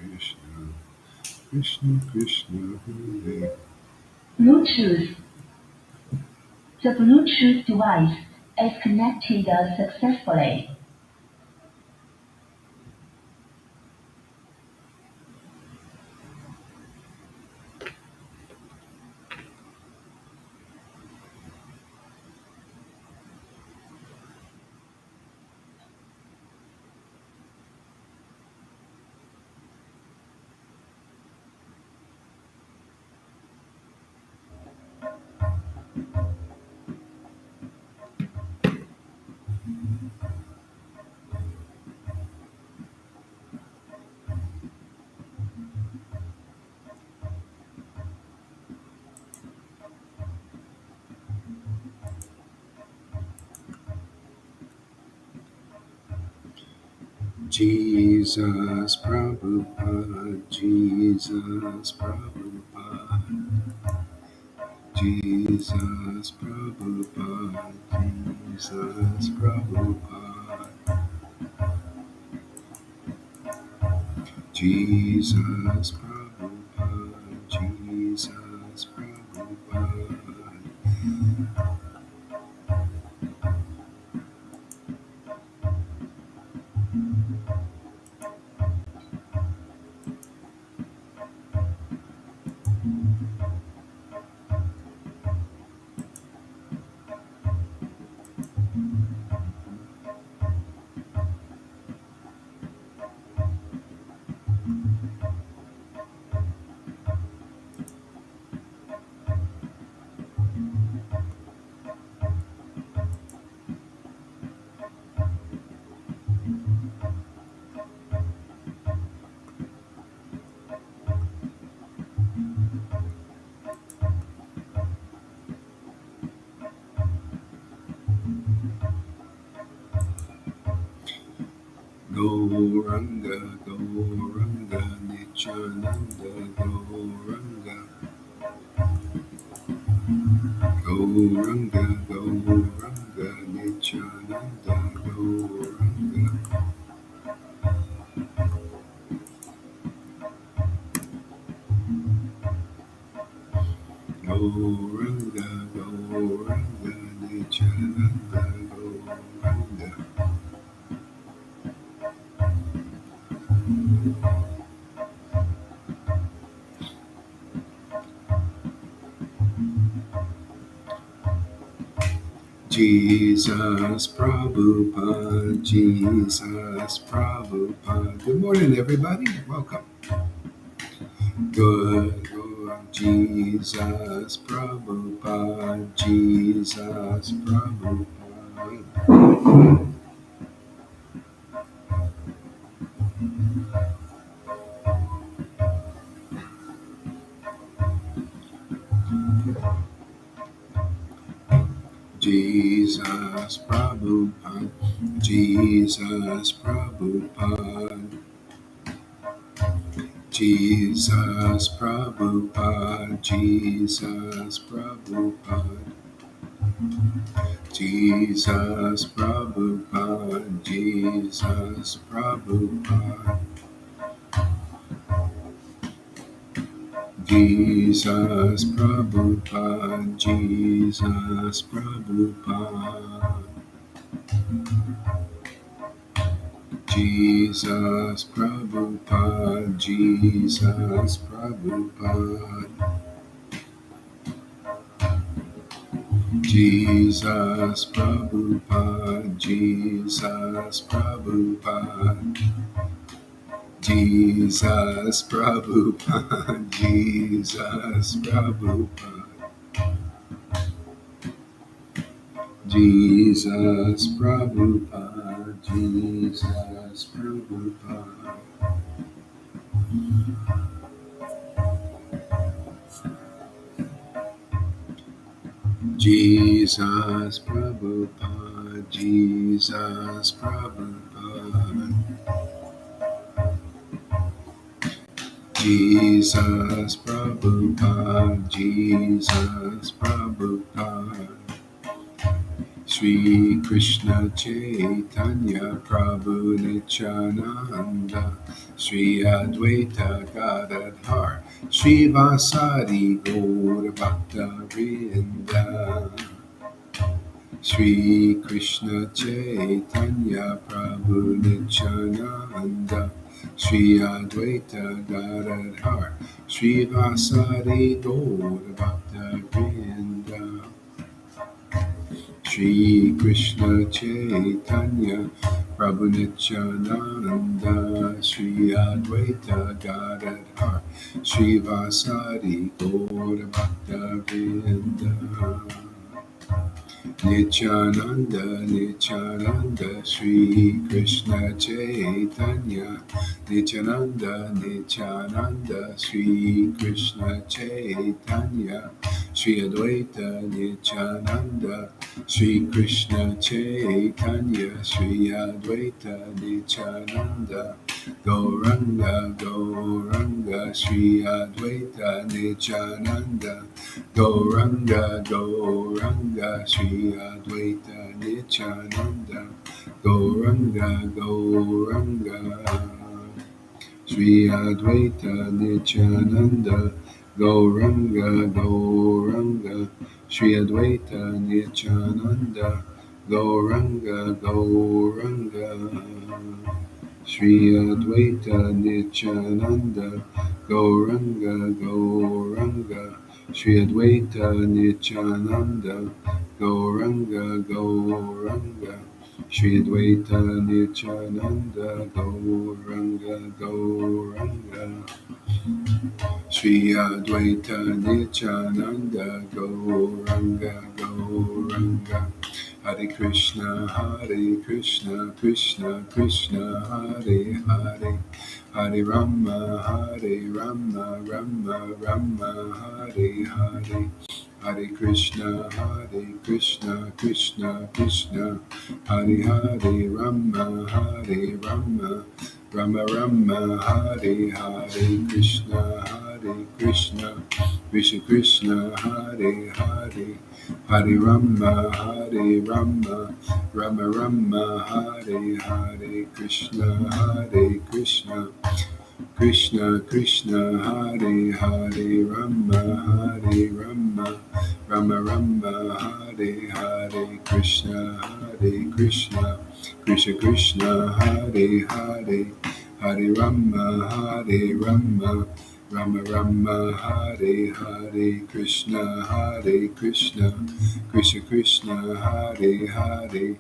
Krishna, Krishna Krishna, Hare. Bluetooth. The Bluetooth device is connected successfully. Jesus Prabhupada, Jesus Prabhupada, Jesus Prabhupada, Jesus Prabhupada, Jesus Prabhupada, Jesus Prabhupada. Gauranga, Gauranga, Nityananda, Gauranga, Gauranga, Gauranga, Nityananda, Gauranga, Gauranga, Gauranga, Nityananda, Gauranga. Jesus Prabhupada, Jesus Prabhupada. Good morning, everybody. Welcome. Good Lord Jesus Prabhupada, Jesus Prabhupada. Jesus Prabhupada, Jesus Prabhupada, Jesus Prabhupada, Jesus Prabhupada, Jesus Prabhupada, Jesus Prabhupada, Jesus Prabhupada, Jesus Prabhupada. Jesus Prabhupada, Jesus Prabhupada, Jesus Prabhupada, Jesus Prabhupada, Jesus Prabhupada, Jesus Prabhupada, Jesus Prabhupada, Jesus Prabhupada. Jesus Prabhupada, Jesus Prabhupada, Jesus Prabhupada, Jesus Prabhupada, Shri Krishna Chaitanya Prabhu Nityananda Shri Advaita Gadadhar Shri Vasadi Gaura Bhakta Vrinda Shri Krishna Chaitanya Prabhu Nityananda Shri Advaita Gadadhar Shri Vasadi Gaura Bhakta Vrinda Shri Krishna Chaitanya Prabhu Nityananda Shri Advaita Gadadhar Shri Vasadi Gaura Bhakta Vrinda Nityananda, Nityananda, Shri Krishna Chaitanya. Nityananda, Nityananda, Shri Krishna Chaitanya. Shri Advaita Nityananda, Shri Krishna Chaitanya. Shri Advaita Nityananda. Gauranga, Gauranga, Shri Advaita Nityananda. Gauranga, Gauranga, Shri Advaita Nityananda. Gauranga, Gauranga, Shri Advaita Nityananda. Gauranga, Gauranga, Shri Advaita Nityananda. Gauranga, Gauranga, Shri Advaita Nityananda. Gauranga, Gauranga, Shri Advaita Nityananda. Gauranga, Gauranga, Shri Advaita Nityananda. Gauranga, Gauranga, Shri Advaita Nityananda. Gauranga, Gauranga, Hare Krishna, Hare Krishna, Krishna Krishna, Hare Hare, Hare Rama, Hare Rama, Rama Rama, Hare Hare. Hare Krishna, Krishna Krishna, Hare Hare, Rama, Hare Rama, Rama Rama, Hare Hare, Krishna, Krishna, Krishna Krishna, Hare Hare, Hare Rama, Hare Rama, Rama Rama, Hare Hare, Krishna, Krishna, Krishna Krishna, Hare Hare, Rama, Hare Rama, Rama Rama, Hare Hare, Krishna, Krishna, Krishna Krishna, Hare Hare, Hare Rama, Hare Rama, Rama Rama, Hare Hare, Krishna, Krishna, Krishna Krishna, Hare Hare,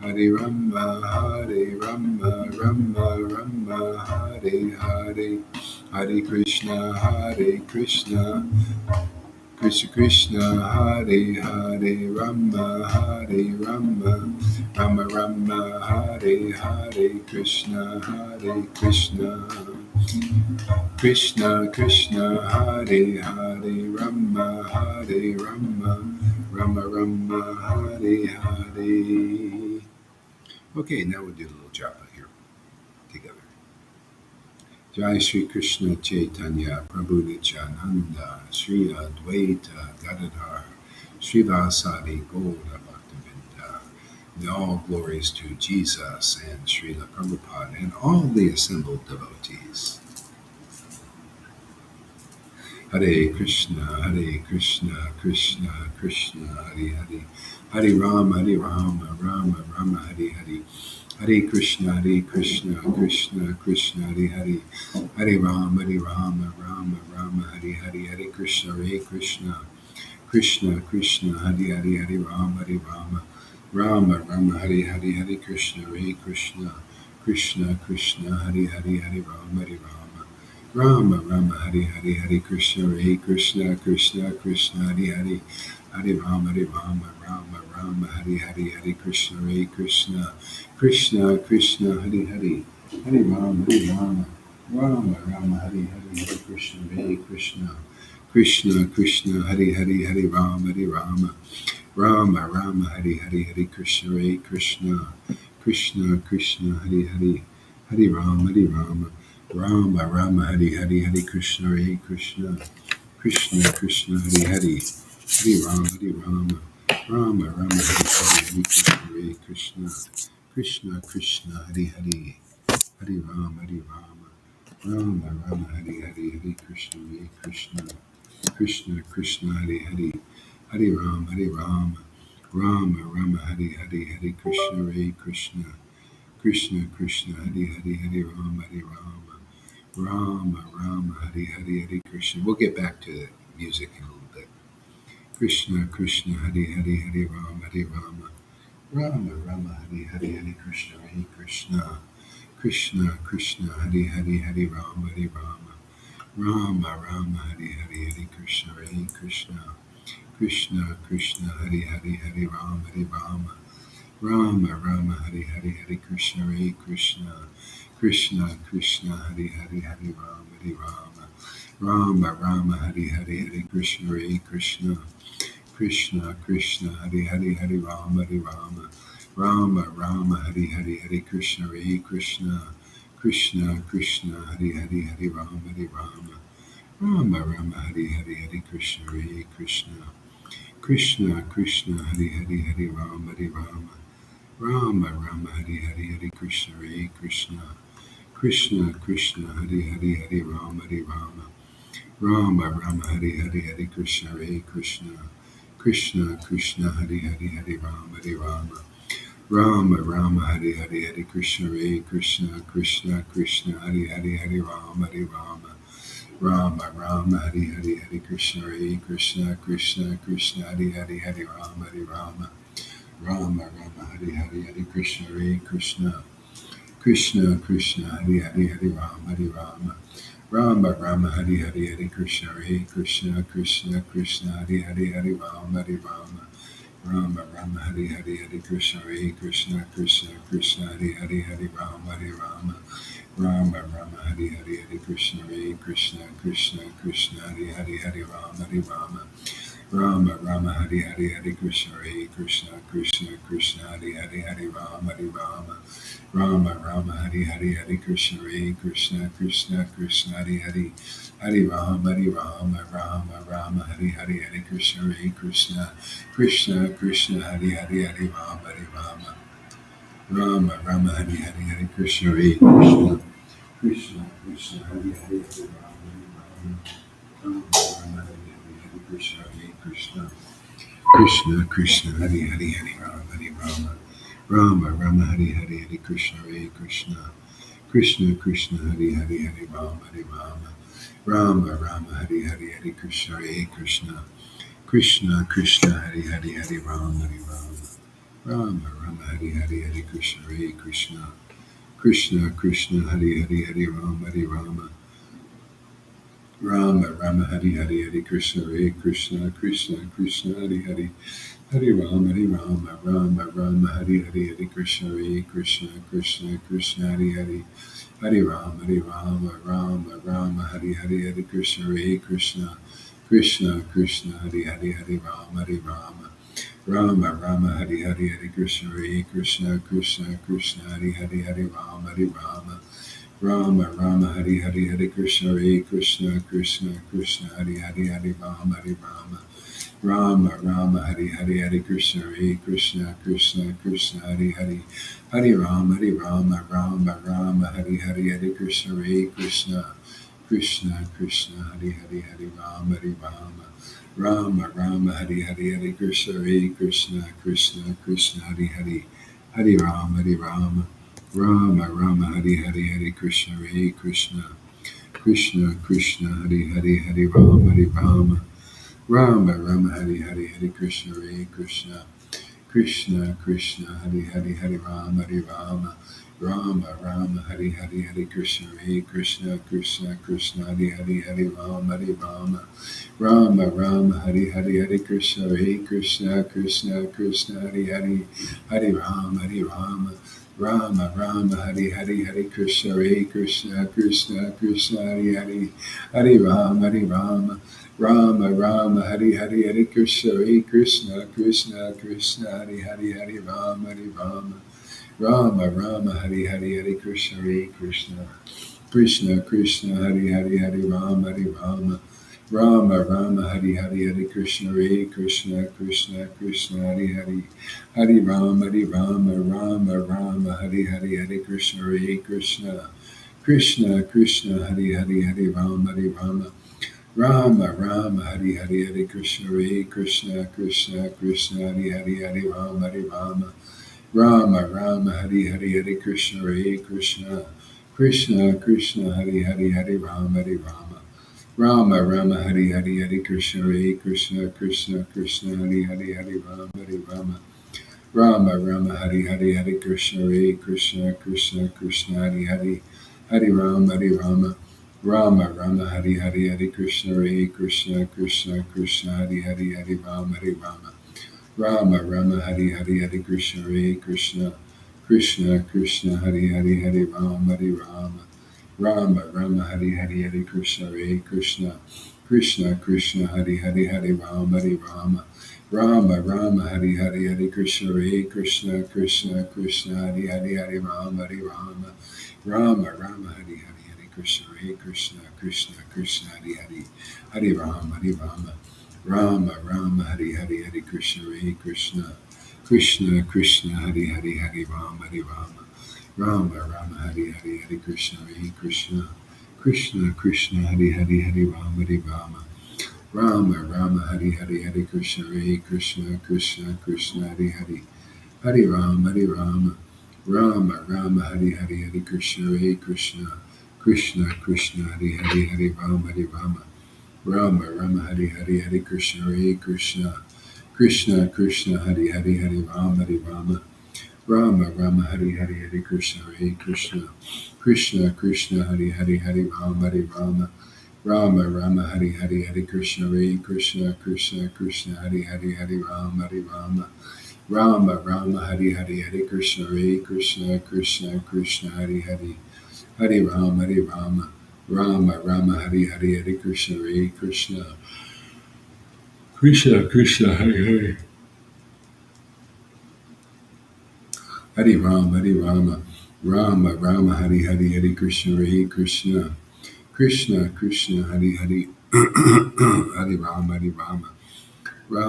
Hare Rama, Hare Rama, Rama Rama, Hare Hare, Hare Krishna, Krishna Krishna, Hare Hare, Rama, Hare Rama, Rama Rama, Hare Hare, Krishna, Krishna, Krishna Krishna, Hare Hare, Rama, Hare Rama, Rama Rama, Hare Hare. Okay, now we'll do a little japa here together. Jai Shri Krishna Chaitanya Prabhu Nityananda Shri Advaita Gadadhar Shri Vasadi Gaura Bhaktavinda. And all glories to Jesus and Srila Prabhupada and all the assembled devotees. Hare Krishna, Krishna Krishna, Hare Hare, Hare Rama, Rama Rama, Hare Hare, Hare Krishna, Krishna Krishna, Hare Hare, Hare Rama, Rama Rama, Hare Hare, Hare Krishna, Krishna Krishna, Hare Hare, Hare Rama, Rama Rama, Hare Hare, Hare Krishna, Krishna Krishna, Hare Hare, Hare Rama, Rama Rama, Hare Hare, Hare Krishna, Krishna Krishna, Hare Hare, Hare Rama, Rama Rama, Hare Hare, Hare Krishna, Krishna Krishna, Hare Hare, Hare Rama, Rama Rama, Hare Hare, Hare Krishna, Krishna Hare Hare, Hare Rama, Rama Rama, Hare Hare, Hare Krishna, Krishna Hare Hare, Hare Rama, Rama Rama, Hare Hare, Hare Krishna, Krishna Krishna, Hare Hare, Hare Rama, Rama Rama Hare Krishna Krishna Krishna Hare Hare Hare Rama Rama Rama Hare Krishna Krishna Krishna Krishna Hare Hare Rama Rama Rama Hare Krishna Krishna Krishna Hare Rama Rama Hare Krishna. We'll get back to music in a little bit. Krishna Krishna Hare Rama Rama Hare Krishna Krishna Krishna Hare Rama Hare Krishna Krishna Krishna Hare Rama Hare Krishna Krishna Krishna Hare Rama Hare Krishna Krishna Krishna Hare Rama Hare Krishna Krishna Krishna Hare Rama Hare Krishna Krishna Krishna Hare Rama Hare Krishna Krishna Krishna Hare Rama Hare Krishna Krishna Krishna Hare Rama Hare Krishna Krishna Krishna Hare Rama Hare Krishna Krishna Hare Rama Hare Krishna Krishna Krishna Hare Rama Hare Krishna Krishna Hare Rama Hare Krishna Krishna Hare Rama Hare Krishna Rama Hare Krishna Rama Hare Krishna Rama Hare Krishna Rama Hare Krishna Krishna Krishna Hare Rama Hare Krishna Krishna Hare Rama Hare Krishna Krishna Hare Rama Hare Krishna Rama Hare Krishna Hare Rama Hare Krishna Rama Hare Krishna Rama Hare Rama Hare Krishna Rama Hare Krishna Hare Rama Hare Krishna Rama Hare Krishna Hare Rama Hare Krishna Rama Hare Krishna Rama Hare Krishna Rama Hare Rama Hare Krishna Hare Rama Hare Krishna Rama Hare Krishna Krishna Hare Rama Rama Rama Hari Hari Hari Krishna Hare Krishna Krishna Krishna Hari Hari Hari Rama Rama Rama Hari Hari Hari Krishna Hare Krishna Krishna Krishna Hari Hari Hari Rama Rama Hari Hari Hari Krishna Hare Krishna Krishna Krishna Hari Hari Hari Rama Rama Hari Hari Hari Krishna Hare Krishna Krishna Krishna Hari Hari Hari Rama Hari Hari Hari Krishna Hare Krishna Krishna Krishna Hari Hari Hari Rama Hari Hari Hari Krishna Hare Krishna Krishna Krishna Hari Hari Rama Hari Hari Hari Krishna Hare Krishna Krishna Krishna Hari Rama Hari Hari Hari Krishna Hare Krishna Krishna Krishna Hari Rama Hari Hari Hari Krishna Hare Krishna Krishna Krishna Hari Rama Hari Hari Hari Krishna Hare Krishna Krishna Krishna Hari Rama Hari Hari Hari Krishna Hare Krishna Krishna Krishna Hari Rama Hari Hari Hari Krishna Hare Krishna Krishna Krishna Hari Rama Hari Hari Hari Krishna Hare Krishna Krishna Krishna Hari Rama Hari Hari Hari Krishna Hare Krishna Krishna Krishna Hari Rama Hari Hari Hari Krishna Hare Krishna Krishna Krishna Hari Rama Hari Hari Hari Krishna Hare Krishna Krishna Krishna Hari Rama Hari Hari Hari Krishna Hare Krishna Krishna Krishna Hari Rama Hari Hari Hari Krishna Hare Krishna Krishna Krishna Hari Rama Hari Hari Hari Krishna Hare Krishna Krishna Krishna Hari Rama Hari Hari Hari Krishna Hare Krishna Krishna Krishna Hari Rama Hari Hari Hari Krishna Hare Krishna Krishna Krishna Hari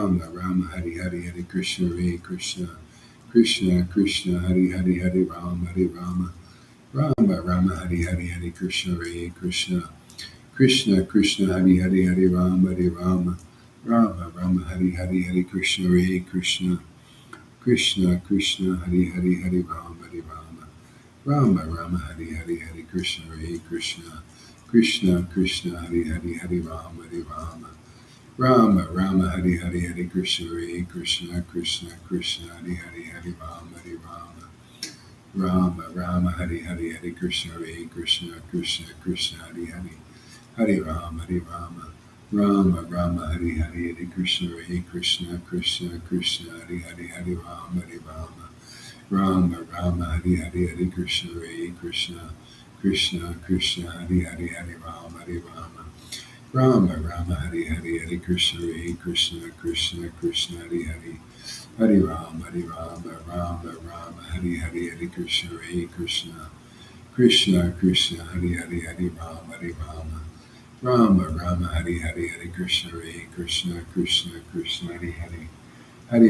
Rama Hari Hari Hari Krishna Hare Krishna Krishna Krishna Hari Rama Hari Hari Hari Krishna Hare Krishna Krishna Krishna Hari Rama Hari Hari Hari Krishna Hare Krishna Krishna Krishna Hari Rama Hari Hari Hari Krishna Hare Krishna Krishna Krishna Hari Rama Hari Hari Hari Krishna Hare Krishna Krishna Krishna Hari Rama Hari Hari Hari Krishna Hare Krishna Krishna Krishna Hari Rama Hari Hari Hari Krishna Hare Krishna Krishna Krishna Rama Hari Hari Hari Krishna Hare Krishna Krishna Krishna Rama Hari Hari Hari Krishna Hare Krishna Krishna Krishna Rama Hari Hari Hari Krishna Hare Krishna Krishna Krishna Rama Hari Hari Hari Krishna Hare Krishna Krishna Krishna Rama Hari Hari Hari Krishna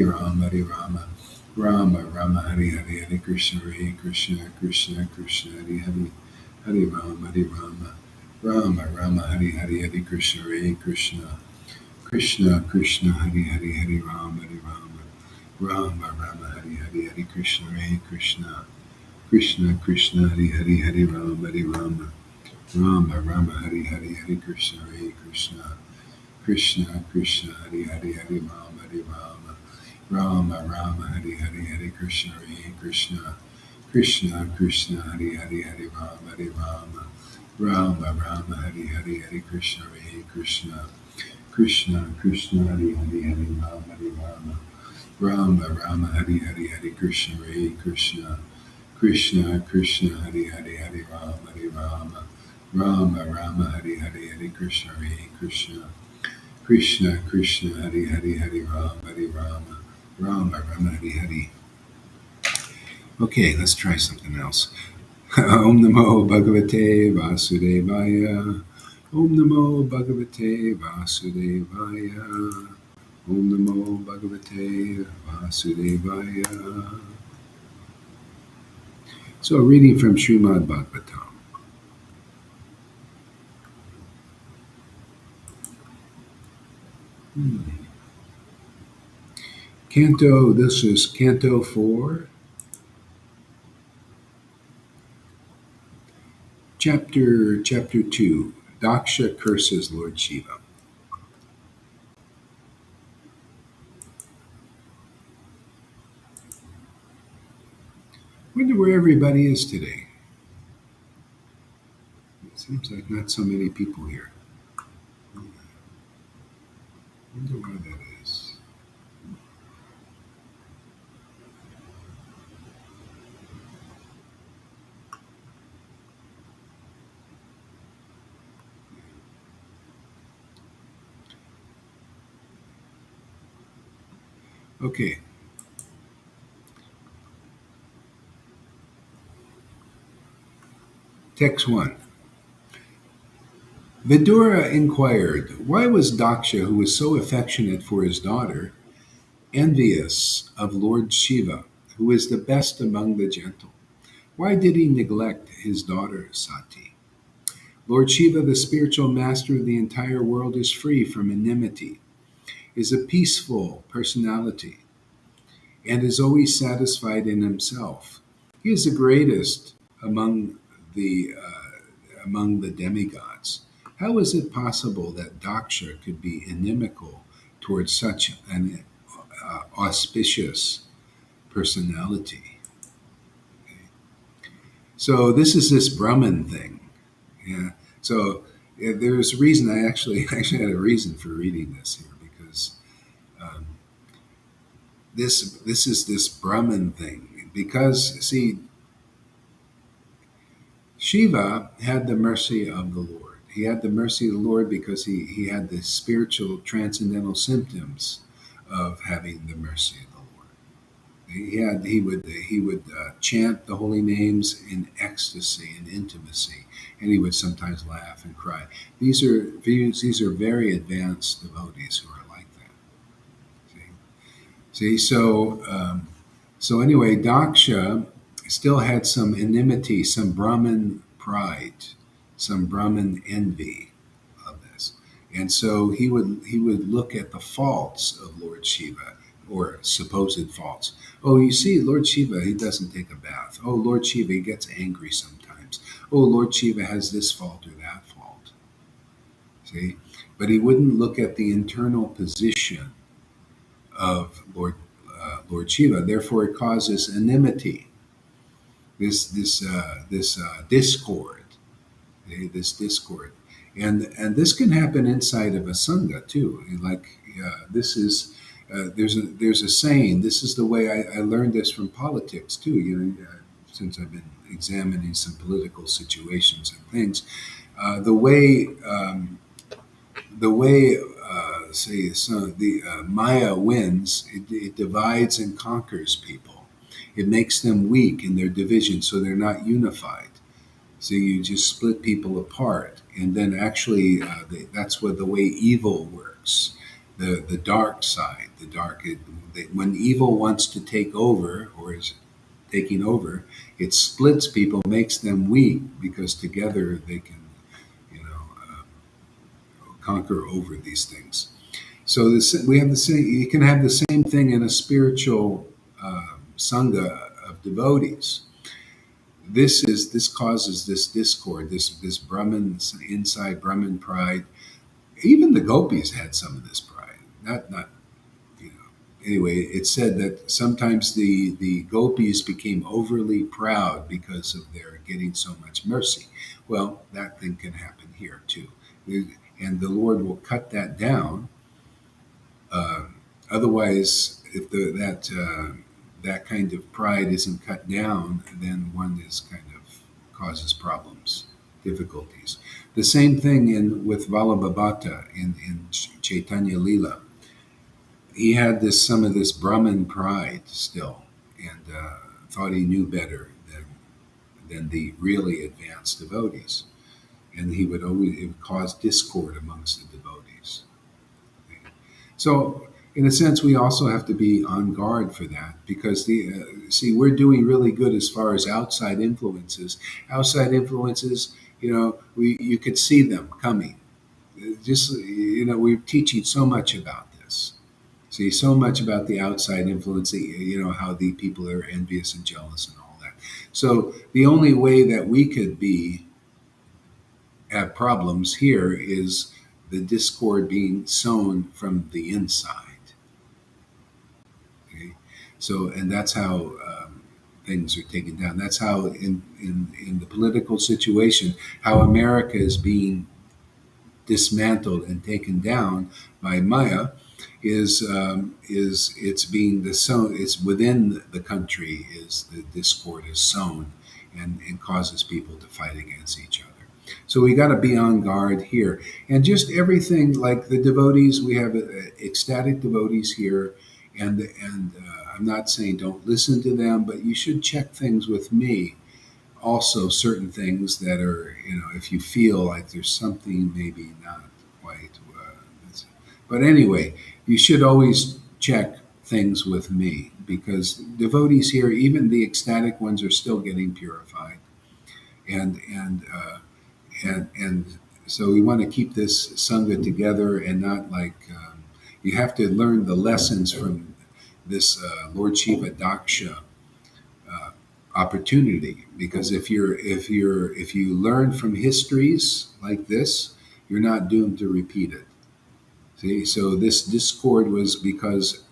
Hare Krishna Krishna Krishna Rama Hari Hari Hari Krishna Hare Krishna Krishna Krishna Rama Hari Hari Hari Krishna Hare Krishna Krishna Krishna Rama Hari Hari Hari Krishna Hare Krishna Krishna Krishna Rama Hari Hari Hari Krishna Hare Krishna Krishna Krishna Rama Hari Hari Hari Krishna Hare Krishna Krishna Krishna Rama Hari Hari Hari Krishna Hare Krishna Krishna Krishna Rama Hari Hari Hari Krishna Hare Krishna Krishna Krishna Rama Hari Hari. Okay, let's try something else. Om Namo Bhagavate Vasudevaya. Om Namo Bhagavate Vasudevaya. Om Namo Bhagavate Vasudevaya. So, a reading from Srimad Bhagavatam. Canto, this is Canto 4, Chapter 2. Daksha curses Lord Shiva. Wonder where everybody is today. It seems like not so many people here. Wonder why that is. Okay. Text 1. Vidura inquired, why was Daksha, who was so affectionate for his daughter, envious of Lord Shiva, who is the best among the gentle? Why did he neglect his daughter Sati? Lord Shiva, the spiritual master of the entire world, is free from enmity, is a peaceful personality, and is always satisfied in himself. He is the greatest among the demigods. How is it possible that Daksha could be inimical towards such an auspicious personality? So this is this Brahman thing. Yeah. So there's a reason I actually had a reason for reading this here because um, this is this Brahman thing because see Shiva had the mercy of the Lord. He had the mercy of the Lord because he had the spiritual transcendental symptoms of having the mercy of the Lord. He would chant the holy names in ecstasy and intimacy, and he would sometimes laugh and cry. These are very advanced devotees who are like that. So anyway, Daksha still had some enmity, some Brahmin pride, some Brahmin envy of this, and so he would look at the faults of Lord Shiva or supposed faults. Oh, you see, Lord Shiva, he doesn't take a bath. Oh, Lord Shiva, he gets angry sometimes. Oh, Lord Shiva has this fault or that fault. See, but he wouldn't look at the internal position of Lord Shiva. Therefore, it causes enmity, this discord, this discord, and this can happen inside of a sangha too. Like this is there's a saying. This is the way I learned this from politics too. Since I've been examining some political situations and things, the way. Say so the Maya wins, it divides and conquers people. It makes them weak in their division, so they're not unified. So you just split people apart, and then actually that's what the way evil works. The dark side, when evil wants to take over or is taking over, it splits people, makes them weak because together they can, you know, conquer over these things. So we have the same. You can have the same thing in a spiritual sangha of devotees. This causes this discord, this Brahman inside Brahman pride. Even the gopis had some of this pride. Not you know. Anyway, it said that sometimes the gopis became overly proud because of their getting so much mercy. Well, that thing can happen here too, and the Lord will cut that down. Uh, Otherwise, if that kind of pride isn't cut down, then one is kind of causes problems, difficulties. The same thing with Vallabhabhata in Chaitanya Lila. He had some of this Brahman pride still, and thought he knew better than the really advanced devotees. and it would cause discord amongst the devotees. So, in a sense, we also have to be on guard for that because we're doing really good as far as outside influences. Outside influences, you could see them coming. We're teaching so much about this. See, so much about the outside influence, how the people are envious and jealous and all that. So the only way that we could have problems here is the discord being sown from the inside. Okay, so and that's how things are taken down. That's how in the political situation, how America is being dismantled and taken down by Maya is it's being the sown. It's within the country is the discord is sown and causes people to fight against each other. So we got to be on guard here, and just everything like the devotees. We have ecstatic devotees here, and I'm not saying don't listen to them, but you should check things with me. Also, certain things that are, if you feel like there's something maybe not quite. But anyway, you should always check things with me because devotees here, even the ecstatic ones, are still getting purified, and so we want to keep this sangha together and not like you have to learn the lessons from this Lord Shiva Daksha opportunity, because if you learn from histories like this, you're not doomed to repeat it. See, so this discord was because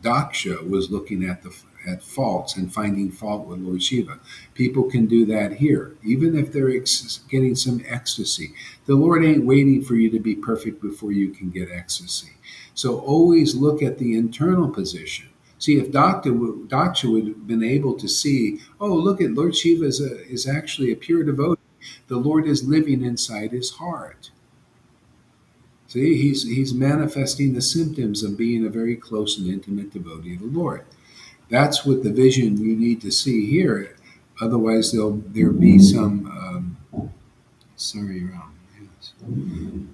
Daksha was looking at faults and finding fault with Lord Shiva. People can do that here, even if they're getting some ecstasy. The Lord ain't waiting for you to be perfect before you can get ecstasy. So always look at the internal position. See, if Daksha would have been able to see, oh, look at Lord Shiva is actually a pure devotee. The Lord is living inside his heart. See, he's manifesting the symptoms of being a very close and intimate devotee of the Lord. That's what the vision you need to see here. Otherwise, there'll be some. Sorry, Ram. Yes.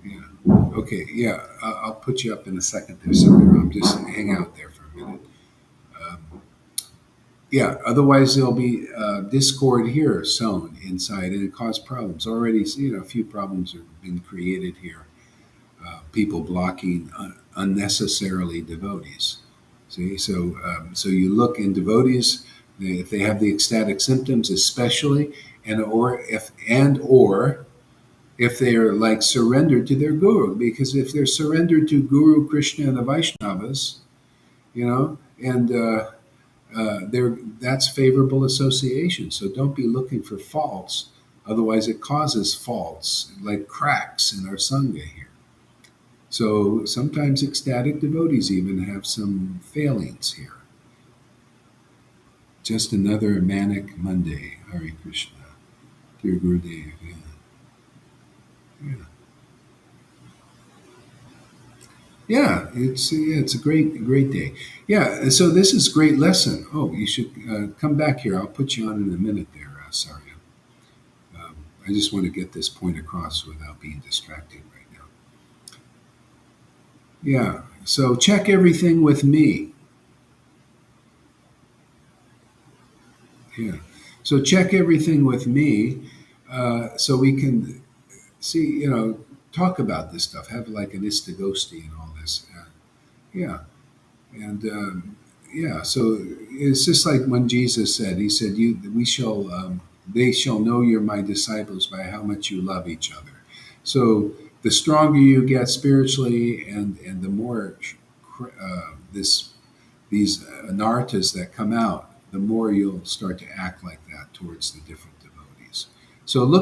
Yeah. Okay. Yeah. I'll put you up in a second there. Sorry, Ram. Just hang out there for a minute. Yeah. Otherwise, there'll be discord here sown inside, and it cause problems. Already, a few problems have been created here. People blocking unnecessarily devotees. See, so you look in devotees if they have the ecstatic symptoms, especially, or if they are like surrendered to their guru, because if they're surrendered to Guru Krishna and the Vaishnavas, and that's favorable association. So don't be looking for faults, otherwise it causes faults like cracks in our sangha here. So sometimes ecstatic devotees even have some failings here. Just another manic Monday, Hare Krishna. Dear Gurudev, yeah, it's a great day. Yeah, so this is great lesson. Oh, you should come back here. I'll put you on in a minute there, Sarya. I just want to get this point across without being distracted right now. Yeah, so check everything with me. Yeah, so check everything with me so we can see, talk about this stuff, have like an istagosti and all this. Yeah, and so it's just like when Jesus said, he said, they shall know you're my disciples by how much you love each other. So the stronger you get spiritually and the more these anartas that come out, the more you'll start to act like that towards the different devotees. So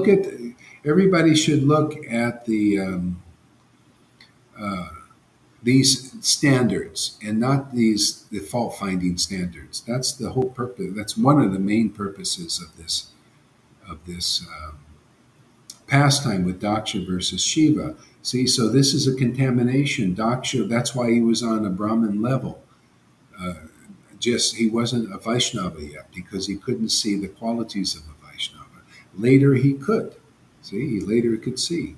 everybody should look at these standards and not the fault finding standards. That's the whole purpose. That's one of the main purposes of this pastime with Daksha versus Shiva. See, so this is a contamination. Daksha, that's why he was on a Brahmin level. He wasn't a Vaishnava yet because he couldn't see the qualities of a Vaishnava. Later he could. See, he later could see.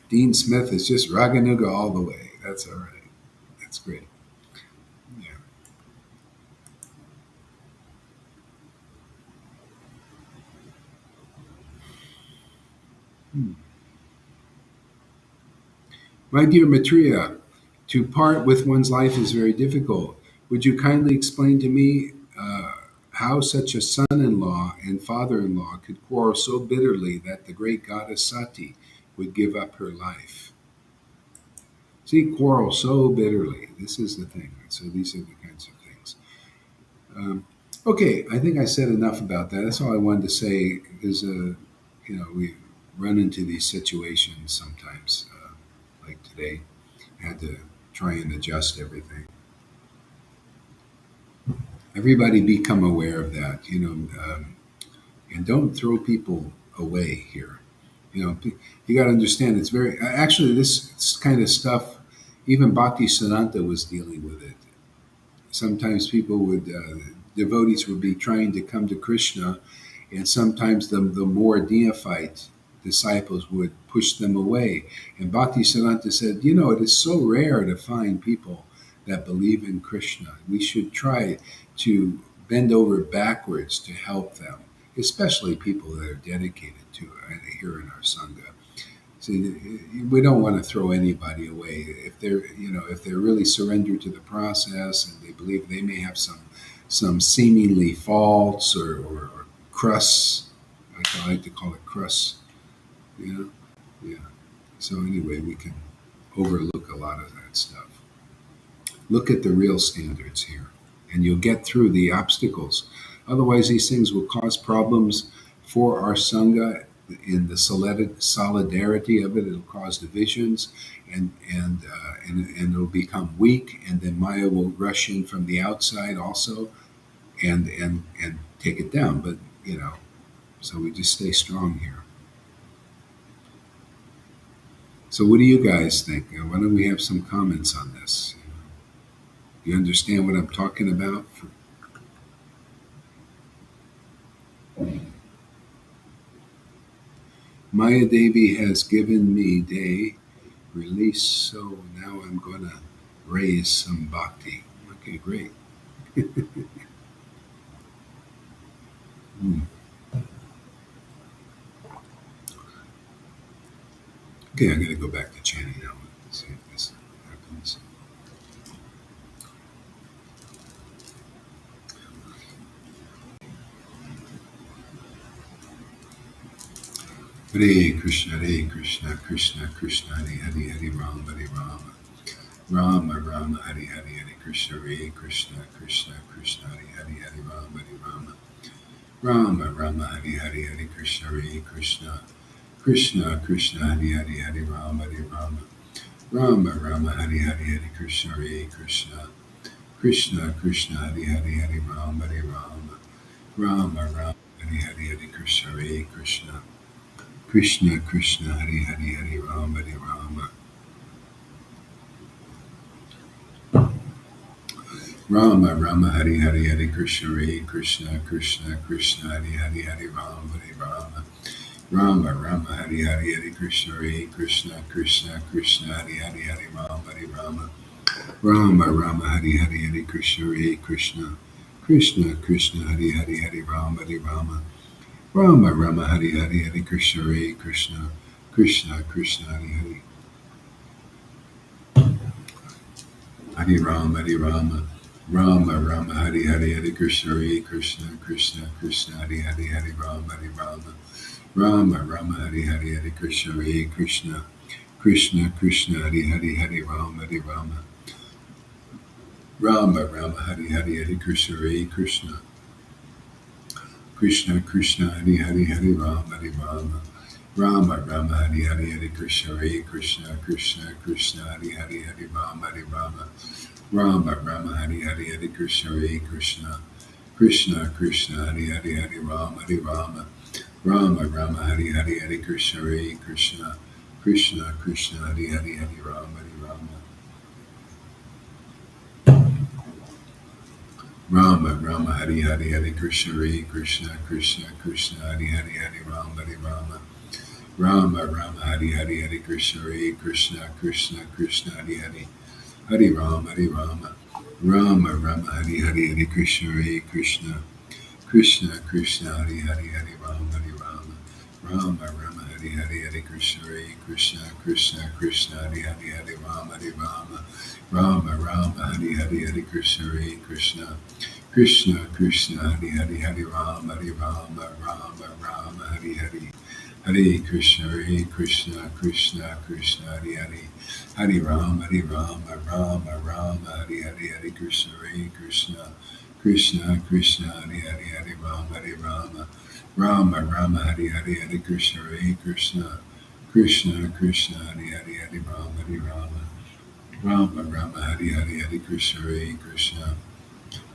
Dean Smith is just Raganuga all the way. That's all right. That's great. Yeah. Hmm. My dear Maitreya, to part with one's life is very difficult. Would you kindly explain to me how such a son in law and father in law could quarrel so bitterly that the great goddess Sati would give up her life? See, quarrel so bitterly. This is the thing. So these are the kinds of things. Okay, I think I said enough about that. That's all I wanted to say. Is we run into these situations sometimes, like today. I had to try and adjust everything. Everybody become aware of that, and don't throw people away here. You got to understand it's very actually this kind of stuff. Even Bhakti Siddhanta was dealing with it. Sometimes people would devotees would be trying to come to Krishna, and sometimes the more neophyte disciples would push them away. And Bhakti Siddhanta said, it is so rare to find people that believe in Krishna. We should try to bend over backwards to help them, especially people that are dedicated to here in our sangha. See, we don't want to throw anybody away if they're really surrendered to the process and they believe they may have some seemingly faults or crusts. I like to call it crusts. Yeah. So anyway, we can overlook a lot of that stuff. Look at the real standards here, and you'll get through the obstacles. Otherwise, these things will cause problems for our sangha in the solidarity of it. It'll cause divisions, and it'll become weak, and then Maya will rush in from the outside also, and take it down. But so we just stay strong here. So, what do you guys think? Why don't we have some comments on this? You understand what I'm talking about? Maya Devi has given me day release, so now I'm going to raise some bhakti. Okay, great. Hmm. Okay, I'm going to go back to chanting now. Let's see if this happens. Hare Krishna, Krishna Krishna, Hare Ram, Hare Ram. Rama Rama, Hare Krishna, Krishna Krishna, Krishna Hare Ram, Hare Rama. Rama Rama, Hare Krishna, Krishna Krishna, Krishna Hare Ram, Hare Rama. Rama Rama, Hare Krishna, Krishna Krishna, Krishna Hare Ram, Hare Rama. Rama Rama, Hare Krishna, Krishna Krishna, Krishna Hare Ram, Hare Rama. Rama Rama, Hare Krishna, Krishna Krishna, Krishna Hare Ram, Hare Rama. Rama Rama, Hare Krishna, Krishna Krishna, Krishna Hare Ram, Hare Rama. Rama Rama, Hare Krishna, Krishna Krishna, Krishna Hare Ram, Hare Rama. Rama Rama, Hare Krishna, Krishna Krishna, Krishna Hare Ram, Hare Rama. Rama Rama, Hare Krishna, Krishna Krishna, Krishna Hare Ram, Hare Rama. Rama Rama, Hare Krishna, Krishna Krishna, Krishna Hare Ram, Hare Rama. Rama Rama, Hare Krishna, Krishna Krishna, Krishna Hare Ram, Hare Rama. Rama Rama, Hare Krishna, Krishna Krishna, Krishna Hare Ram, Hare Rama. Rama Rama, Hare Krishna, Krishna Krishna, Krishna Hare Ram, Hare Rama. Rama Rama, Hare Krishna, Krishna Krishna, Krishna Hare Ram, Hare Rama. Rama Rama Hari Hari Hare Krishna Hare Krishna Krishna Krishna Hari Hari Hare Rama Hare Rama Rama Rama Hari Hari Hare Krishna Hare Krishna Krishna Krishna Hari Hari Hare Rama Rama Rama Hari Hari Hare Krishna Hare Krishna Krishna Krishna Hari Hari Hare Rama Rama Rama Hari Hari Hare Krishna Hare Krishna Krishna Krishna Hari Hari Hare Rama Rama Rama Hari Hari Hare Krishna Hare Krishna Krishna Krishna Hari Hari Hare Rama Rama Hari Hari Hare Krishna Krishna Krishna Hari Hari Hare Rama Rama Hari Hari Hare Krishna Krishna Krishna Krishna Hari Hari Hare Rama Rama Hari Hari Hare Krishna Krishna Krishna Krishna Hari Hari Hare Rama Rama Hari Hari Hare Krishna Krishna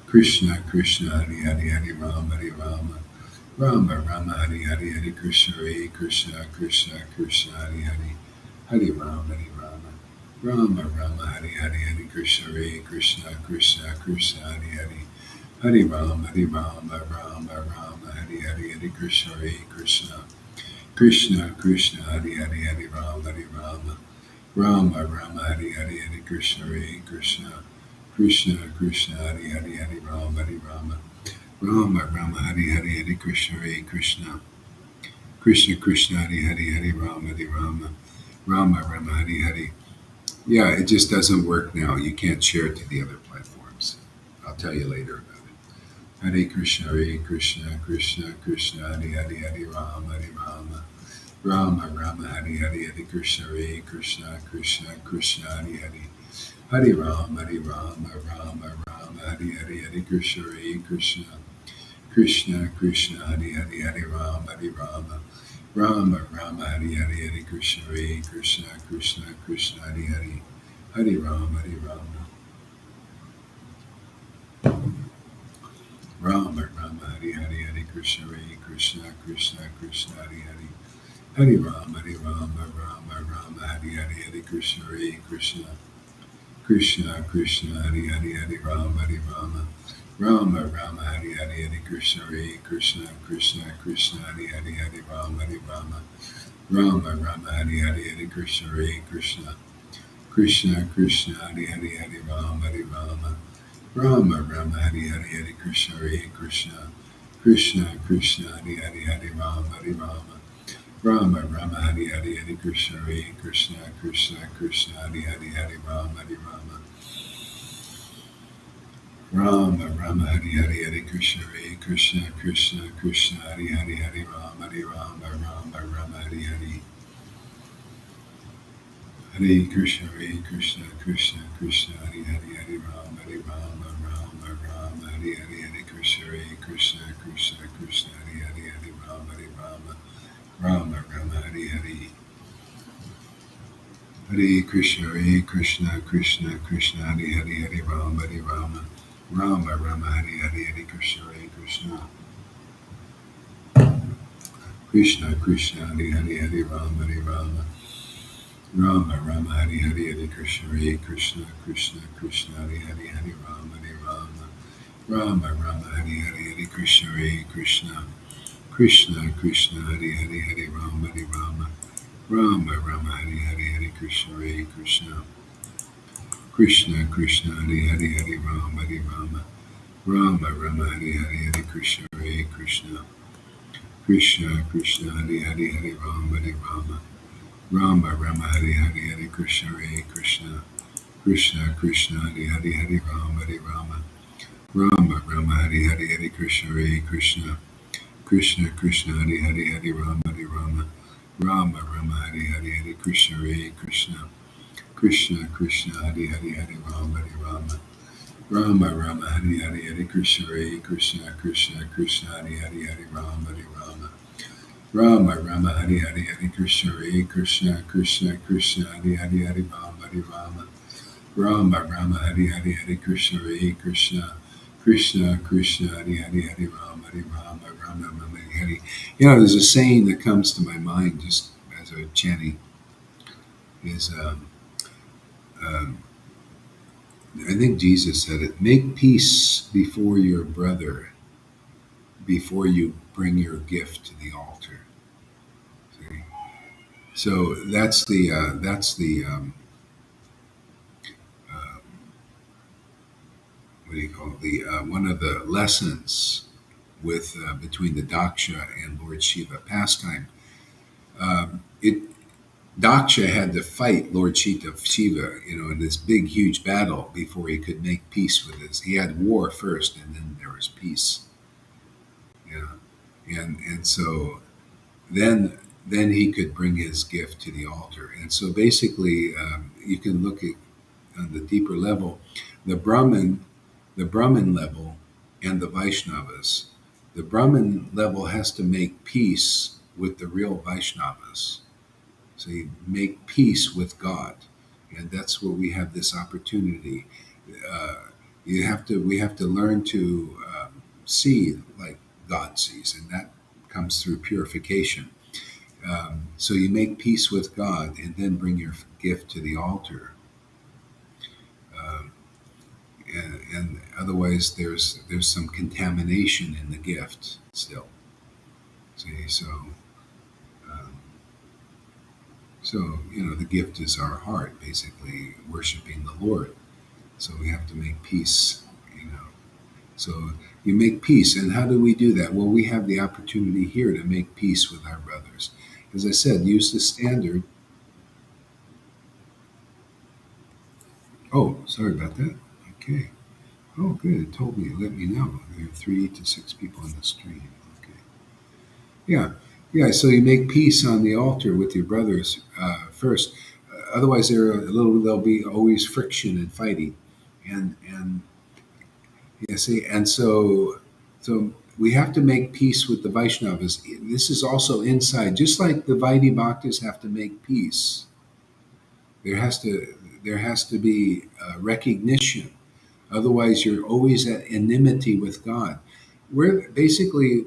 Krishna Krishna Hari Hari Hare Rama Rama Hari Hari Hare Krishna Krishna Krishna Krishna Hari Hari Hare Rama Rama Hari Hari Hare Krishna Krishna Krishna Krishna Hari Hari Hare Rama Hari Hari Hare Krishna Krishna Krishna Krishna Hari Hari Hare Rama Rama Hari Hari Hare Krishna Krishna Krishna Krishna Hari Hari Hare Rama Rama Hari Hari Hare Krishna Krishna Krishna Krishna Hari Hari Hare Rama Rama Hari Hari. Yeah, it just doesn't work now. You can't share it to the other platforms. I'll tell you later about it. Hare Krishna Krishna Krishna Hare Hari Hare Rama Rama Hari Hari Hare Krishna Krishna Krishna Hari Hari Hare Rama Rama Hari Hari Hare Krishna Krishna Krishna Hari Hari Hare Rama Rama Hari Hari Hare Krishna Krishna Krishna Hari Hari Hare Rama Rama Hari Hari Hare Krishna Krishna Krishna Hari Hari Hare Rama Rama Hari Hari Hare Krishna Krishna Krishna Hari Hari Hare Rama Rama Hari Hari Hare Krishna Krishna Krishna Hari Hari Hare Rama Rama Hari Hari Hare Krishna Krishna Krishna Hari Hari Hare Rama Rama Hari Hari Hare Krishna Krishna Krishna Hari Hari Hare Rama Rama Hari Hari Hare Krishna Krishna Krishna Hari Hari Hare Rama Rama Hari Hari Hare Krishna Krishna Krishna Hari Hari Hare Rama Rama Hari Hari Hare Krishna Krishna Krishna Hari Hari Hare Rama Hari Hari Hare Krishna Krishna Krishna Hari Hari Hare Rama Hari Hari Hare Krishna Krishna Hari Hari Hare Rama Hari Hari Hare Krishna Krishna Hari Hari Hare Rama Hari Hari Hare Krishna Krishna Hari Hari Hare Rama Hari Hari Hare Krishna Krishna Krishna Hari Hari Hare Rama Hari Hari Hare Krishna Krishna Krishna Hari Hari Hare Rama Hari Hari Hare Krishna Krishna Krishna Hari Hari Hare Rama Hari Hari Hare Krishna Krishna Krishna Hari Hari Hare Rama Hari Hari Hare Krishna Krishna Krishna Hari Hari Hare Rama Hari Hari Hare Krishna Krishna Krishna Hari Hari Hare Rama Hari Hari Hare Krishna Krishna Hari Hari Hare Rama Hari Hari Hare Krishna Krishna Hari Hari Hare Rama Hari Hari Hare Krishna Krishna Hari Hari Hare Rama Hari. There's a saying that comes to my mind just as a chanting is I think Jesus said it, make peace before your brother before you bring your gift to the altar. See? So that's the uh, what do you call it? The one of the lessons with between the Daksha and Lord Shiva pastime. It Daksha had to fight Lord Shiva, in this big, huge battle before he could make peace with his. He had war first, and then there was peace. And so then he could bring his gift to the altar. And so basically, you can look at on the deeper level, the Brahmin level, and the Vaishnavas. The Brahmin level has to make peace with the real Vaishnavas. So you make peace with God, and that's where we have this opportunity. Uh, we have to learn to see like God sees, and that comes through purification. So you make peace with God, and then bring your gift to the altar. Um, and otherwise, there's some contamination in the gift still. See, um, the gift is our heart, basically worshiping the Lord. So we have to make peace, you know. So you make peace, and how do we do that? Well, we have the opportunity here to make peace with our brothers. As I said, use the standard. Oh, sorry about that. Okay. Oh, good. It told me. Let me know. There are 3 to 6 people on the stream. Okay. Yeah. Yeah. So you make peace on the altar with your brothers first. Otherwise, there'll be always friction and fighting, and yeah. See, and so we have to make peace with the Vaishnavas. This is also inside, just like the Vaidhi Bhaktas have to make peace. There has to there has to be recognition. Otherwise, you're always at enmity with God. We're basically,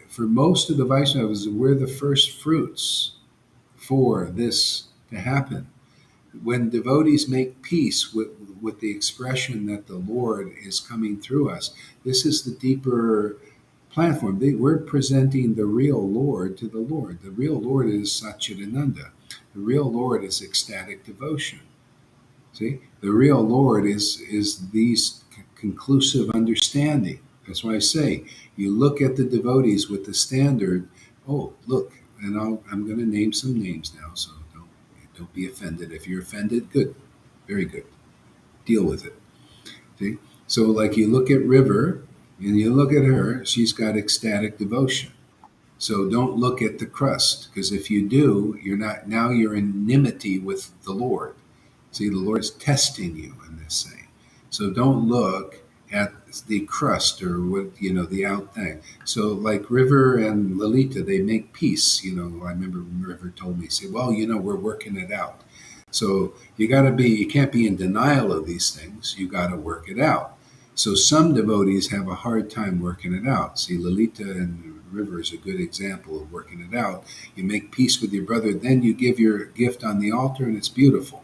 for most of the Vaishnavas, we're the first fruits for this to happen. When devotees make peace with the expression that the Lord is coming through us, this is the deeper platform. We're presenting the real Lord to the Lord. The real Lord is Satchidananda. The real Lord is ecstatic devotion. See, the real Lord is these conclusive understanding. That's why I say you look at the devotees with the standard. Oh, look, and I'm going to name some names now, so don't be offended. If you're offended, good, very good. Deal with it. See, so like you look at River, and you look at her. She's got ecstatic devotion. So don't look at the crust, because if you do, you're not. Now you're in enmity with the Lord. See, the Lord's testing you in this thing. So don't look at the crust or the out thing. So like River and Lalita, they make peace. I remember River told me, say, well, we're working it out. So you can't be in denial of these things. You got to work it out. So some devotees have a hard time working it out. See, Lalita and River is a good example of working it out. You make peace with your brother, then you give your gift on the altar, and it's beautiful.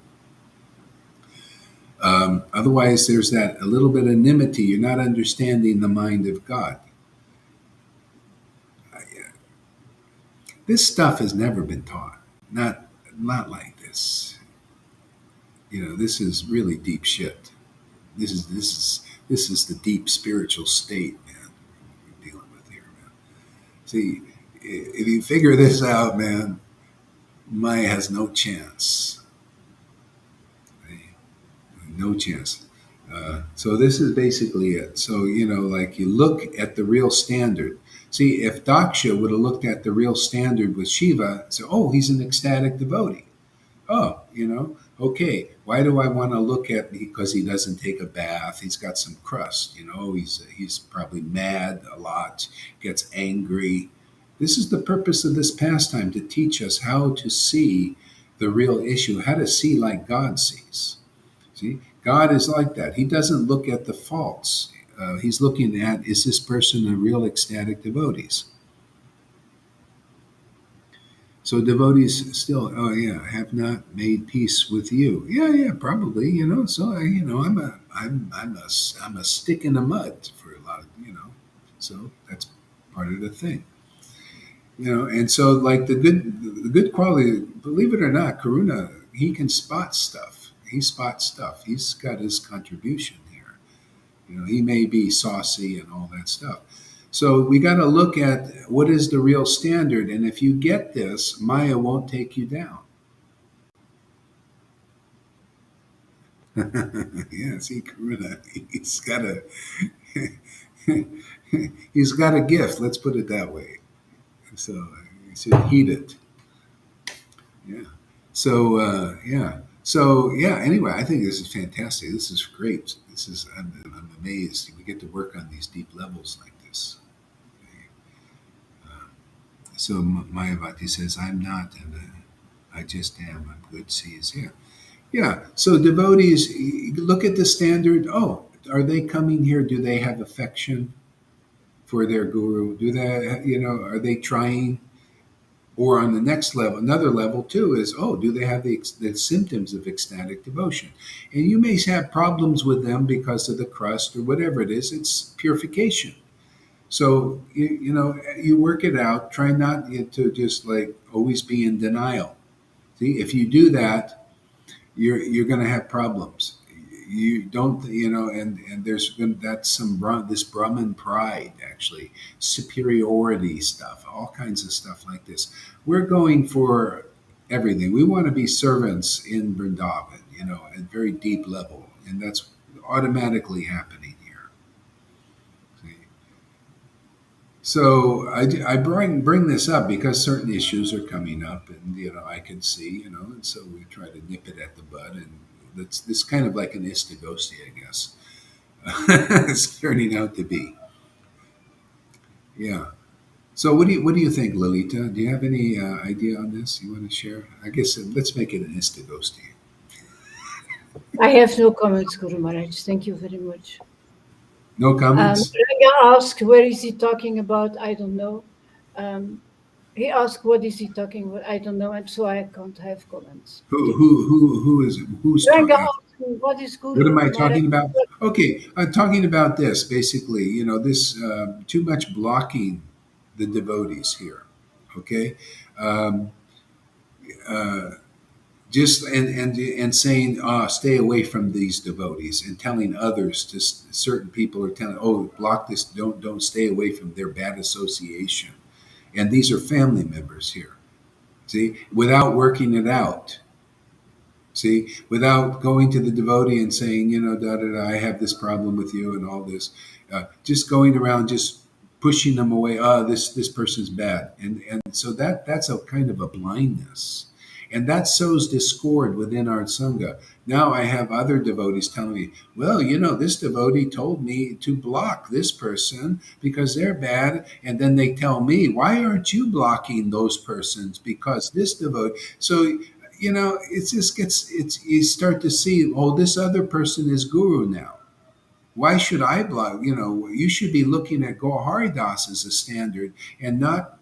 Otherwise, there's that a little bit of enmity. You're not understanding the mind of God. This stuff has never been taught. Not like this. This is really deep shit. This is the deep spiritual state, man. We're dealing with here, man. See, if you figure this out, man, Maya has no chance. No chance. So this is basically it. So, like you look at the real standard. See, if Daksha would have looked at the real standard with Shiva, say, oh, he's an ecstatic devotee. Oh, okay, why do I want to look at, because he doesn't take a bath, he's got some crust, he's probably mad a lot, gets angry. This is the purpose of this pastime, to teach us how to see the real issue, how to see like God sees. See, God is like that. He doesn't look at the faults. He's looking at, is this person a real ecstatic devotee? So devotees still, oh yeah, have not made peace with you. Yeah, yeah, probably. So I'm a stick in the mud for a lot of So that's part of the thing. And so like the good quality, believe it or not, Karuna, he can spot stuff. He spots stuff. He's got his contribution here. He may be saucy and all that stuff. So we got to look at what is the real standard, and if you get this, Maya won't take you down. Yeah, see, Karuna, he's got a gift. Let's put it that way. So you should heed it. Yeah. So anyway, I think this is fantastic. This is great. I'm amazed. We get to work on these deep levels like this. So Mayavati says, "I'm not, and I just am. I'm good." Sees, yeah, yeah. So devotees look at the standard. Oh, are they coming here? Do they have affection for their guru? Do they, are they trying? Or on the next level, another level too is, oh, do they have the symptoms of ecstatic devotion? And you may have problems with them because of the crust or whatever it is. It's purification. So you work it out. Try not to just like always be in denial. See, if you do that, you're going to have problems. You don't, and that's this Brahman pride, actually, superiority stuff, all kinds of stuff like this. We're going for everything. We want to be servants in Vrindavan, at a very deep level, and that's automatically happening here. See? So I bring this up because certain issues are coming up, and I can see, and so we try to nip it at the bud, and that's this kind of like an istagosti, I guess. It's turning out to be, yeah. So what do you think, Lolita? Do you have any idea on this you want to share? I guess let's make it an istagosti. I have no comments, Guru Maharaj. Thank you very much. No comments. Ranga asked, where is he talking about? I don't know. He asked, what is he talking about? I don't know, and so I can't have comments. Who's Ranga talking? asked, what is Guru What am I Maharaj? talking about? Okay, I'm talking about this basically. This too much blocking the devotees here. Okay, um, uh, just and saying, stay away from these devotees, and telling others, just certain people are telling, oh, block this, don't stay away from their bad association, and these are family members here. See, without working it out. See, without going to the devotee and saying, da da da, I have this problem with you and all this, just going around just pushing them away. This person's bad, and so that's a kind of a blindness, and that sows discord within our sangha. Now I have other devotees telling me, well, this devotee told me to block this person because they're bad, and then they tell me, why aren't you blocking those persons because this devotee? So it just it's you start to see, oh, this other person is guru now. Why should I block? You should be looking at Gaur Das as a standard and not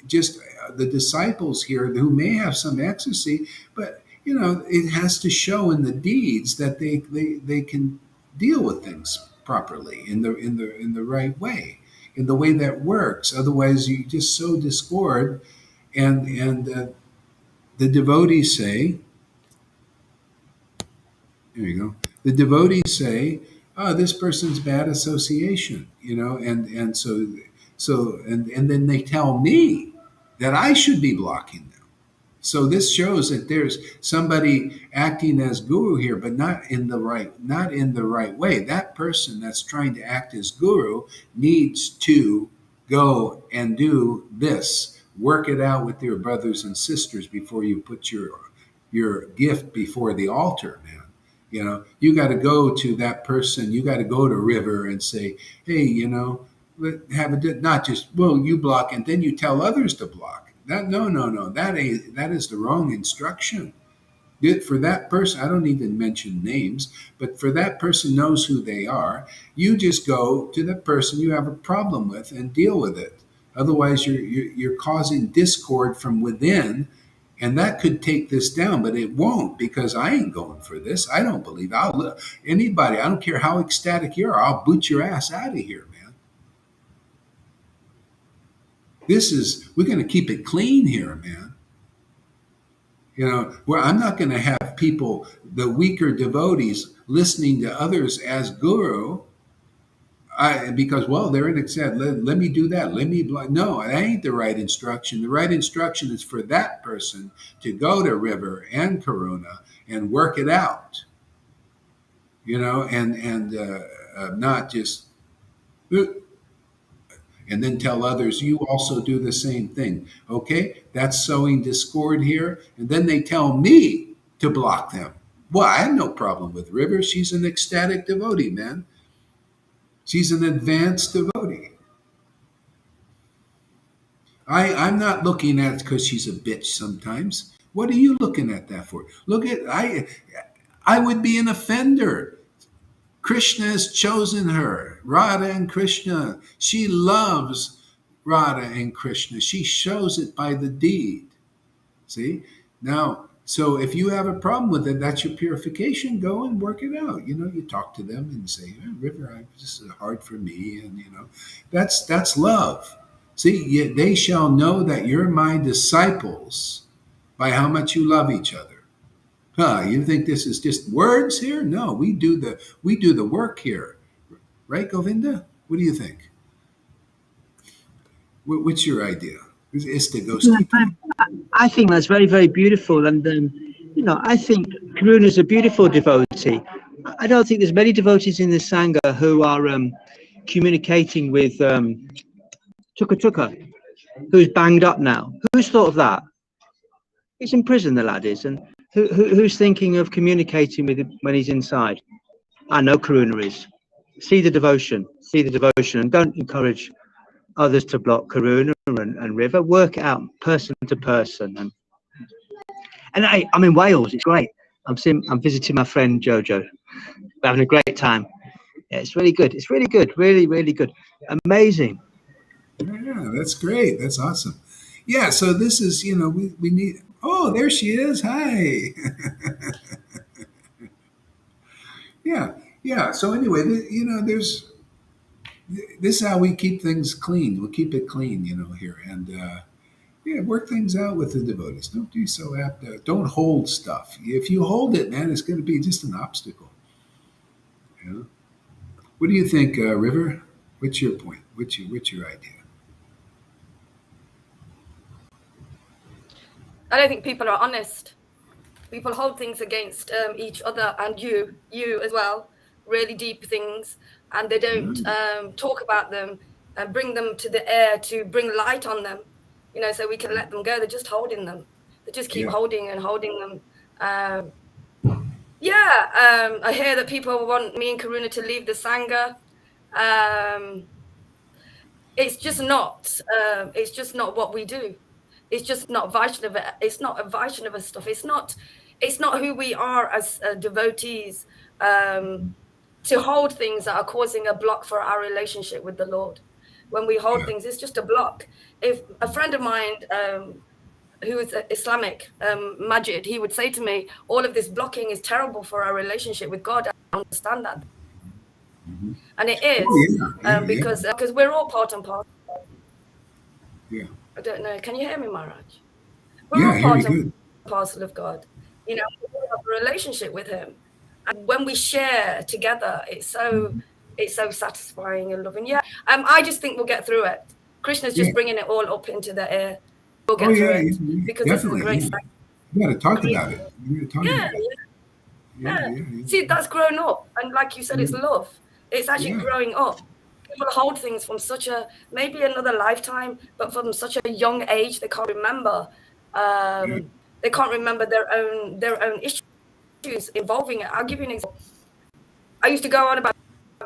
just the disciples here who may have some ecstasy, but it has to show in the deeds that they can deal with things properly in the right way, in the way that works. Otherwise, you just sow discord, and the devotees say, there you go. The devotees say, "Oh, this person's bad association," and then they tell me that I should be blocking them. So this shows that there's somebody acting as guru here, but not in the right way. That person that's trying to act as guru needs to go and do this. Work it out with your brothers and sisters before you put your gift before the altar, man. You got to go to that person. You got to go to River and say, hey, not just, well, you block and then you tell others to block. No. That is the wrong instruction. For that person, I don't need to mention names, but for that person knows who they are. You just go to the person you have a problem with and deal with it. Otherwise, you're causing discord from within, and that could take this down, but it won't, because I ain't going for this. I don't believe anybody. I don't care how ecstatic you are. I'll boot your ass out of here, man. We're going to keep it clean here, man. Where I'm not going to have people, the weaker devotees, listening to others as guru. Because, well, they're in ecstatic. Let me do that. No, that ain't the right instruction. The right instruction is for that person to go to River and Karuna and work it out. And not just and then tell others, you also do the same thing. Okay, that's sowing discord here. And then they tell me to block them. Well, I have no problem with River. She's an ecstatic devotee, man. She's an advanced devotee. I'm not looking at it because she's a bitch sometimes. What are you looking at that for? I would be an offender. Krishna has chosen her, Radha and Krishna. She loves Radha and Krishna. She shows it by the deed. See? Now, so if you have a problem with it, that's your purification. Go and work it out. You talk to them and say, River, this is hard for me. And, that's love. See, they shall know that you're my disciples by how much you love each other. You think this is just words here? No, we do the work here. Right, Govinda? What do you think? What's your idea? It's to go steeper. I think that's very, very beautiful. And, I think Karuna is a beautiful devotee. I don't think there's many devotees in the Sangha who are communicating with Tuka, who's banged up now. Who's thought of that? He's in prison, the lad is. And who's thinking of communicating with him when he's inside? I know Karuna is. See the devotion, and don't encourage others to block Karuna and River. Work it out person to person. And I'm in Wales. It's great. I'm visiting my friend Jojo. We're having a great time. Yeah, it's really good. It's really good. Really, really good. Amazing. Yeah, that's great. That's awesome. Yeah, so this is, we need. Oh, there she is. Hi. Yeah. So anyway, there's this is how we keep things clean. We'll keep it clean, here, and work things out with the devotees. Don't be so apt. Don't hold stuff. If you hold it, man, it's going to be just an obstacle. What do you think, River? What's your point? What's your idea? I don't think people are honest. People hold things against each other and you as well, really deep things, and they don't talk about them and bring them to the air to bring light on them, so we can let them go. They're just holding them. They just keep holding and holding them. I hear that people want me and Karuna to leave the Sangha. It's just not what we do. It's just not Vaishnava. It's not a Vaishnava stuff. It's not who we are as devotees, to hold things that are causing a block for our relationship with the Lord. When we hold things, it's just a block. If a friend of mine who is Islamic, Majid, he would say to me, all of this blocking is terrible for our relationship with God. I understand that. Mm-hmm. And it is, because we're all part and parcel. Yeah. I don't know. Can you hear me, Maharaj? We're all part and parcel of God. We have a relationship with Him, and when we share together, it's so satisfying and loving. Yeah. I just think we'll get through it. Krishna's just bringing it all up into the air. We'll get through it because it's a great thing. You got to talk about it. You got to talk about it. Yeah. See, that's grown up, and like you said, it's love. It's actually growing up. People hold things from maybe another lifetime, but from such a young age, they can't remember. They can't remember their own issues involving it. I'll give you an example. I used to go on about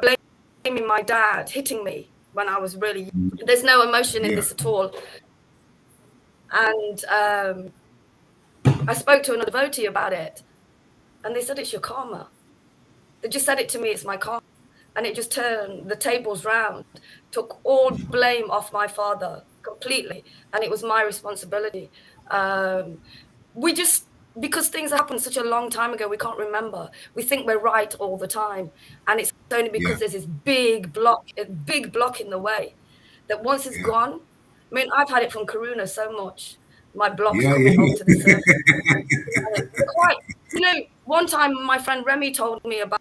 blaming my dad hitting me when I was really young. There's no emotion in this at all. And I spoke to another devotee about it, and they said it's your karma. They just said it to me, it's my karma. and it just turned the tables round, took all blame off my father completely, and it was my responsibility. We just, because things happened such a long time ago, we can't remember. We think we're right all the time, and it's only because there's this big block in the way, that once it's gone. I mean, I've had it from Karuna so much, my blocks coming up to the surface. Quite, one time my friend Remy told me about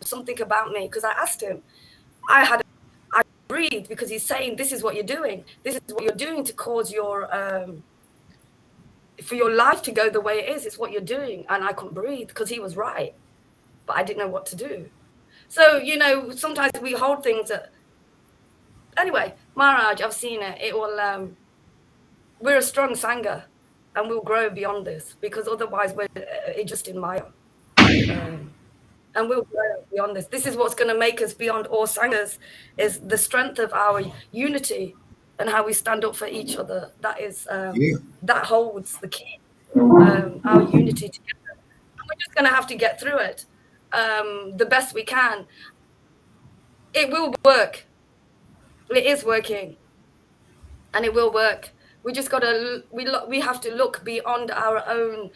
something about me, because I asked him. I breathed, because he's saying, this is what you're doing. This is what you're doing to cause your for your life to go the way it is. It's what you're doing. And I couldn't breathe, because he was right, but I didn't know what to do. So, sometimes we hold things that, anyway, Maharaj, I've seen it. It will, we're a strong Sangha, and we'll grow beyond this, because otherwise we're just in Maya. And we'll grow beyond this. This is what's going to make us beyond all Sanghas, is the strength of our unity and how we stand up for each other. That is, that holds the key, our unity together. And we're just going to have to get through it the best we can. It will work. It is working. And it will work. We just got to, we have to look beyond our own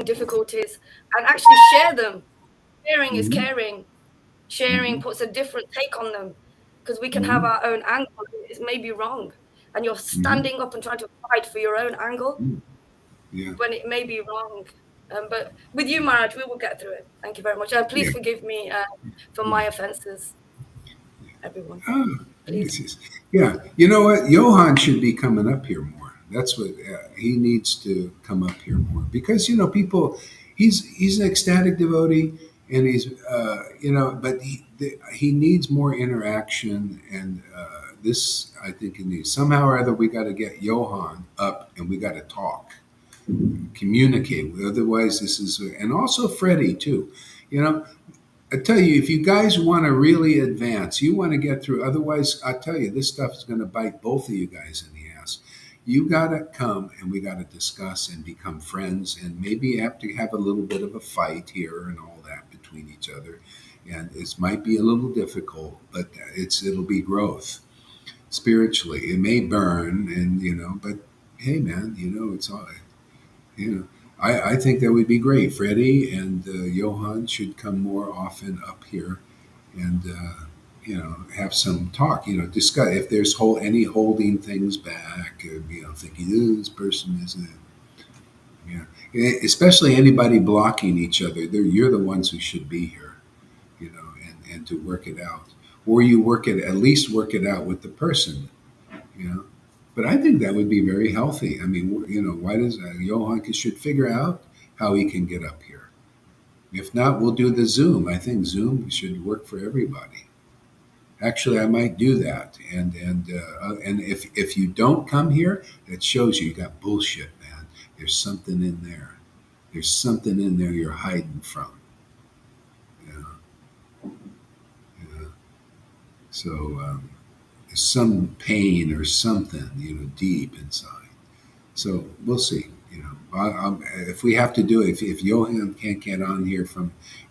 difficulties and actually share them. Sharing is caring. Sharing puts a different take on them, because we can have our own angle. It may be wrong, and you're standing up and trying to fight for your own angle when it may be wrong. But with you, Maharaj, we will get through it. Thank you very much. Please forgive me for my offenses, everyone. Please. Yeah, you know what? Johan should be coming up here more. That's what he needs to come up here more, because people. He's an ecstatic devotee, and he's but he needs more interaction, and this, I think, he needs somehow or other. We got to get Johan up, and we got to talk, communicate. Otherwise, this is, and also Freddie too. I tell you, if you guys want to really advance, you want to get through. Otherwise, I tell you, this stuff is going to bite both of you guys in the ass. You got to come, and we got to discuss and become friends, and maybe have to have a little bit of a fight here and all that between each other. And it might be a little difficult, but it'll be growth spiritually. It may burn, but hey, man, it's all. I think that would be great. Freddie and Johan should come more often up here, and have some talk. Discuss if there's any holding things back. Thinking this person isn't. Especially anybody blocking each other. You're the ones who should be here. And to work it out, or you at least work it out with the person. But I think that would be very healthy. I mean, why does Johan should figure out how he can get up here? If not, we'll do the Zoom. I think Zoom should work for everybody. Actually, I might do that. And if you don't come here, that shows you got bullshit, man. There's something in there. There's something in there you're hiding from. So. Some pain or something, deep inside. So we'll see. If we have to do it, if Johan can't get on here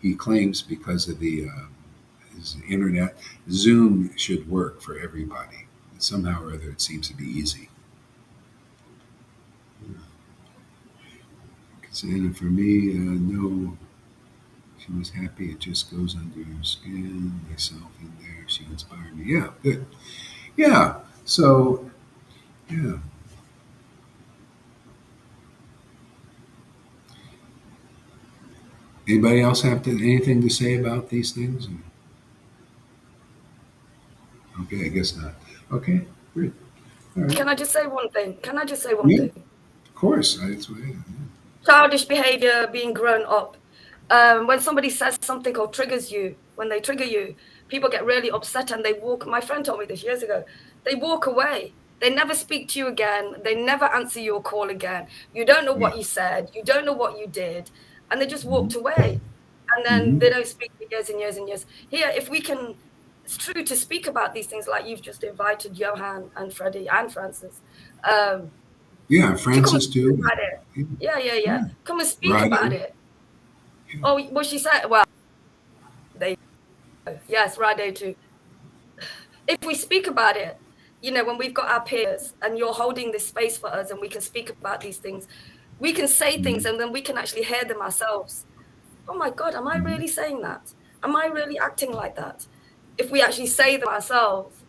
he claims because of his internet, Zoom should work for everybody. Somehow or other, it seems to be easy. And for me, no. She was happy. It just goes under her skin. Myself in there. She inspired me. Yeah, good. Yeah. So, yeah. Anybody else have anything to say about these things? Okay, I guess not. Okay, great. All right. Can I just say one thing? Yeah, of course. That's what. Yeah. Childish behavior, being grown up. When somebody says something or triggers you, when they trigger you, people get really upset and they walk. My friend told me this years ago. They walk away. They never speak to you again. They never answer your call again. You don't know what you said. You don't know what you did. And they just walked away. And then they don't speak for years and years and years. Here, if we can, it's true to speak about these things, like you've just invited Johan and Freddie and Francis. Yeah, Francis too. Yeah. Come and speak about it. Oh, what she said, well, they Yes, Rade too. If we speak about it, you know, when we've got our peers and you're holding this space for us and we can speak about these things, we can say things and then we can actually hear them ourselves. Oh my God, am I really saying that? Am I really acting like that? If we actually say them ourselves,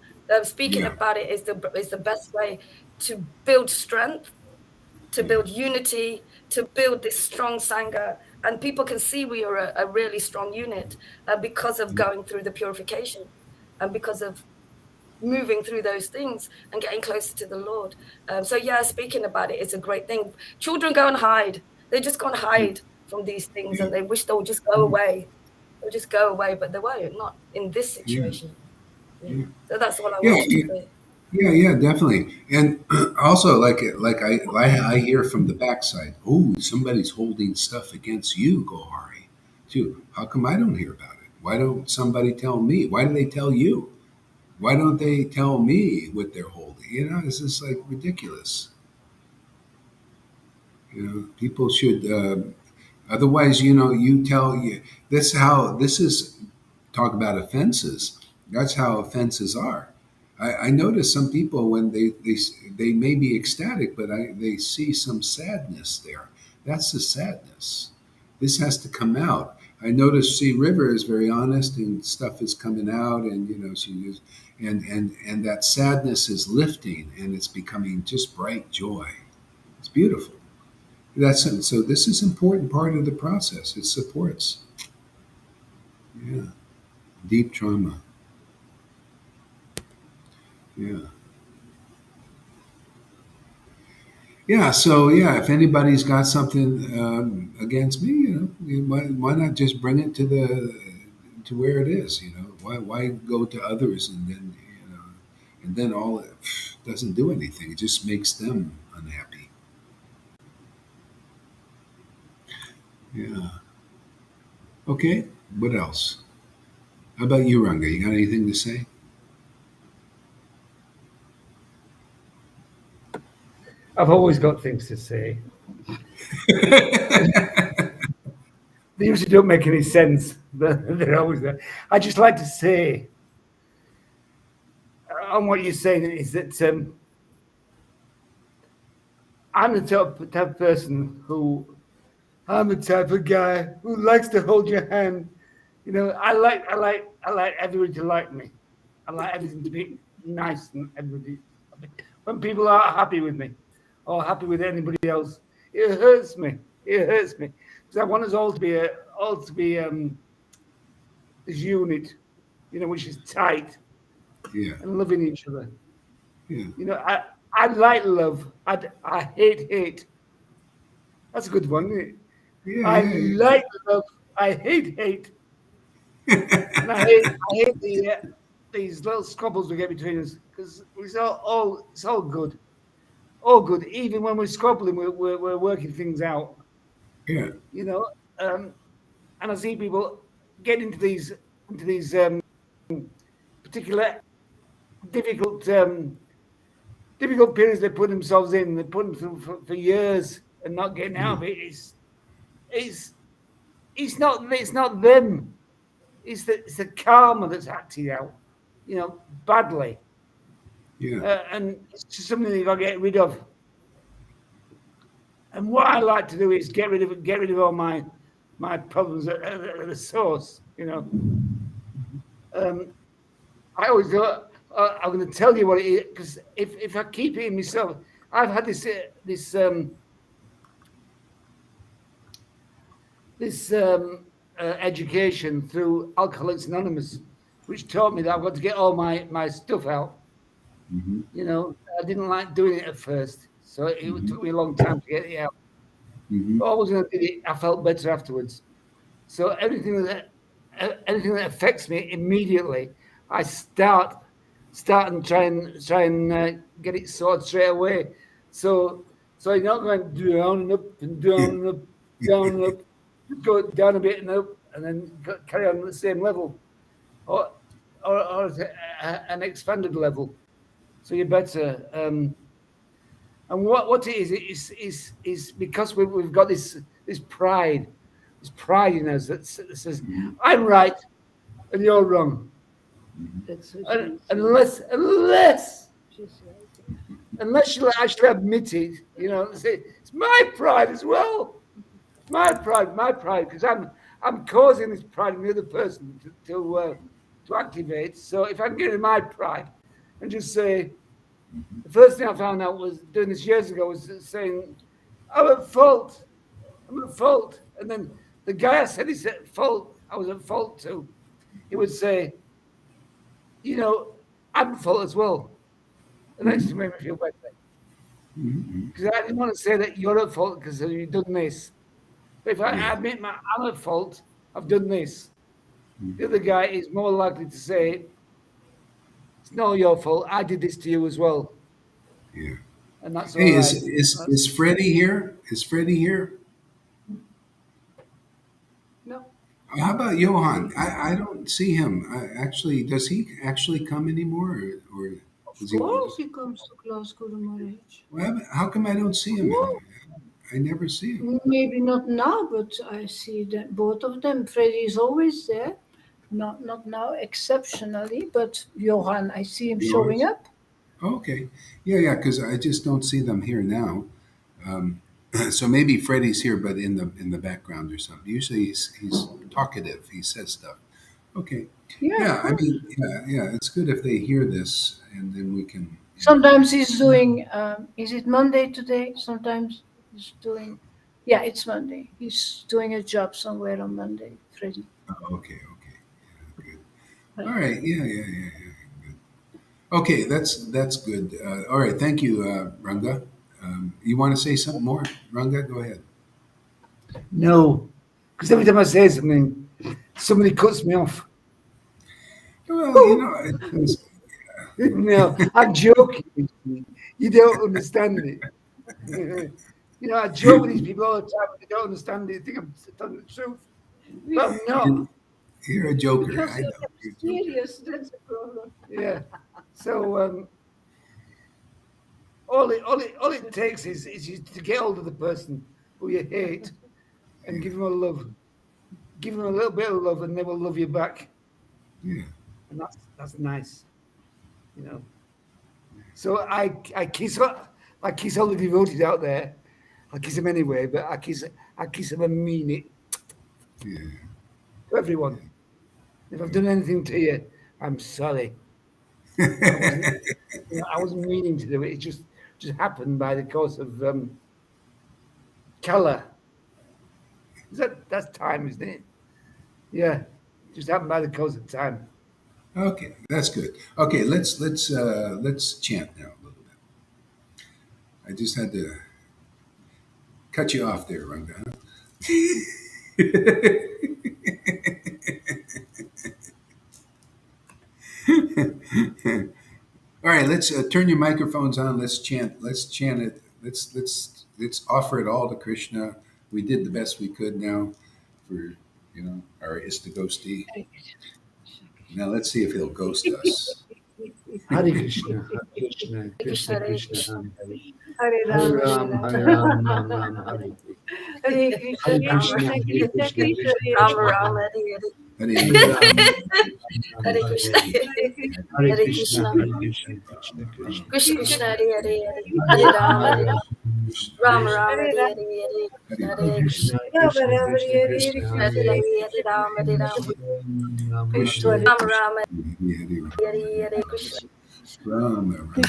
speaking Yeah. about it is the best way to build strength, to build unity, to build this strong Sangha. And people can see we are a really strong unit because of going through the purification and because of moving through those things and getting closer to the Lord. So yeah, speaking about it is a great thing. Children go and hide. They just go and hide from these things Yeah. and they wish they would just go away. They'll just go away, but they won't, not in this Yeah. situation. Yeah. Yeah. So that's all I Yeah. wanted to say. Yeah, definitely. And also, I hear from the backside, oh, somebody's holding stuff against you, Gohari, too. How come I don't hear about it? Why don't somebody tell me? Why do they tell you? Why don't they tell me what they're holding? You know, this is like ridiculous. You know, people should. Otherwise, you know, you tell you this is talk about offenses. That's how offenses are. I notice some people when they may be ecstatic, but they see some sadness there. That's the sadness. This has to come out. I notice. See, River is very honest, and stuff is coming out, and you know she is, and that sadness is lifting, and it's becoming just bright joy. It's beautiful. That's so. This is important part of the process. It supports. Yeah, deep trauma. Yeah. Yeah, so yeah, if anybody's got something against me, why not just bring it to where it is? You know, why go to others and then and then all it doesn't do anything. It just makes them unhappy. Yeah. Okay. What else? How about you, Ranga? You got anything to say? I've always got things to say. They usually don't make any sense, but they're always there. I just like to say on what you're saying is that I'm the type of person who I'm the type of guy who likes to hold your hand. You know, I like everybody to like me. I like everything to be nice and everybody. When people are happy with me or happy with anybody else, it hurts me. It hurts me because I want us all to be this unit, you know, which is tight Yeah. and loving each other. Yeah. You know, I like love. I hate hate. That's a good one, isn't it? Yeah. I Yeah. like love. I hate hate. And I hate these little squabbles we get between us because it's all good, all good. Even when we're squabbling, we're working things out, Yeah. you know. And I see people get into these particular difficult difficult periods they put themselves in. They put them through for years and not getting out of it. It's it's not them. It's the karma that's acting out, you know, badly. Yeah. And it's just something you've got to get rid of. And what I like to do is get rid of all my problems at the source. You know, I always go. I'm going to tell you what it is because if I keep it in myself, I've had this education through Alcoholics Anonymous, which taught me that I've got to get all my stuff out. Mm-hmm. You know, I didn't like doing it at first, so it took me a long time to get it out. Mm-hmm. But always when I did it, I felt better afterwards. So anything that affects me immediately, I start and try and get it sorted straight away. So you're not going down and up and down and up, down and up. Just go down a bit and up, and then carry on at the same level, or an expanded level. So you're better. And what it is because we've got this pride in us that says I'm right, and you're wrong. That's what And she unless you actually admit it, you know, say it's my pride as well. It's my pride, because I'm causing this pride in the other person to activate. So if I can get rid of my pride and just say, the first thing I found out was doing this years ago was saying, I'm at fault. I'm at fault. And then the guy I said he's at fault, I was at fault too. He would say, you know, I'm at fault as well. And that just made me feel better. Because I didn't want to say that you're at fault because you've done this. But if I admit I'm at fault, I've done this. The other guy is more likely to say, it's not your fault. I did this to you as well. Yeah. And that's Hey, all right. is Freddie here? Is Freddie here? No. How about Johan? I don't see him. Does he actually come anymore? Or does Of course he comes to class, Guru How come I don't see him? I never see him. Maybe not now, but I see that both of them. Freddy is always there. Not now exceptionally, but Johan, I see him showing up. Okay. Yeah, because I just don't see them here now. So maybe Freddie's here, but in the background or something. Usually he's talkative. He says stuff. Okay. Yeah. I mean, yeah. It's good if they hear this, and then we can. Sometimes he's doing. Is it Monday today? Sometimes he's doing. Yeah, it's Monday. He's doing a job somewhere on Monday, Freddie. Oh, okay. Yeah, good. All right. Yeah. Good. Okay, that's good. All right. Thank you, Ranga. You want to say something more, Ranga? Go ahead. No, because every time I say something, somebody cuts me off. Well, you know, No, I'm joking. You don't understand it. You know, I joke with these people all the time, but they don't understand it. They think I'm telling the truth. But I'm not. You're a joker. Because I know. you're serious, that's the problem. Yeah. So all it takes is you to get hold of the person who you hate and give them a love. Give them a little bit of love and they will love you back. Yeah. And that's nice. You know. So I kiss all the devotees out there. I kiss them anyway, but I kiss them and mean it. Yeah. To everyone. If I've done anything to you, I'm sorry. I wasn't meaning to do it. It just happened by the course of Kala. That's time, isn't it? Yeah, just happened by the course of time. Okay, that's good. Okay, let's chant now a little bit. I just had to cut you off there, Ranga. All right, let's turn your microphones on. Let's chant. Let's chant it. Let's offer it all to Krishna. We did the best we could now for our Istagosti. Now let's see if he'll ghost us. Hare Krishna, Hare Krishna, Krishna Krishna, Hare Hare Ram, Ram, Hare Ram, Ram Ram, Hare Hare Krishna, Hare Krishna, Hare Krishna, Rama Rama, Hare Hare Hare Krishna, Hare Krishna, Hare Krishna, Krishna Krishna, Krishna Krishna, Hare Hare Rama, Rama Rama, Hare Hare Krishna, Hare Rama, Krishna. Rama Rama, Hare Hare Krishna, Rama Rama. Hare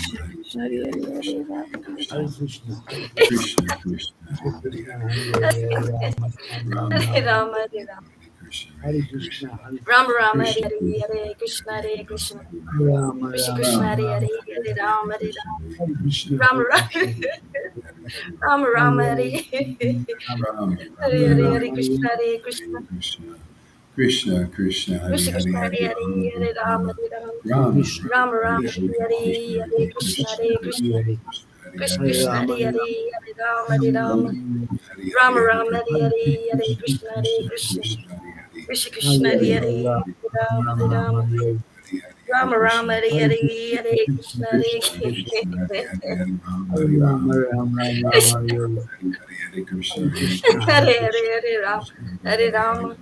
Krishna, Krishna Krishna. Hare Rama, Hare Krishna, Rama Rama, Hare Krishna, Hare Krishna, Rama Krishna Krishna, Hare Rama, Hare Krishna, Rama Rama, Rama Rama, Hare Krishna, Hare Krishna, Krishna Krishna. Hare Krishna Krishna, Hare Rama, Rama Rama Rama, Hare Krishna, Hare Krishna, Krishna Krishna, Hare Rama, Rama Rama, Hare Krishna, Hare Krishna, Krishna Krishna, Hare Rama, Rama Rama Hare Hare Hare Krishna Hare Krishna, Hare Hare Ram Hare Rama Rama Rama Hare Hare Hare Krishna Hare Krishna Krishna Krishna Hare Hare Hare Rama Hare Rama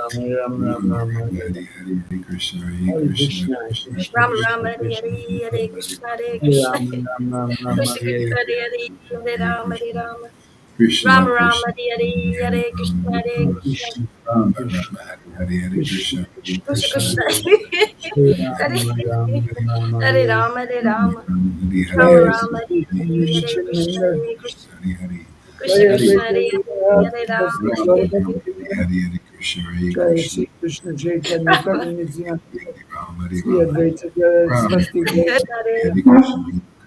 Krishna, Rama Rama Hare Hare Hare Krishna Hare Krishna Rama Rama Hare Hare Krishna, Krishna Krishna Hare Hare Hare Rama Hare Rama Hare Rama Hare Rama Hare Hare Krishna Hare Krishna Hare Hare. Krishna Krishna Hare Hare Rama Rama Rama Hare Hare Krishna, Hare Jai Krishna, Shri Krishna Chaitanya Prabhu Nityananda Hare Rama, Hare Sri Rama, Advaita Rama Swasti Rama Gaur Hare Krishna, Hare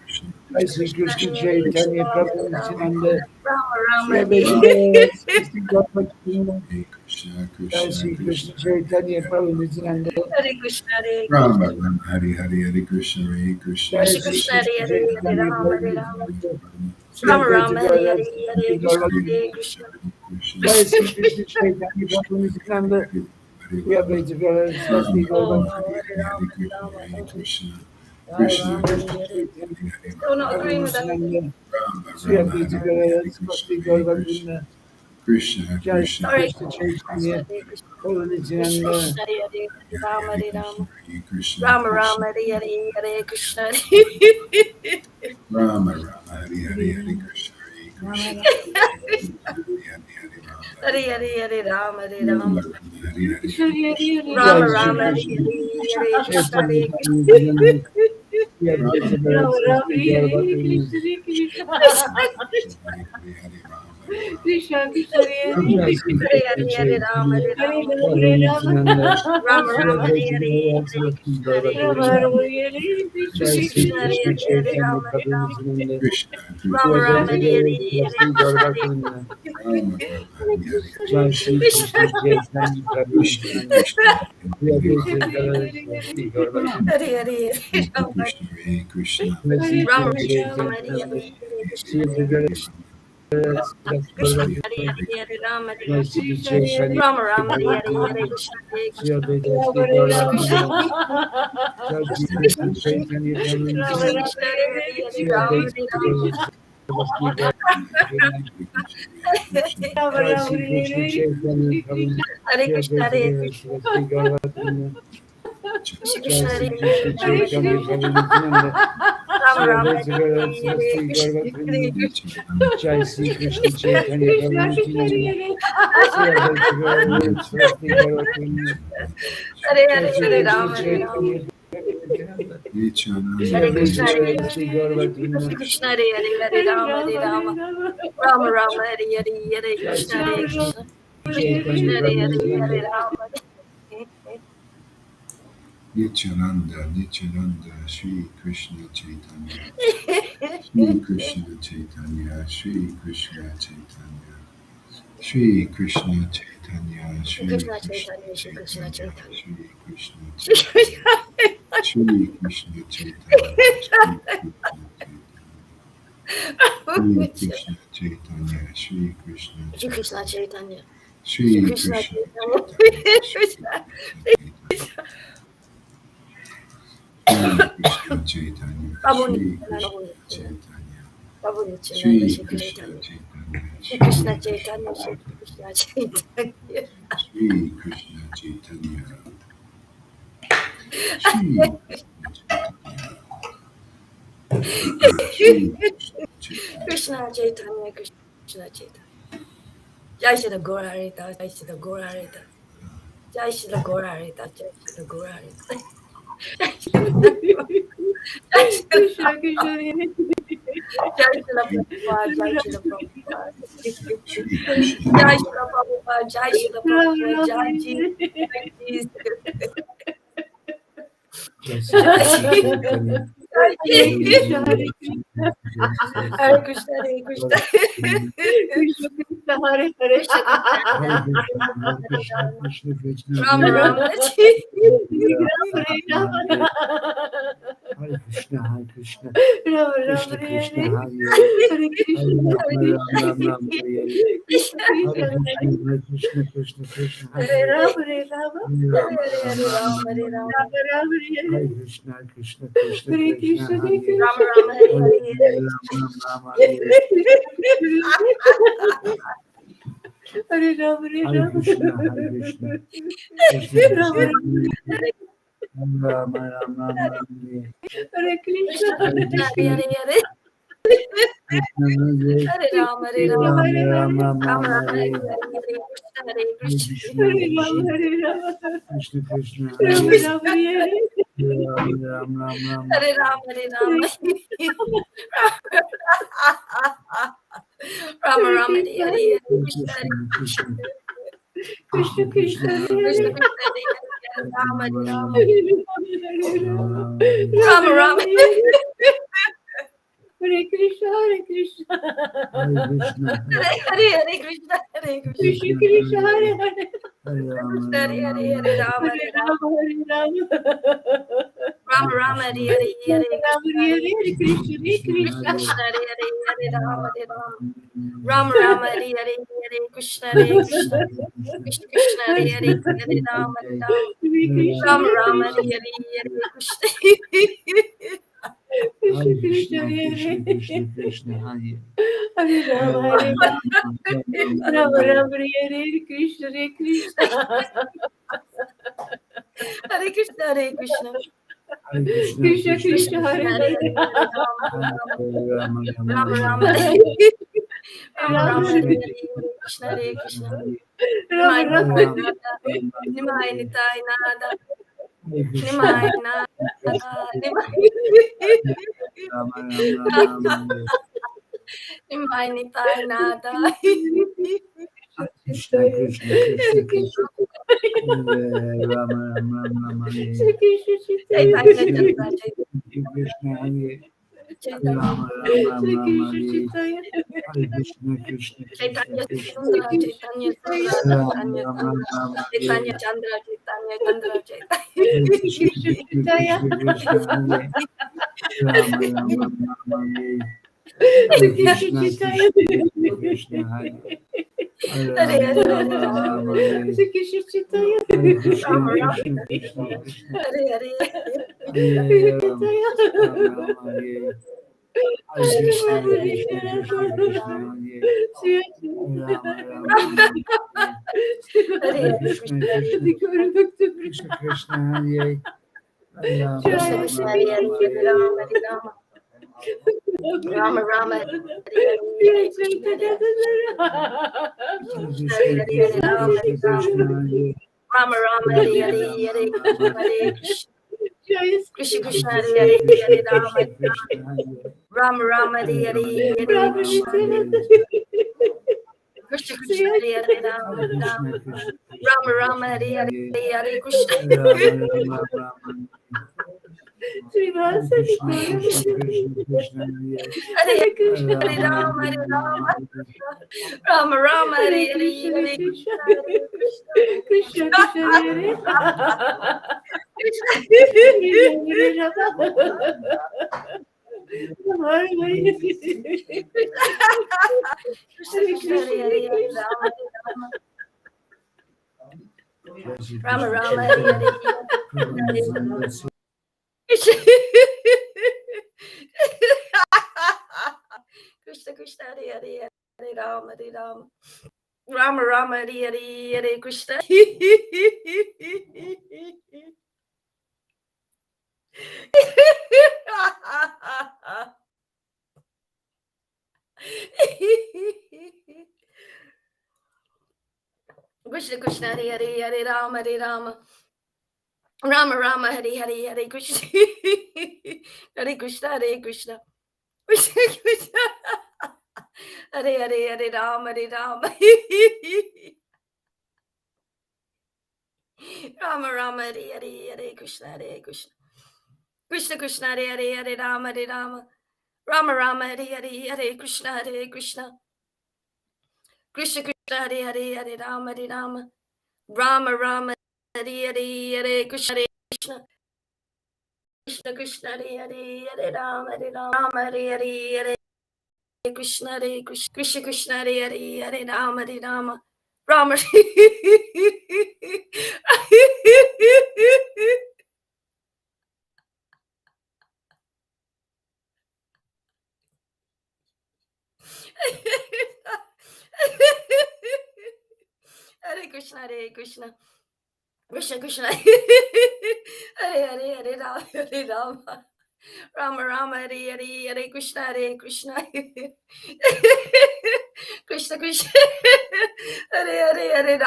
Krishna, Jai Shri Krishna Krishna Hare Chaitanya Krishna Prabhu Hare Rama Nityananda Rama Sri Rama Advaita Rama Gaur Swasti Gaur Hare Krishna, Jai Krishna Shri Krishna Krishna Hare Chaitanya Hare Prabhu Rama, Nityananda Hare Krishna Hare Rama Krishna Rama Hare Hare Krishna, Hare Krishna, Jai Krishna Shri Krishna Krishna Hare Krishna Hare Hare Chaitanya Rama Prabhu Hare Rama Nityananda Sri Rama Advaita Rama Hare Gaur Hare Hare Swasti Gaur Krishna Hare Krishna Jai Shri Krishna Chaitanya Prabhu Nityananda Sri Advaita Gaur Swasti Gaur Oh Hare Rama Hare Rama thank you Rama Jai Shri Rama Hare Krishna Hare Chaitanya Still not Prabhu agreeing with that Nityananda Sri Rama Advaita Hare Gaur Hare Krishna, Swasti Hare Gaur Krishna, Krishna Jai Shri Krishna, sorry Krishna Krishna Chaitanya Hare Krishna Prabhu Krishna Nityananda Krishna Hare Hare Rama Hare Hare Krishna, Rama Hare Krishna, Rama Krishna Rama Hare Hare Hare Krishna Rama Rama Hare Hare Hare Krishna, Hare Krishna, Hare Hare Rama Hare Hare Hare Hare Rama Hare Rama Rama Rama Hare Hare Hare Krishna, Rama Jai Hare Shri Rama Hare Krishna Hare Hare Krishna Chaitanya Hare Prabhu Nityananda Sri Rama Advaita Gaur Rama Rama Swasti Gaur Hare Bhakti Krishna Krishna Hare Hare Hare Rama Hare Rama Krishna Krishna Hare Rama Jai Rama Shri Krishna Hare Krishna Hare Hare Rama Chaitanya Hare Hare Rama Rama Prabhu Hare Nityananda Rama Sri Rama Hare Advaita Hare Gaur Hare Swasti Krishna Gaur Hare Rama Krishna Bhakti Rama Hare Jai Krishna Shri Krishna Krishna Hare Krishna Hare Hare Chaitanya Rama Hare Prabhu Rama Nityananda Krishna Sri Rama Krishna Rama Advaita Hare Gaur Hare Hare Swasti Gaur Krishna Hare Bhakti Rama Rama Hare Hare Jai Shri Krishna Chaitanya Prabhu Krishna Nityananda Krishna Sri Hare Advaita Rama Gaur Swasti Gaur Bhakti Hare Hare Krishna Rama Krishna Hare Krishna Jai Shri Rama Krishna Krishna Rama Chaitanya Hare Prabhu Hare Sri Krishna Hare Advaita Gaur Swasti Gaur Krishna Bhakti Hare Hare Hare Rama Hare Jai Shri Chaitanya Rama Rama Hare Hare Hare Prabhu Krishna Hare Sri Krishna Advaita Swasti Gaur Krishna Krishna Bhakti Jai Shri Krishna Chaitanya Prabhu Krishna Nityananda Krishna Hare Hare Hare Sri Rama Advaita Hare Gaur Swasti Gaur Bhakti Jai Shri Krishna Chaitanya Prabhu Hare Sri Krishna Advaita Hare Gaur Krishna Swasti Gaur Bhakti Krishna Jai Krishna Hare Shri Hare Krishna Rama Hare Chaitanya Prabhu Nityananda Rama Sri Rama Advaita Hare Gaur Hare Hare Swasti Gaur Krishna Hare Bhakti Krishna Jai Shri Krishna Chaitanya Prabhu Krishna Krishna Nityananda Hare Sri Advaita Gaur Swasti Gaur Bhakti Hare Jai Hare Shri Hare Krishna Rama Hare Rama Chaitanya Prabhu Nityananda Sri Hare Advaita Krishna Hare Gaur Krishna Swasti Gaur Krishna Bhakti Krishna Hare Hare Hare Rama Hare Rama Rama Rama Hare Hare Hare Jai Krishna Shri Hare Krishna Krishna Krishna Krishna Chaitanya Hare Prabhu Hare Hare Nityananda Rama Nityananda, Nityananda, Shri Krishna Chaitanya, Shri Krishna Chaitanya, Shri Krishna Chaitanya, Shri Krishna Chaitanya, Shri Krishna Krishna Chaitanya Shri Krishna Chaitanya, Chaitanya Shri Krishna Shri Chaitanya, Shri Krishna Chaitanya, Shri Krishna Chaitanya, Shri Krishna Krishna Chaitanya, Chaitanya Shri Shri Krishna Krishna Chaitanya Chaitanya, Shri Krishna Chaitanya, Prabhu Shri Nityananda Krishna Chaitanya, Prabhu Nityananda Shri Shri Krishna Chaitanya Chaitanya, Shri Shri Krishna Krishna Chaitanya Shri Chaitanya, Krishna Chaitanya Shri Krishna Chaitanya, Shri Krishna Chaitanya, Shri Krishna Chaitanya. Krishna Chaitanya Krishna Chaitanya Jai Shri Gaura Harita Jai Shri Gaura Harita Jai Shri Gaura Harita Jai Shri Gaura Harita Jai Shri Krishna Hare Prabhupada Jai Shri Prabhupada Shri Krishna Jai Shri Prabhupada Jai Shri Prabhupada Jai Jesus Jai Jesus Jai Shri Krishna Chaitanya Jai Prabhu Jesus Krishna Nityananda Hare Hare Krishna Hare Krishna Krishna, Hare Hare. Krishna Krishna, Rama Rama. Hare Rama. Hare Krishna, Hare Krishna, Rama Krishna Rama, Krishna, Hare Hare Hare Krishna, Ram Ram Ram Hare Krishna Hare Krishna, Hare Krishna Krishna Krishna, Hare Hare Hare Rama, Hare Rama. Ram Hare Ram Rama, Ram Hare Ram Rama. Rama Rama, Hare Hare Hare. Krishna Krishna Krishna Hare Krishna, Krishna, Hare Hare Rama Krishna. Rama, Hare Ram Hare. Ram Ram Hare Hare Rama, Hare Hare Rama. Krishna, Hare Krishna, Krishna Rama Krishna, Rama, Hare Ram Ram Ram Hare Hare Krishna, Krishna Hare Krishna, Krishna, Hare Hare. Krishna Hare Hare Rama, Hare Krishna, Rama. Ram Hare Ram Hare. Ram Rama Ram Rama, Hare Hare Hare. Krishna Hare Hare Krishna. Krishna, Hare Hare Rama, Krishna, Hare Rama. Krishna Krishna, Rama Hare Rama, Hare Ram Ram Ram Ram Hare Hare Rama, Hare Hare. Rama. Rama Rama, Hare Krishna, Hare. Hare Krishna Hare Krishna, Krishna, Krishna Krishna, Krishna, Hare Krishna, Hare. Krishna Hare Hare. Rama Hare Rama. Hare Rama, Rama Rama Rama. Hare. Hare Krishna, Hare Krishna. Hare Krishna, Hare Hare, Hare Krishna, Hare Krishna. Krishna, Krishna, Hare Hare. Hare Ram Krishna Hare Ram Hare, Ram Hare Rama, Hare Hare Rama. Rama, Hare Rama. Rama Rama, Hare Hare, Hare Rama, Krishna, Hare Hare Hare. Krishna, Hare Krishna. Krishna, Hare Hare, Hare Rama, Hare Rama. Rama Rama, Hare Hare, Hare Krishna, Hare Krishna. Krishna Krishna, Hare Hare, Hare Rama, Hare Rama. Hare Krishna, Rama Hare Rama, Krishna. Hare Hare, Hare Krishna. Krishna, Hare Krishna, Krishna, Hare Krishna Hare. Krishna, Krishna Hare Hare Rama, Hare Rama. Rama, Hare Rama, Hare Hare. Krishna, Hare Krishna. Hare Krishna, Hare Krishna. Hare Krishna, Krishna, Krishna Krishna, Hare Hare Hare. Hare, Hare Rama, Hare Rama. Rama Rama Rama Rama, Rama Rama Rama, Rama, Krishna, Hare Hare, Hare Krishna, Hare Krishna Krishna. Hare Rama, Nimai Rama. Nitai Rama Nada, Nimai Nitai Nada, Hare Krishna, Nimai Nada, Nimai Rama Rama Nimai Nitai Nada. Krishna Krishna Krishna Krishna Rama Rama Hare Chaitanya Chandra, Krishna Hare Chaitanya, Rama Rama Hare Hare Krishna Krishna Krishna Chaitanya Krishna Sundra, Chaitanya Sundra, Rama Chaitanya Rama Sundra, Hare Chaitanya Chandra, Chaitanya Chandra, Chaitanya. Hare Krishna Krishna Krishna Krishna Hare Rama Rama Hare Hare Krishna Krishna Krishna Krishna Hare Hare Hare Hare, Rama Hare Rama, Rama Hare Hare Krishna, Hare Krishna Rama Rama, Krishna Krishna Krishna Hare Hare, Hare Rama Hare Hare Krishna Hare Krishna Krishna Krishna Hare Rama Hare Hare Hare Hare, Krishna Krishna Krishna Krishna Hare Hare Krishna Rama Krishna, Hare Hare, Rama Hare Hare Rama, Hare Rama, Rama Rama, Hare Hare, Hare Krishna, Hare Hare Krishna, Krishna Hare Hare, Krishna Rama, Krishna Hare Rama, Krishna Hare Rama Rama, Hare Hare, Hare Krishna, Hare Krishna, Krishna Krishna, Hare Hare, Hare Rama, Hare Rama, Rama Rama, Hare Hare, Hare Krishna, Krishna Krishna, Hare Hare, Rama, Hare Rama, Rama Rama, Hare Hare, Hare Krishna. Hare Krishna, Hare Rama, Hare Rama, Rama Rama, Hare Hare, Hare Krishna, Hare Krishna, Krishna, Krishna, Hare Krishna. Krishna Krishna, Hare Hare, Hare Rama, Hare Rama, Rama Rama, Hare Hare, Hare Krishna Krishna, Hare Hare, Hare Rama, Hare Rama, Rama Rama, Hare Hare, Hare Krishna. Krishna Krishna, Hare Hare, Hare Rama, Hare Rama, Rama Rama, Hare Hare, Hare Krishna. Hare Krishna, Hare Krishna, Krishna Krishna, Hare Hare, Hare Rama, Hare Rama, Rama Rama, Hare Hare, Hare Krishna, Hare Krishna, Krishna Krishna, Hare Hare, Hare Rama, Hare Rama, Rama Rama, Hare Hare, Hare Krishna, Hare Krishna, Krishna Krishna Hare Hare Hare Rama Rama Rama Hare Hare Hare Krishna Krishna Krishna Krishna Hare Hare Hare Rama Hare Hare Hare Krishna Krishna Krishna Hare Hare Hare Rama Rama Hare Krishna Krishna Krishna Hare Hare Hare Rama Rama Hare Hare Krishna Krishna Krishna Krishna Hare Hare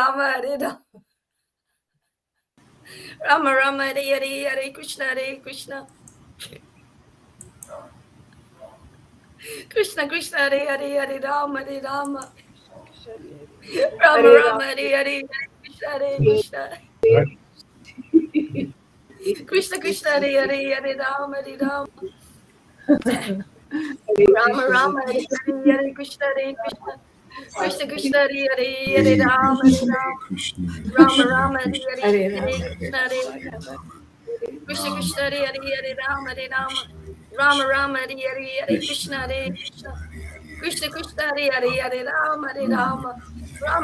Rama Rama Hare Hare Krishna Krishna Krishna Krishna Hare Hare Rama Rama Rama Hare Hare Krishna Krishna Krishna Hare Hare Rama Rama Hare Hare Krishna Krishna Krishna Hare Hare Rama Rama Hare Hare Krishna Krishna Krishna Hare Hare Rama Rama Hare Hare Krishna Krishna Krishna Hare Hare Rama Rama Hare Hare Krishna Krishna Krishna Krishna Hare Hare Rama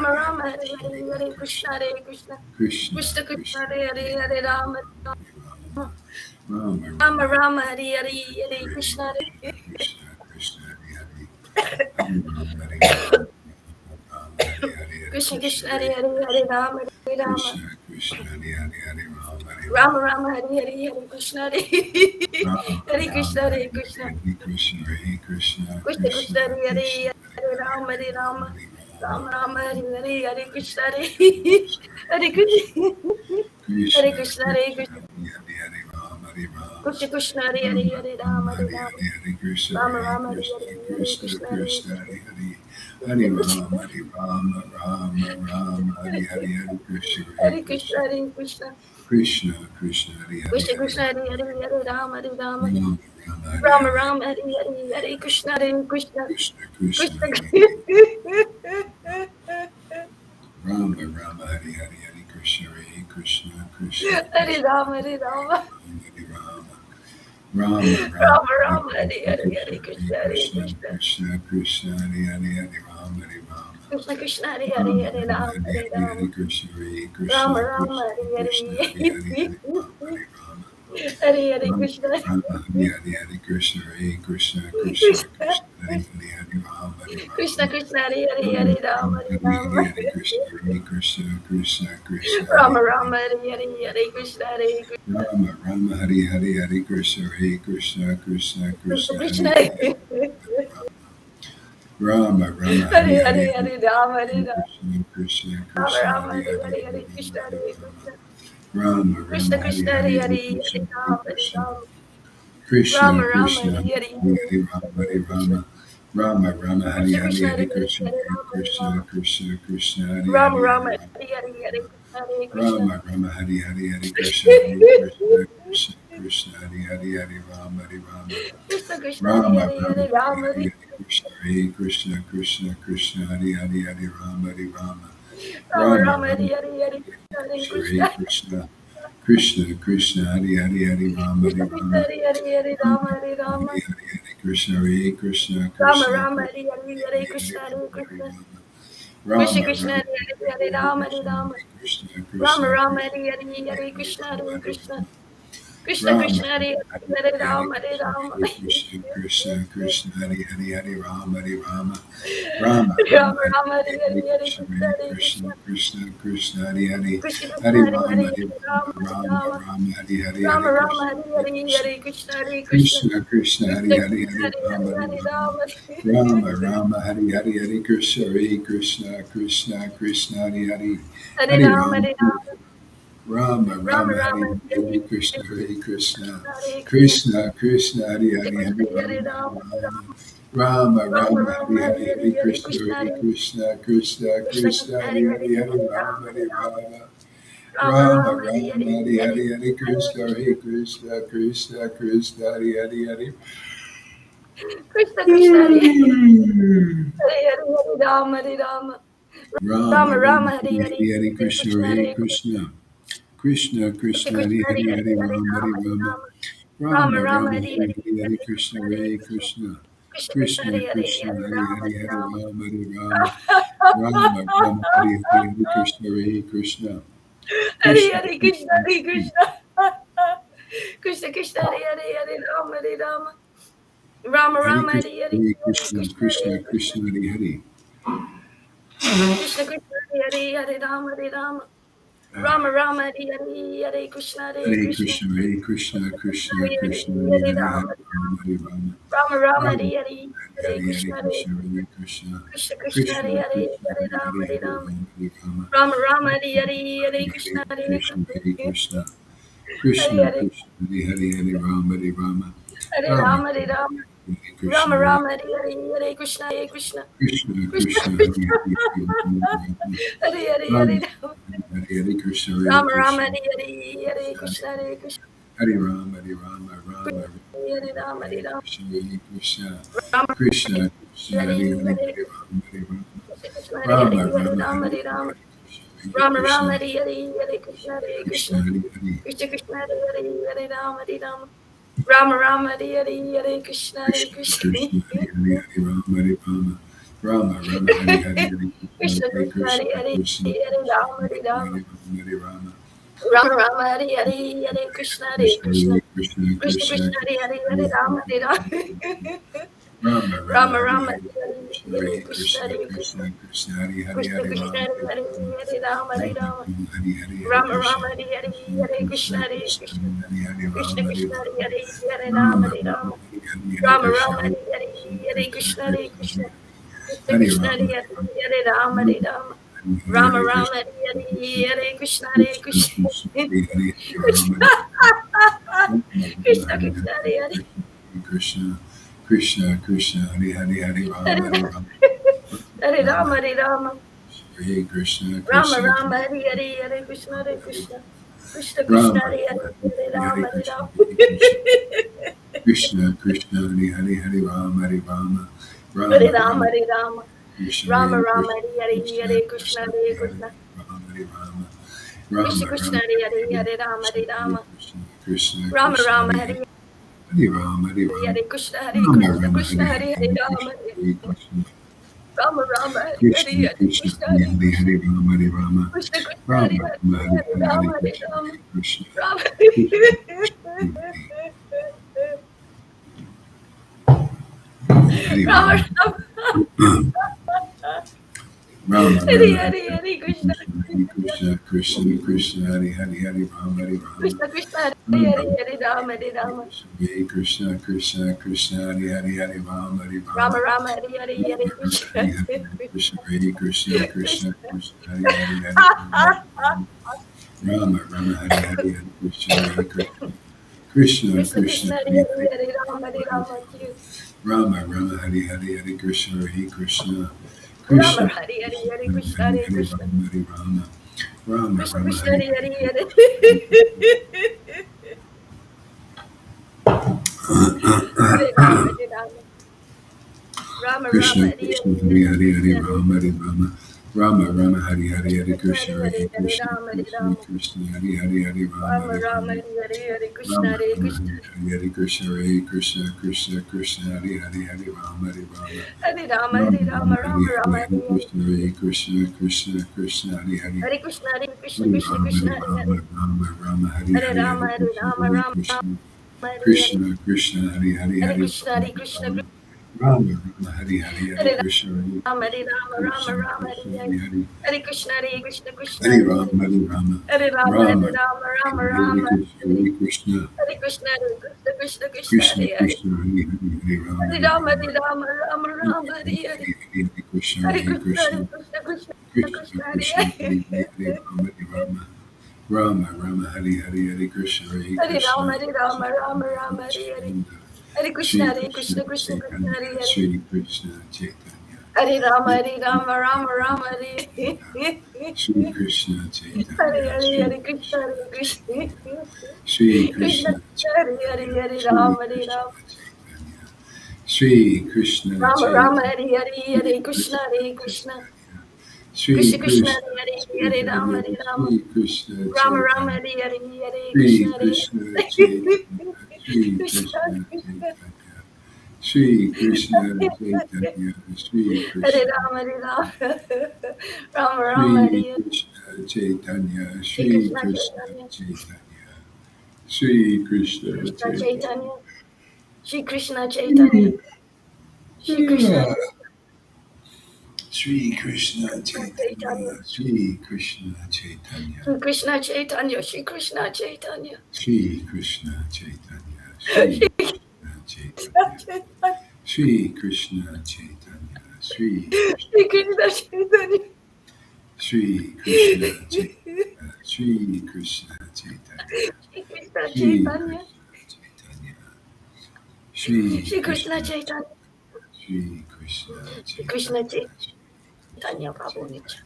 Rama Hare Hare Krishna Krishna Krishna Hare Hare Rama Rama Hare Hare Krishna Hare Krishna Hare Krishna Krishna Krishna Hare Hare Rama Rama Hare Hare Krishna Hare Krishna Hare Krishna Krishna Krishna Hare Hare Rama Rama Hare Hare Krishna Hare Rama Hare Hare Krishna Hare Krishna Hare Krishna Krishna Krishna Hare Krishna Hare Krishna Hare Hare Rama Rama Rama Hare Hare Krishna Krishna Krishna Krishna Krishna Rama Hare Hare Krishna Krishna Krishna Hare Rama Hare Rama Rama Hare Hare Krishna Krishna Krishna Krishna Krishna Hare Hare Rama Krishna Krishna Hare Rama Hare Rama Hare Hare Krishna Krishna Rama Krishna Hare Krishna Hare Hare Hare Rama Hare Hare Rama Krishna Hare Krishna Krishna Krishna Krishna Hare Hare Rama Krishna Krishna Hare Hare Rama Rama Hare Krishna Krishna Krishna Hare Rama Hare Hare Krishna Rama Hare Hare Krishna Krishna Krishna Krishna Hare Krishna Hare Rama Hare Hare Hare Hare Rama Krishna Krishna Rama Hare Hare Hare Hare Krishna Rama Krishna Hare Krishna Hare Hare Hare Krishna Krishna Rama Krishna Rama Krishna Hare Hare Hare Hare Rama Hare Krishna Krishna Hare Hare Krishna Hare Krishna Rama Krishna Krishna Hare Rama Hare Rama Hare Hare Krishna Rama Hare Hare Krishna Krishna Krishna Hare Hare Rama Krishna Krishna Hare Rama Hare Hare Rama Hare Krishna Krishna Hare Hare Rama Rama Rama Rama Hare Hare Hare Krishna Krishna Hare Hare Rama Krishna Krishna Rama Hare Hare Rama Hare Rama Hare Krishna Krishna Rama Krishna Rama Hare Krishna Hare Krishna Hare Krishna Krishna Rama Krishna Hare Hare Rama Hare Rama Krishna Rama Krishna Rama Krishna Hare Hare Krishna Hare Krishna Krishna Rama Krishna Hare Hare Rama Hare Rama Krishna Hare Rama Rama Rama Hare Rama Hare Hare Krishna Krishna Hare Krishna Krishna Hare Krishna Krishna Hare Hare Rama Hare Rama Hare Rama Hare Rama Rama Krishna Hare Hare Krishna Hare Krishna Krishna Krishna Krishna Hare Krishna Hare Hare Rama Hare Rama Rama Hare Krishna Krishna Hare Hare Rama Rama Hare Rama Rama Rama Hare Rama Hare Krishna Hare Krishna Krishna Hare Krishna Hare Hare Rama Rama Rama Hare Hare Krishna Krishna Hare Krishna Krishna Hare Hare Hare Rama Rama Hare Rama Rama Rama Hare Hare Krishna Hare Krishna Krishna Hare Hare Hare Rama Hare Rama Rama Rama Hari Hari Hari Krishna Hare Krishna Krishna Krishna Hari Hari Hari Rama Hari Rama Rama Rama Hari Hari Hari Krishna Hare Krishna Krishna Krishna Hari Hari Hari Rama Hari Rama Rama Rama Hari Hari Hari Krishna Hare Krishna Hari Hari Krishna Hari Krishna Krishna Krishna Hari Hari Hari Rama Hari Rama Rama Rama Hari Hari Krishna Krishna Krishna Hari Hari Krishna Krishna Hari Hari Rama Hari Rama Rama Rama Hari Hari Hari Krishna Hare Krishna Hare Krishna Krishna Krishna Hare Hare Rama Hare Rama Rama Rama Hari Hari Hare Hare Krishna Hare Krishna Hare Krishna Krishna Krishna Krishna Hari Hari Hari Rama Hari Hare Rama Hare Rama Rama Rama Hari Hari Hare Krishna Hare Krishna Hare Krishna Hari Krishna Hari Krishna Hare Hare Hare Rama Hare Rama Hare Rama Hare Rama Krishna Rama Rama Hari Hari Hare Krishna Hare Krishna Krishna Krishna Krishna Krishna Hare Hare Hari Hari Rama Hare Rama Hare Krishna Rama Hare Rama Krishna Hari Hari Hare Krishna Hare Krishna Hare Rama Hare Rama Rama Hare Rama Hare Rama Krishna Hare Krishna Rama Krishna Krishna Hare Hari Hare Hare Hare Rama Hare Rama Krishna Hare Rama Hari Hare Rama Rama Hare Hare Rama Hare Rama Krishna Rama Hari Hari Hare Krishna Hare Krishna Krishna Hare Hare Krishna Krishna Hare Hari Hare Rama Hare Rama Rama Rama Hari Hari Hare Krishna Hare Krishna Krishna Krishna Hare Hare Hare Rama Hare Rama Rama Rama Hare Hare Hare Krishna Krishna Krishna Hare Krishna Hari Krishna Hare Rama Hare Rama Hare Rama Rama Rama Hari Hari Hare Krishna Hare Krishna Krishna Krishna Krishna Krishna Hare Hari Hare Rama Hare Rama Rama Rama Hare Rama Hare Hari Hare Krishna Krishna Hare Krishna Krishna Krishna Hare Hare Krishna Hare Krishna Rama Hare Hare Hare Rama Hare Rama Hare Hare Rama Krishna Rama Hari Hari Hare Krishna Krishna Hare Krishna Krishna Hare Hare Krishna Rama Hare Krishna Hare Hare Hare Rama Rama Hare Rama Hare Rama Krishna Rama Hari Hari Hare Krishna Hare Krishna Krishna Hare Krishna Rama Hare Hare Hare Rama Hare Rama Rama Hare Rama Krishna Hari Hari Hare Krishna Hare Krishna Hare Hare Krishna Rama Krishna Krishna Hare Hare Krishna Krishna Krishna Hare Hare Hare Rama Hare Rama Hare Rama Hare Rama Hare Krishna Rama Krishna Rama Hari Hari Hare Krishna Hare Krishna Krishna Krishna Rama Hare Hare Hare Rama Hare Rama Krishna Krishna Hare Hare Hare Rama Hare Rama Hare Rama Hare Rama Krishna Rama Hare Rama Hari Hari Hare Krishna Hare Krishna Rama Hare Rama Krishna Krishna Hare Hare Hare Rama Hare Rama Krishna Rama Krishna Rama Hare Hari Hare Rama Hare Rama Hare Krishna Hare Rama Krishna Rama Krishna Hare Hare Hare Hare Rama Krishna Rama Rama Hari Hari Krishna Hare Krishna Krishna Hare Hare Hare Hare Rama Hare Rama Krishna Krishna Hare Rama Hare Rama Hare Hare Hare Rama Hare Hare Rama Krishna Rama Hare Rama Rama Rama Hare Rama Hare Hare Krishna Krishna Krishna Krishna Hare Hare Hare Rama Hare Rama Krishna Krishna Hare Rama Hare Hare Rama Hare Rama Hare Krishna Krishna Krishna Hare Hare Hare Rama Hare Rama Rama Rama Hare Hare Hare Krishna Krishna Hare Krishna Krishna Krishna Hare Hare Hare Rama Rama Hare Hare Hare Krishna Hare Krishna Krishna Krishna Krishna Krishna Hare Hare Hare Hare Rama Hare Rama Rama Rama Hare Hare Hare Krishna Hare Krishna Rama Krishna Hare Hare Hare Hare Krishna Hare Krishna Rama Hare Rama Rama Krishna Rama Krishna Hare Hare Hare Hare Hare Rama Hare Rama Rama Rama Krishna Hare Krishna Hare Hare Hare Hare Hare Krishna Rama Hare Rama Rama Rama Hare Hare Hare Krishna Krishna Hare Hare Hare Krishna Rama Hare Krishna Rama Krishna Hare Hare Hare Rama Rama Hare Rama Rama Hare Hare Krishna Rama Hare Rama Krishna Hare Hare Krishna Hare Krishna Krishna Krishna Hare Hare Hare Rama Hare Rama Hare Rama Rama Hare Rama Rama Hare Rama Rama Hare Hare Hare Hare Krishna Hare Krishna Krishna Krishna Hare Hare Hare Krishna Hare Krishna Hare Krishna Rama Krishna Hare Hare Rama Hare Rama Rama Hare Hare Hare Rama Hare Hare Krishna Rama Hare Rama Krishna Hare Hare Krishna Krishna Hare Hare Hare Hare Krishna Hare Krishna Rama Rama Hare Hare Hare Hare Krishna Hare Rama Hare Rama Rama Krishna Rama Krishna Hare Hare Hare Hare Hare Krishna Hare Krishna Krishna Hare Hare Rama Hare Hare Rama Hare Rama Hare Rama Rama Rama Hare Rama Krishna Hare Hare Krishna Hare Krishna Hare Krishna Krishna Krishna Krishna Hare Hare Krishna Hare Hare Rama Hare Hare Rama Rama Hare Rama Rama Rama Hare Hare Hare Krishna Hare Hare Krishna Hare Krishna Krishna Krishna Krishna Krishna Hare Krishna Hare Hare Hare Rama Hare Rama Rama Rama Hare Hare Hare Krishna Hare Hare Krishna Rama Hare Rama Rama Rama Hare Hare Hare Krishna Shri Hare Krishna Krishna Krishna Chaitanya Hare Hare Shri Krishna Chaitanya Hare Rama Hare Rama Rama Rama Hare Shri Krishna Hare Chaitanya Hare Shri Hare Krishna Hare Krishna Shri Krishna Krishna Hare Hare Chaitanya Hare Shri Rama Hare Krishna Rama Chaitanya Shri Krishna Rama Rama Chaitanya Hare Hare Hare Krishna Hare Krishna Shri Krishna Krishna Krishna Hare Hare Rama Hare Rama Shri Krishna Rama Rama Chaitanya Hare Hare Hare Shri Krishna Krishna Chaitanya Shri Krishna Krishna Chaitanya Shri Krishna Chaitanya Shri Hare Krishna Rama Hare Rama Rama Rama Shri Hare Krishna Chaitanya Shri Shri Krishna Krishna Chaitanya Chaitanya Shri Krishna Krishna Chaitanya Chaitanya Shri Krishna Chaitanya Shri Krishna Shri Krishna Chaitanya Chaitanya Shri Krishna Chaitanya Shri Krishna Chaitanya Shri Krishna Chaitanya Shri Krishna Chaitanya Shri Krishna Chaitanya Shri Krishna Chaitanya Shri Shri Krishna Chaitanya Shri Krishna Chaitanya Shri Krishna Chaitanya Shri Krishna Shri Chaitanya Krishna Chaitanya Shri Shri Krishna Krishna Chaitanya Shri Krishna Shri Krishna Chaitanya Chaitanya Prabhu Nitya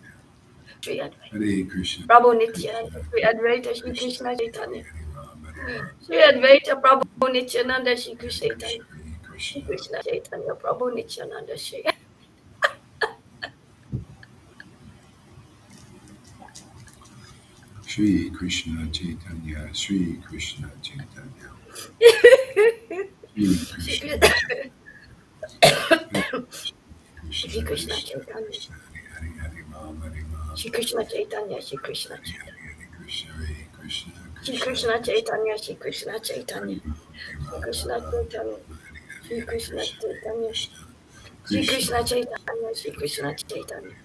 Shri Advaita Hare Krishna Prabhu Krishna Nityananda Shri Advaita Shri Krishna Krishna Chaitanya Hare Ram Hare Ram Shri Advaita Prabhu Nityananda Shri Krishna Hare Chaitanya Shri Krishna Krishna Chaitanya Prabhu Nityananda Shri Shri Krishna Chaitanya Shri Krishna Chaitanya Shri Shri Krishna Shri Krishna Krishna Krishna Chaitanya Krishna Hare Hare Ram Hare Ram Shri Krishna Chaitanya Shri Krishna Hare Chaitanya Hare Krishna Hare Krishna Shri Krishna Krishna Chaitanya Shri Krishna Hare Chaitanya Ram Shri Hare Krishna Ram Chaitanya Hare Shri Hare Krishna Krishna Chaitanya Krishna Shri Krishna Krishna Chaitanya Shri Krishna Chaitanya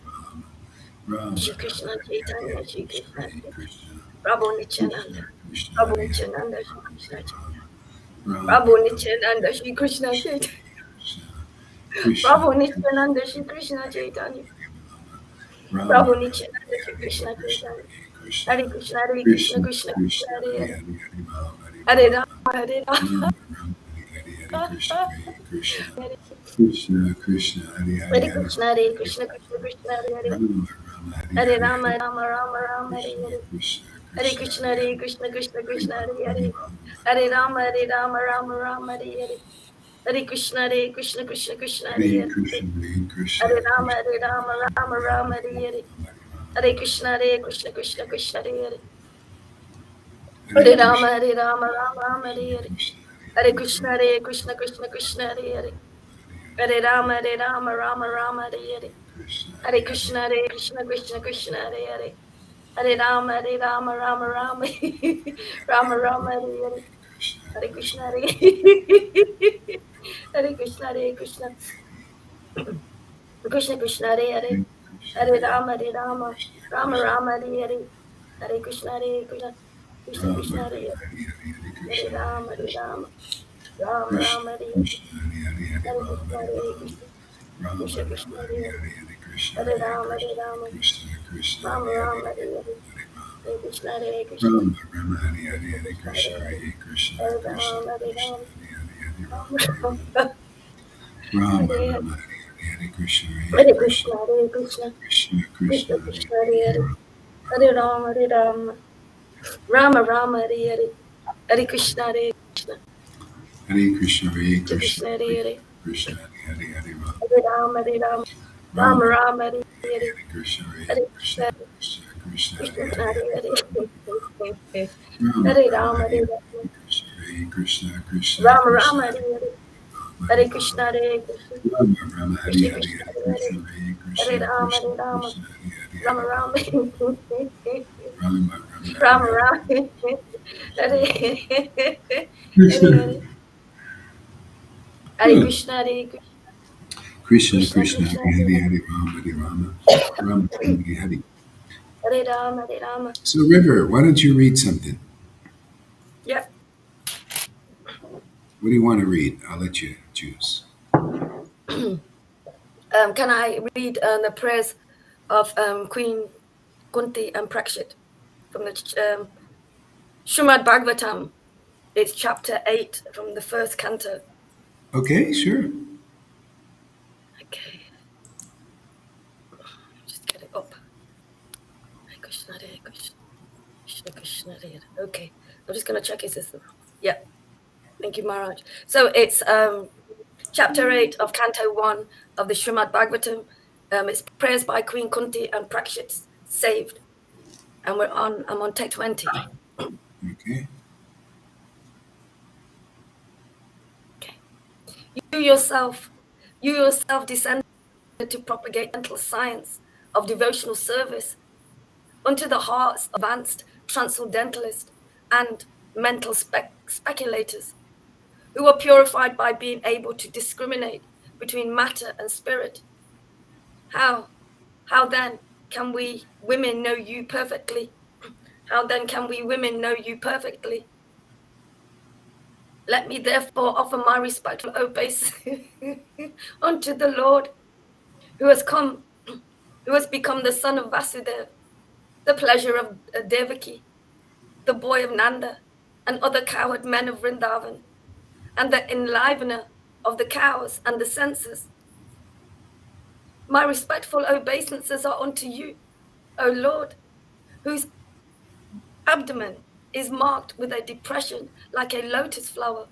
Ram Ram Shri Ram Krishna Hare Chaitanya Hare Shri Krishna Krishna Hare Krishna Prabhu Krishna Nityananda Krishna Prabhu Hare Hare Nityananda Shri Ram Krishna Hare Ram Ram Prabhu Ram Nityananda Shri Krishna Chaitanya Krishna Krishna Prabhu Krishna Nityananda Shri Krishna Chaitanya Ram Prabhu Ram Nityananda Hare Shri Hare Krishna Krishna Chaitanya Krishna Hare Krishna Hare Krishna Krishna Krishna Krishna Krishna Hare Hare Hare Hare Ram Hare Hare Ram Rama Hare Ram Rama Ram Hare Hare Krishna Hare Krishna Krishna Krishna Hare Hare Hare Hare Krishna Hare Krishna Krishna Krishna Hare Ram Ram Hare Hare Hare Rama Hare Rama Rama Rama Hare Krishna Hare Krishna Hare Krishna Krishna Hare Hare Hare Krishna Krishna Hare Krishna Ram Hare Hare Hare Ram Hare Rama Rama Rama Hare Hare Hare Krishna Hare Krishna Krishna Krishna Hare Hare Hare Krishna Hare Krishna Hare Krishna Rama Rama Rama Hare Hare Hare Krishna Hare Krishna Krishna Krishna Hare Hare Hare Krishna Hare Rama Rama Rama Hare Hare Krishna Hare Krishna Hare Krishna Krishna Krishna Hare Hare Hare Rama Rama Rama Hare Hare Krishna Hare Krishna Hare Krishna Krishna Krishna Hare Hare Hare Rama Rama Rama Rama Rama Hare Hare Krishna Hare Krishna Krishna Hare Hare Krishna Hare Krishna Krishna Krishna Hare Hare Hare Rama Rama Rama Hare Hare Hare Krishna Hare Krishna Krishna Ram Krishna Hare Hare Hare Hare Krishna Hare Krishna Rama Rama Krishna Rama Hare Krishna Hare Hare Hare Ram Krishna Hare Hare Ram Krishna Ram Krishna Ram Krishna Hare Hare Hare Hare Krishna Hare Hare Rama Hare Krishna Rama Krishna Krishna Rama Hare Rama Hare Hare Hare Hare Ram Hare Krishna Hare Krishna Ram Ram Hare Hare Krishna Hare Krishna Krishna Hare Hare Hare Krishna Hare Krishna Rama Hare Krishna Rama Hare Hare Hare Ram Rama Hare Ram Rama Ram Hare Hare Ram Hare Hare Hare Krishna Hare Hare Krishna Krishna Krishna Krishna Krishna Hare Krishna Hare Hare Hare Ram Hare Rama Rama Rama Hare Hare Hare Krishna Hare Krishna Hare Krishna Hare Krishna Krishna Hare Hare Krishna Hare Hare Hare Ram Hare Rama Ram Rama Rama Hare Hare Hare Krishna Hare Hare Krishna Krishna Krishna Krishna Krishna Hare Krishna Hare Hare Hare Hare Ram Hare Ram Rama Hare Rama Krishna Hare Krishna Krishna Rama Krishna Rama Hare Hare Hare Hare Hare Ram Krishna Hare Krishna Ram Ram Hare Krishna Hare Krishna Hare Hare Hare Krishna Hare Hare Krishna Rama Krishna Hare Rama Krishna Hare Hare Rama Hare Rama Ram Ram Hare Rama Hare Rama Hare Krishna Hare Krishna Hare Krishna Krishna Krishna Krishna Hare Hare Hare Rama Ram Ram Hare Hare. Hare Rama Hare Rama. So River, why don't you read something? Yep. What do you want to read? I'll let you choose. Can I read the prayers of Queen Kunti and Prakshit from the Srimad Bhagavatam? It's chapter 8 from the first canto. Okay, sure. Okay. Just get it up. Hare Krishna, Hare Krishna, Krishna Krishna, Hare Hare. Okay. I'm just going to check his system. Yeah. Thank you, Maharaj. So it's chapter 8 of Canto 1 of the Srimad Bhagavatam, It's prayers by Queen Kunti and Prakshit, Saved. And I'm on take 20. Okay. You yourself descended to propagate mental science of devotional service unto the hearts of advanced transcendentalists and mental speculators who are purified by being able to discriminate between matter and spirit. How then can we women know you perfectly? How then can we women know you perfectly? Let me therefore offer my respectful obeisance unto the Lord who has become the son of Vasudeva, the pleasure of Devaki, the boy of Nanda, and other cowherd men of Vrindavan, and the enlivener of the cows and the senses. My respectful obeisances are unto you, O Lord, whose abdomen is marked with a depression like a lotus flower,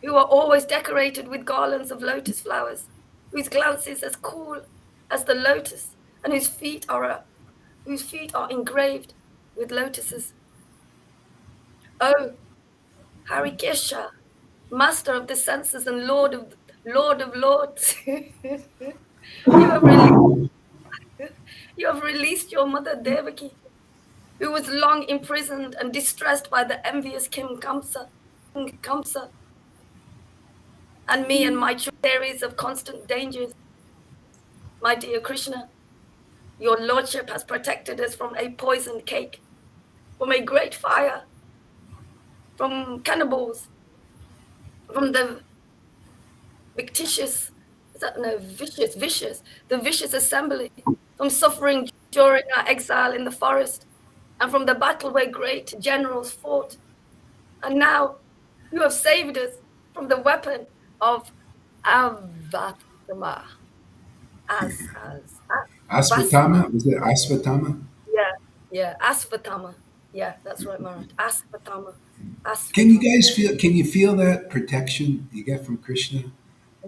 who are always decorated with garlands of lotus flowers, whose glance is as cool as the lotus, and whose feet are engraved with lotuses. O Harikesha, master of the senses and Lord of lords, you have released your mother Devaki, who was long imprisoned and distressed by the envious King Kamsa, and me and my series of constant dangers. My dear Krishna, your lordship has protected us from a poisoned cake, from a great fire, from cannibals, from the vicious, the vicious assembly, from suffering during our exile in the forest, and from the battle where great generals fought. And now you have saved us from the weapon of Avathama. As Asvatama? Vasma. Is it Asvatama? Yeah, Asvatama. Yeah, that's right, Marat. Asvatama. Asvatama. Can you feel that protection you get from Krishna?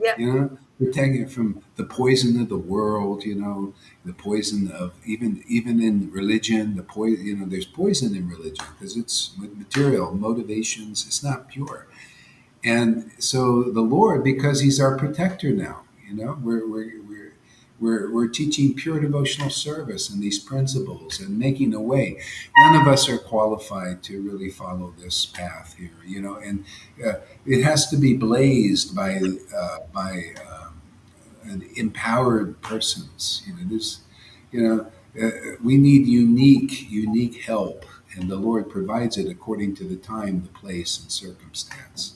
Yeah, You know, protecting it from the poison of the world, the poison of even in religion, the poison, there's poison in religion because it's material motivations, it's not pure. And so the Lord, because He's our protector now, we're teaching pure devotional service and these principles and making a way. None of us are qualified to really follow this path here, and it has to be blazed by empowered persons. We need unique help, and the Lord provides it according to the time, the place, and circumstance.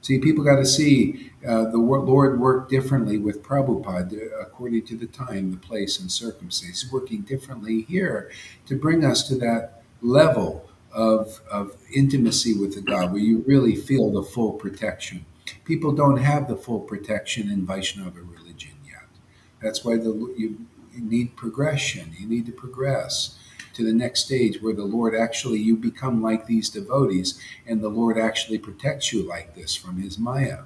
See, people got to see the Lord worked differently with Prabhupada according to the time, the place, and circumstance. He's working differently here to bring us to that level of intimacy with the God where you really feel the full protection. People don't have the full protection in Vaishnava religion yet. That's why you need progression. You need to progress to the next stage where the Lord actually, you become like these devotees and the Lord actually protects you like this from His Maya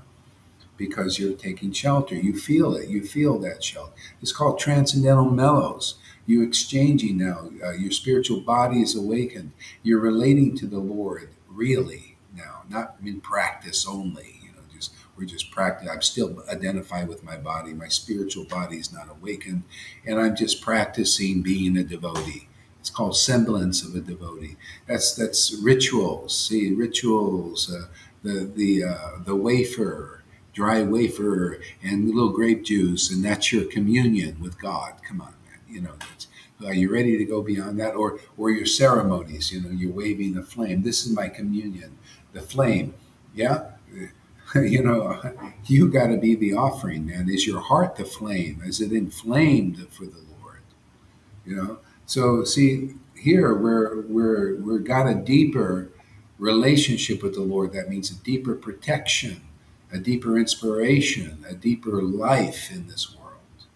because you're taking shelter. You feel it. You feel that shelter. It's called transcendental mellows. You're exchanging now. Your spiritual body is awakened. You're relating to the Lord really now, not in practice only. We're just practicing. I'm still identified with my body. My spiritual body is not awakened, and I'm just practicing being a devotee. It's called semblance of a devotee. That's rituals. See, rituals. The wafer, dry wafer, and little grape juice, and that's your communion with God. Come on, man. Are you ready to go beyond that, or your ceremonies? You're waving the flame. This is my communion. The flame. Yeah. You got to be the offering, man. Is your heart the flame? Is it inflamed for the Lord? So see here, we're got a deeper relationship with the Lord. That means a deeper protection, a deeper inspiration, a deeper life in this world.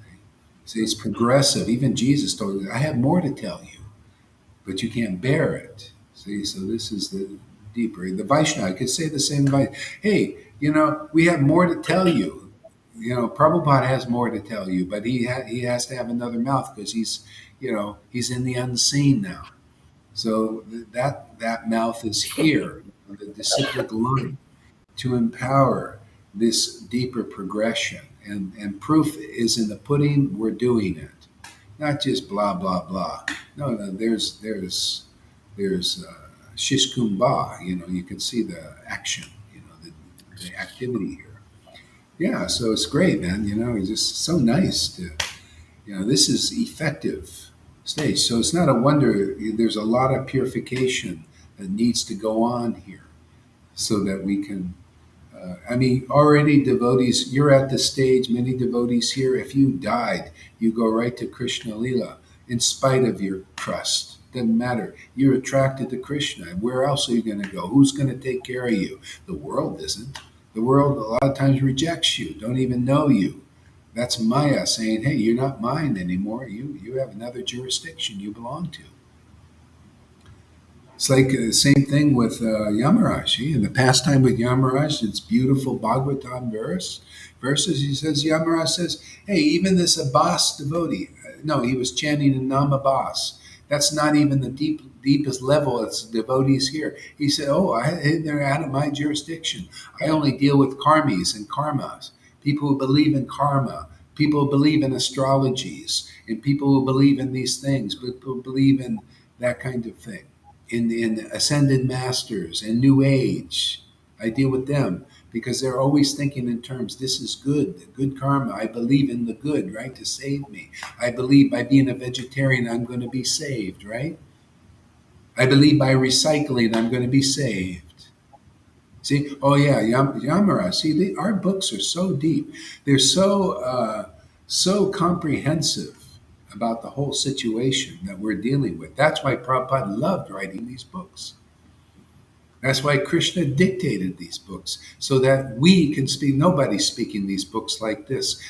Okay? See, it's progressive. Even Jesus told us, "I have more to tell you, but you can't bear it." See, so this is the deeper. The Vaishnava could say the same. Hey, we have more to tell you. Prabhupada has more to tell you, but he has to have another mouth because he's in the unseen now. So that mouth is here, the disciplic line, to empower this deeper progression. And proof is in the pudding. We're doing it, not just blah blah blah. No, there's shishkumbha. You can see the action. The activity here. Yeah, so it's great, man. It's just so nice to. This is effective stage. So it's not a wonder there's a lot of purification that needs to go on here so that we can. Already devotees, you're at the stage, many devotees here, if you died, you go right to Krishna Lila in spite of your trust. Doesn't matter. You're attracted to Krishna. And where else are you going to go? Who's going to take care of you? The world isn't. The world a lot of times rejects you, don't even know you. That's Maya saying, hey, you're not mine anymore. You have another jurisdiction you belong to. It's like the same thing with Yamaraj. In the pastime with Yamaraj, it's beautiful Bhagavatam verses. He says, Yamaraj says, hey, even this Abbas devotee, no, he was chanting in Nam Abbas. That's not even the deepest level of devotees here. He said, they're out of my jurisdiction. I only deal with karmis and karmas, people who believe in karma, people who believe in astrologies, and people who believe in these things, people who believe in that kind of thing. In ascended masters and new age. I deal with them because they're always thinking in terms, this is good karma. I believe in the good, right, to save me. I believe by being a vegetarian, I'm going to be saved, right? I believe by recycling, I'm going to be saved. See, Yamara, see, our books are so deep. They're so comprehensive about the whole situation that we're dealing with. That's why Prabhupada loved writing these books. That's why Krishna dictated these books, so that we can speak. Nobody's speaking these books like this.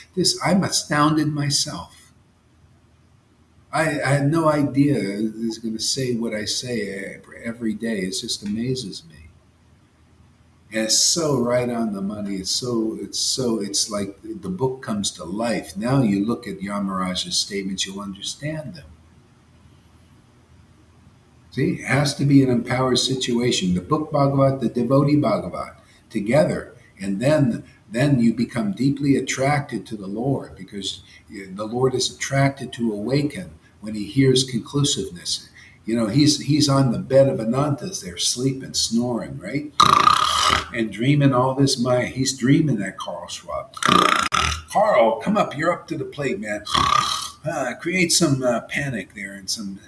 I'm astounded myself. I had no idea he's going to say what I say every day. It just amazes me. And it's so right on the money. It's like the book comes to life. Now you look at Yamaraj's statements, you'll understand them. See, it has to be an empowered situation. The book Bhagavat, the devotee Bhagavat, together. And then you become deeply attracted to the Lord, because the Lord is attracted to awaken when he hears conclusiveness. He's on the bed of Anantas there, sleeping, snoring, right? And dreaming all this Maya. He's dreaming that Carl Schwab. Carl, come up. You're up to the plate, man. Create some panic there and some,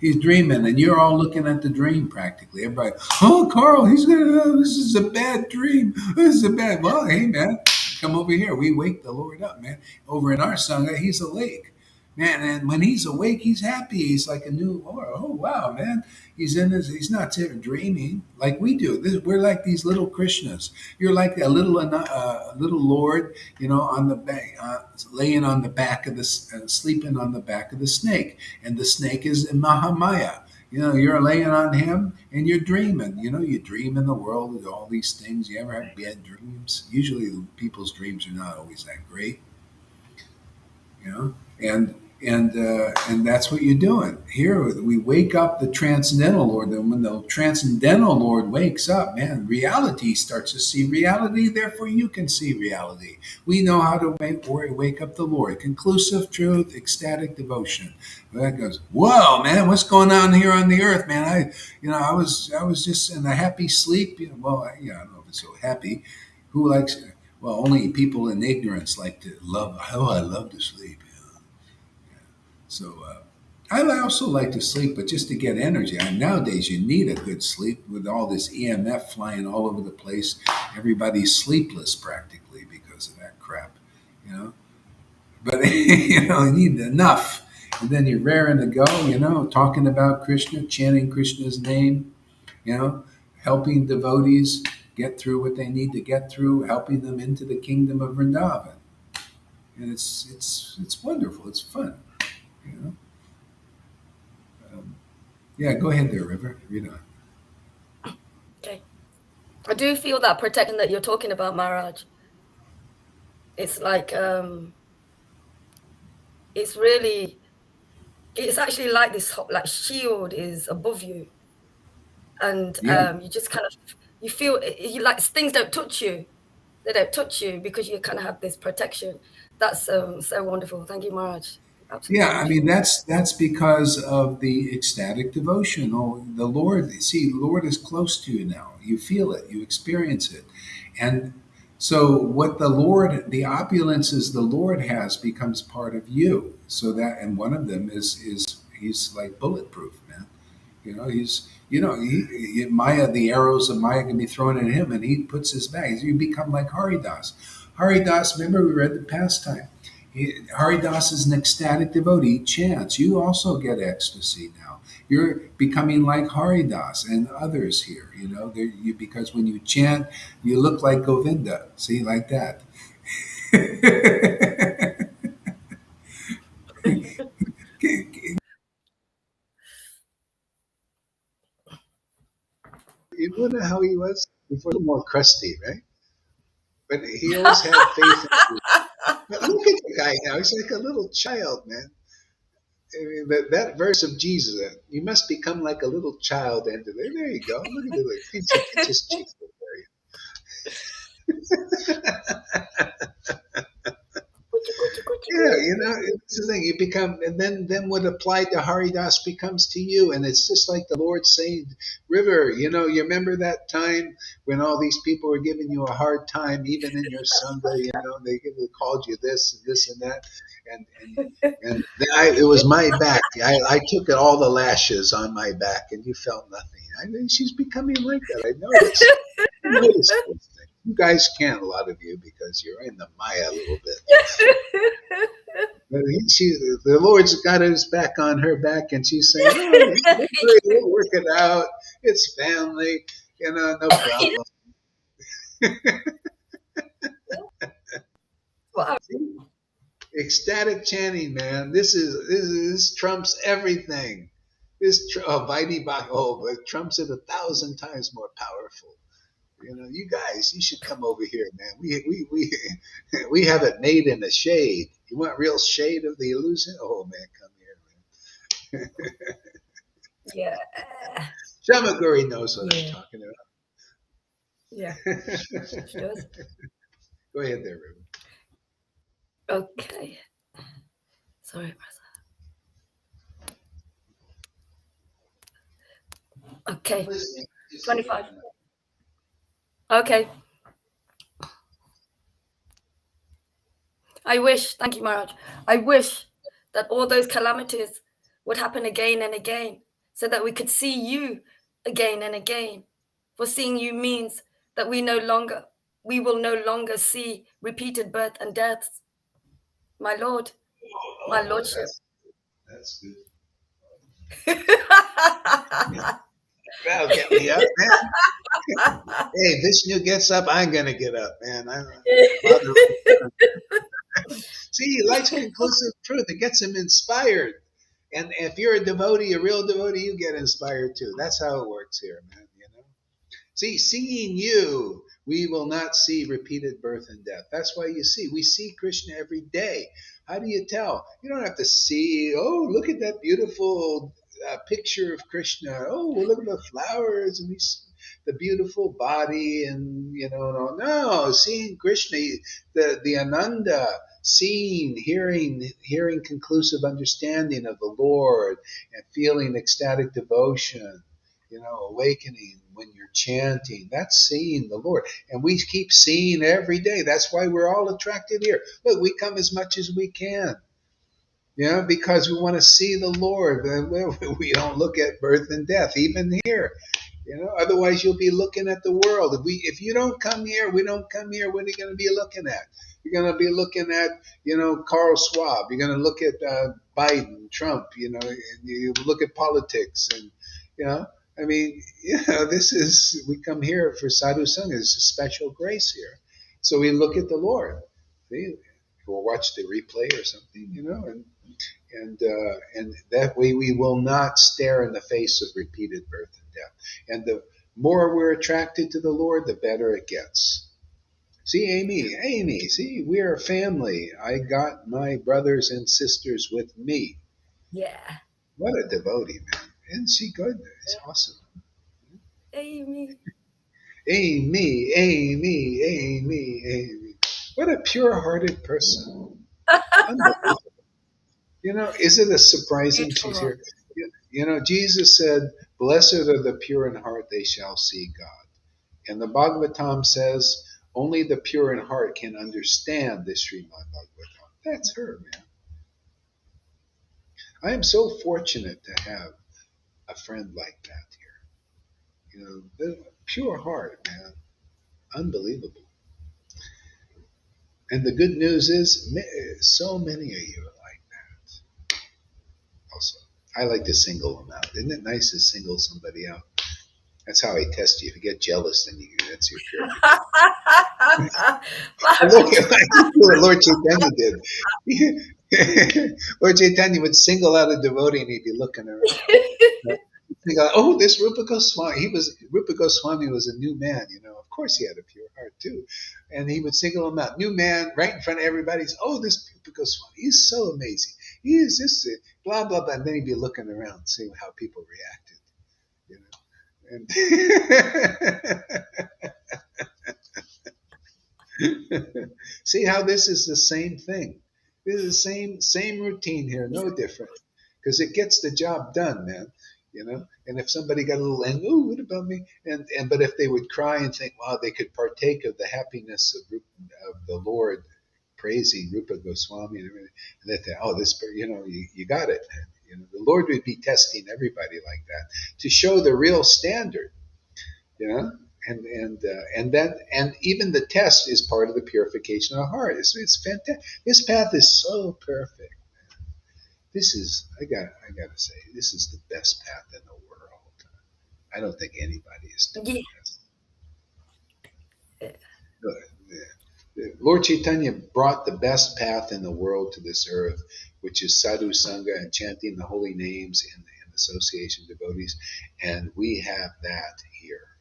He's dreaming, and you're all looking at the dream practically. Everybody, Carl, this is a bad dream. This is a bad, well, hey, man, come over here. We wake the Lord up, man. Over in our Sangha, he's awake. Man, and when he's awake, he's happy. He's like a new Lord. Oh, wow, man. He's not dreaming like we do. We're like these little Krishnas. You're like a little Lord, on the back, laying on the back of the, sleeping on the back of the snake. And the snake is in Mahamaya. You're laying on him and you're dreaming. You dream in the world with all these things. You ever have bad dreams? Usually people's dreams are not always that great. And that's what you're doing. Here we wake up the transcendental Lord. And when the transcendental Lord wakes up, man, reality starts to see reality. Therefore, you can see reality. We know how to wake up the Lord. Conclusive truth, ecstatic devotion. That goes, whoa, man, what's going on here on the earth, man? I was just in a happy sleep. I don't know if it's so happy. Who likes? Well, only people in ignorance like to love. Oh, I love to sleep. So I also like to sleep, but just to get energy. Nowadays, you need a good sleep with all this EMF flying all over the place. Everybody's sleepless practically because of that crap, But you need enough, and then you're raring to go. Talking about Krishna, chanting Krishna's name, helping devotees get through what they need to get through, helping them into the kingdom of Vrindavan, and it's wonderful. It's fun. Go ahead there, River. Read on. Okay. I do feel that protecting that you're talking about, Maharaj. It's like it's actually like this like shield is above you, and Yeah. you just kind of you feel you like things don't touch you. They don't touch you because you kind of have this protection. That's so wonderful. Thank you, Maharaj. Absolutely Yeah, I mean beautiful. that's because of the ecstatic devotion. Oh, the Lord, see, the Lord is close to you now. You feel it, you experience it, and so what the Lord, the opulences the Lord has, becomes part of you. So that, and one of them is he's like bulletproof, man. Maya, the arrows of Maya can be thrown at him, and he puts his back. You become like Haridas. Haridas, remember we read the pastime. Haridas is an ecstatic devotee. He chants. You also get ecstasy now. You're becoming like Haridas and others here. Because when you chant, you look like Govinda. See, like that. You know how he was before, a little more crusty, right? But he always had faith in you. But look at the guy now. He's like a little child, man. I mean, that verse of Jesus, you must become like a little child. And there you go. Look at it. Pinch his cheek there. Kuchi, kuchi, kuchi, Yeah, it's the thing. You become, and then what applied to Haridas becomes to you, and it's just like the Lord saying, "River, you remember that time when all these people were giving you a hard time, even in your sangha. They called you this and this and that, and it was my back. I took all the lashes on my back, and you felt nothing. I mean, she's becoming like that. I noticed. I noticed those things. You guys can't, a lot of you, because you're in the Maya a little bit. But the Lord's got his back on her back, and she's saying, "Oh, don't worry, we'll work it out. It's family, no problem." Wow. See? Ecstatic chanting, man. This trumps everything. Vaidhi Bhakti, but trumps it 1,000 times more powerful. You guys, you should come over here, man. We have it made in the shade. You want real shade of the illusion? Oh man, come here, man. Yeah. Shamaguri knows what I'm Yeah. talking Yeah. about. She does. Go ahead there, Ruben. Okay. Sorry, Martha. Okay. Listening. 25. Okay. Thank you, Maharaj. I wish that all those calamities would happen again and again so that we could see you again and again. For seeing you means that we will no longer see repeated birth and deaths. My Lord, my Oh, Lordship. that's good. That'll get me up, man. Hey, Vishnu gets up, I'm gonna get up, man. See, he likes conclusive truth. It gets him inspired. And if you're a devotee, a real devotee, you get inspired too. That's how it works here, man. See, seeing you, we will not see repeated birth and death. That's why we see Krishna every day. How do you tell? You don't have to see, oh, look at that beautiful picture of Krishna. Oh, well, look at the flowers and the beautiful body, and no, seeing Krishna, the Ananda, seeing, hearing conclusive understanding of the Lord, and feeling ecstatic devotion, awakening when you're chanting. That's seeing the Lord. And we keep seeing every day. That's why we're all attracted here. Look, we come as much as we can. Because we want to see the Lord. We don't look at birth and death, even here. Otherwise you'll be looking at the world. If you don't come here, we don't come here. What are you going to be looking at? You're going to be looking at, Carl Schwab. You're going to look at Biden, Trump. And you look at politics, and I mean, we come here for Sadhu Sangha. It's a special grace here. So we look at the Lord. See? We'll watch the replay or something, and that way we will not stare in the face of repeated birth and death. And the more we're attracted to the Lord, the better it gets. See, Amy, see, we're a family. I got my brothers and sisters with me. Yeah. What a devotee, man. Isn't she good? It's awesome. Amy. Amy. What a pure-hearted person. Unbelievable. Is it a surprising she's Beautiful. here? Jesus said, "Blessed are the pure in heart, they shall see God." And the Bhagavatam says, only the pure in heart can understand the Srimad Bhagavatam. That's her, man. I am so fortunate to have a friend like that here. The pure heart, man. Unbelievable. And the good news is, so many of you are like that. Also, I like to single them out. Isn't it nice to single somebody out? That's how I test you. If you get jealous, then that's your purification. And look, I just do what Lord Caitanya did. Lord Caitanya would single out a devotee and he'd be looking around. He'd go, oh, this Rupa Goswami. Rupa Goswami was a new man. Of course he had a pure heart too, and he would single him out, new man, right in front of everybody. Oh, this Rupa Goswami, he's so amazing. He is this, blah blah blah. And then he'd be looking around, seeing how people reacted. And see how this is the same thing. This is the same routine here, no different, because it gets the job done, man. And if somebody got a little angry, oh, what about me? But if they would cry and think, wow, they could partake of the happiness of the Lord, praising Rupa Goswami and everything, and that you got it. The Lord would be testing everybody like that to show the real standard. And even the test is part of the purification of the heart. It's fantastic. This path is so perfect. This is I gotta say, this is the best path in the world. I don't think anybody is doing Yeah. this. Lord Caitanya brought the best path in the world to this earth, which is Sadhu Sangha and chanting the holy names in association of devotees, and we have that here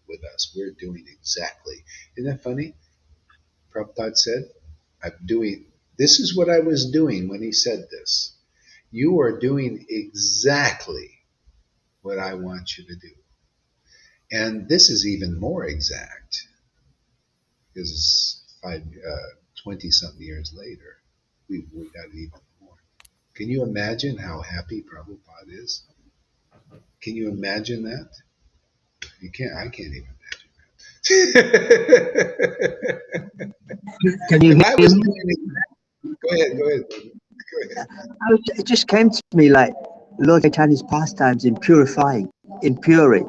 with us. We're doing exactly. Isn't that funny? Prabhupada said, this is what I was doing when he said this. You are doing exactly what I want you to do. And this is even more exact, because it's 20-something years later. We got it even more. Can you imagine how happy Prabhupada is? Can you imagine that? You can't. I can't even imagine that. Can you If I hear was me? doing it, go ahead. Go ahead. It just came to me like Lord Caitanya's pastimes in purifying, in purifying.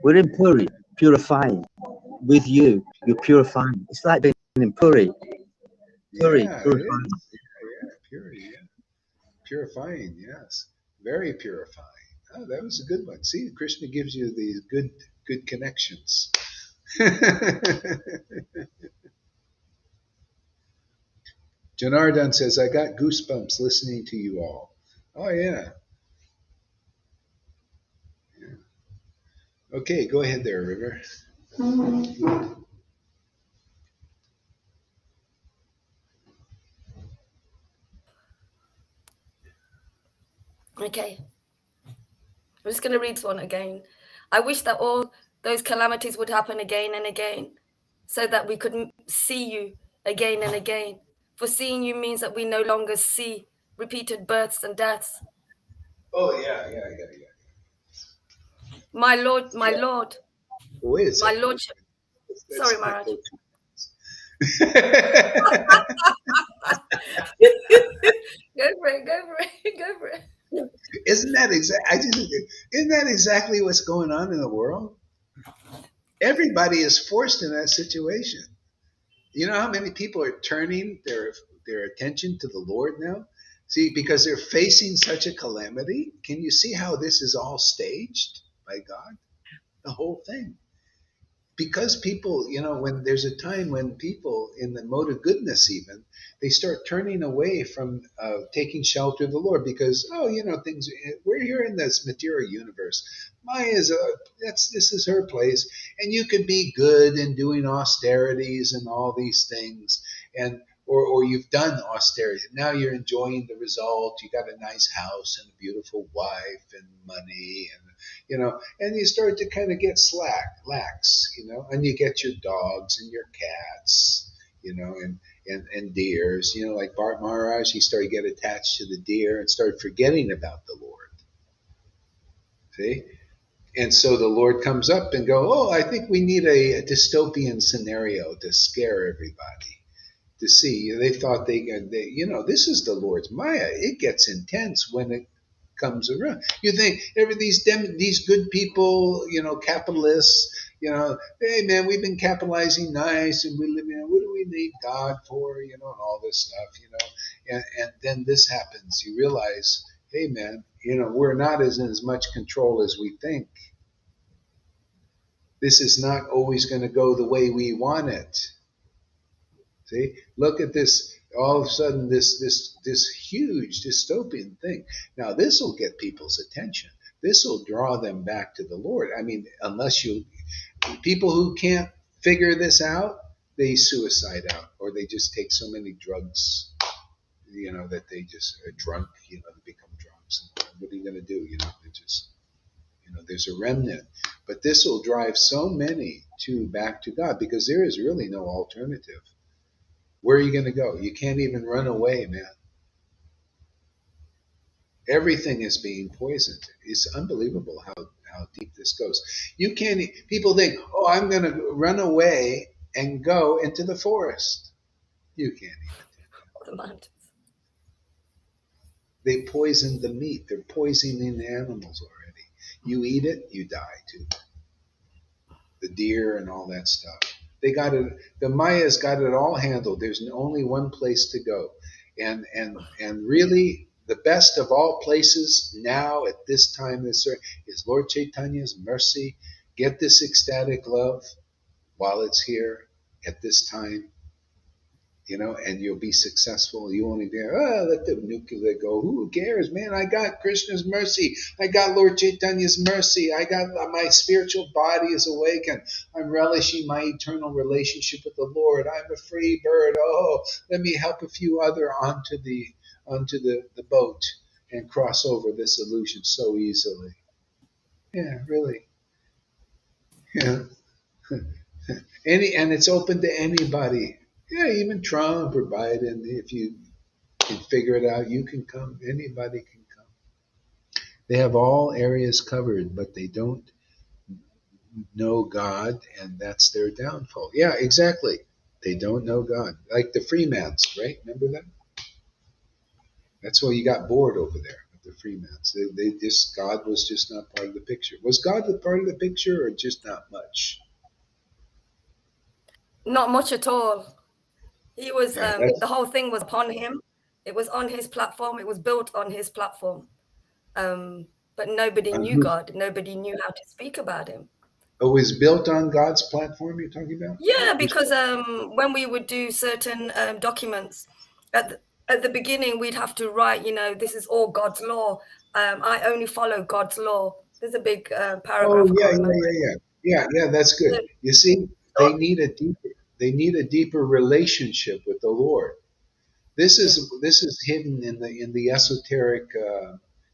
We're in Puri, purifying. With you, you're purifying. It's like being in Puri. Puri, Yeah, it purifying. is. Yeah, purity. Yeah. Purifying, yes. Very purifying. Oh, that was a good one. See, Krishna gives you these good connections. Janardhan says, I got goosebumps listening to you all. Oh, yeah. Okay, go ahead there, River. Okay. I'm just going to read this one again. I wish that all those calamities would happen again and again, so that we could see you again and again. For seeing you means that we no longer see repeated births and deaths. Oh, yeah. My Lord, my Yeah. Lord, Wait a my second. Lordship. Sorry, Maharaj. Go Go for it. Isn't that isn't that exactly what's going on in the world? Everybody is forced in that situation. You know how many people are turning their attention to the Lord now? See, because they're facing such a calamity. Can you see how this is all staged by God? The whole thing. because people, when there's a time when people in the mode of goodness, even they start turning away from taking shelter of the Lord because, things, we're here in this material universe. Maya's this is her place, and you could be good in doing austerities and all these things, and or you've done austerity. Now you're enjoying the result. You got a nice house and a beautiful wife and money, and you start to kind of get lax, and you get your dogs and your cats, and deers, like Bart Maharaj, he started to get attached to the deer and started forgetting about the Lord. See? And so the Lord comes up and go, oh, I think we need a dystopian scenario to scare everybody. To see, they thought this is the Lord's Maya. It gets intense when it comes around. You think these good people, capitalists, hey man, we've been capitalizing nice, and we live. What do we need God for? And all this stuff. And then this happens. You realize, hey man, we're not in as much control as we think. This is not always going to go the way we want it. See, look at this. All of a sudden, this huge dystopian thing. Now, this will get people's attention. This will draw them back to the Lord. I mean, people who can't figure this out, they suicide out, or they just take so many drugs, that they just are drunk. They become drunks. And what are you going to do? They just, there's a remnant. But this will drive so many back to God because there is really no alternative. Where are you going to go? You can't even run away, man. Everything is being poisoned. It's unbelievable how deep this goes. You can't. People think, oh, I'm going to run away and go into the forest. You can't even. The mountains. They poisoned the meat. They're poisoning the animals already. You eat it, you die too. The deer and all that stuff. They got it. The Mayas got it all handled. There's only one place to go, and really the best of all places now at this time is Lord Chaitanya's mercy. Get this ecstatic love while it's here at this time, and you'll be successful. You won't even let the nuclear go. Who cares, man? I got Krishna's mercy. I got Lord Chaitanya's mercy. I got my spiritual body is awakened. I'm relishing my eternal relationship with the Lord. I'm a free bird. Oh, let me help a few other onto the boat and cross over this illusion so easily. Yeah, really. Yeah. And it's open to anybody. Yeah, even Trump or Biden, if you can figure it out, you can come. Anybody can come. They have all areas covered, but they don't know God, and that's their downfall. Yeah, exactly. They don't know God. Like the Freemans, right? Remember them? That's why you got bored over there with the Freemans. God was just not part of the picture. Was God the part of the picture, or just not much? Not much at all. He was, Yeah, the whole thing was upon him. It was on his platform. It was built on his platform. But nobody knew God. Nobody knew how to speak about him. It was built on God's platform you're talking about? Yeah, because when we would do certain documents, at the beginning, we'd have to write, this is all God's law. I only follow God's law. There's a big paragraph. Oh, yeah, that's good. You see, they need a deeper relationship with the Lord. This is hidden in the esoteric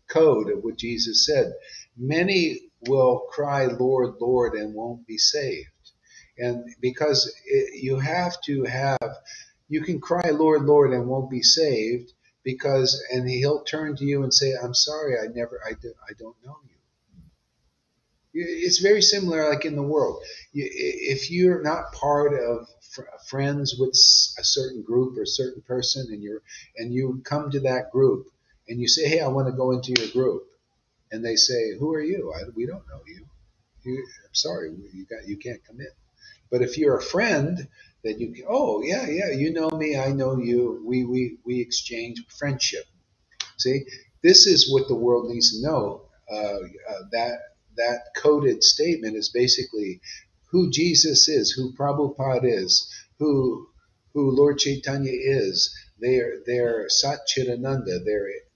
code of what Jesus said. Many will cry, Lord, Lord, and won't be saved. And because you can cry, Lord, Lord, and won't be saved and he'll turn to you and say, I'm sorry, I don't know you. It's very similar like in the world. If you're not part of friends with a certain group or a certain person, and you come to that group and you say, hey, I want to go into your group, and they say, who are you? We don't know you. I'm sorry, you can't come in. But if you're a friend, then you know me, I know you. We exchange friendship. See, this is what the world needs to know. That coded statement is basically who Jesus is, who Prabhupada is, who Lord Caitanya is. They're Satchitananda.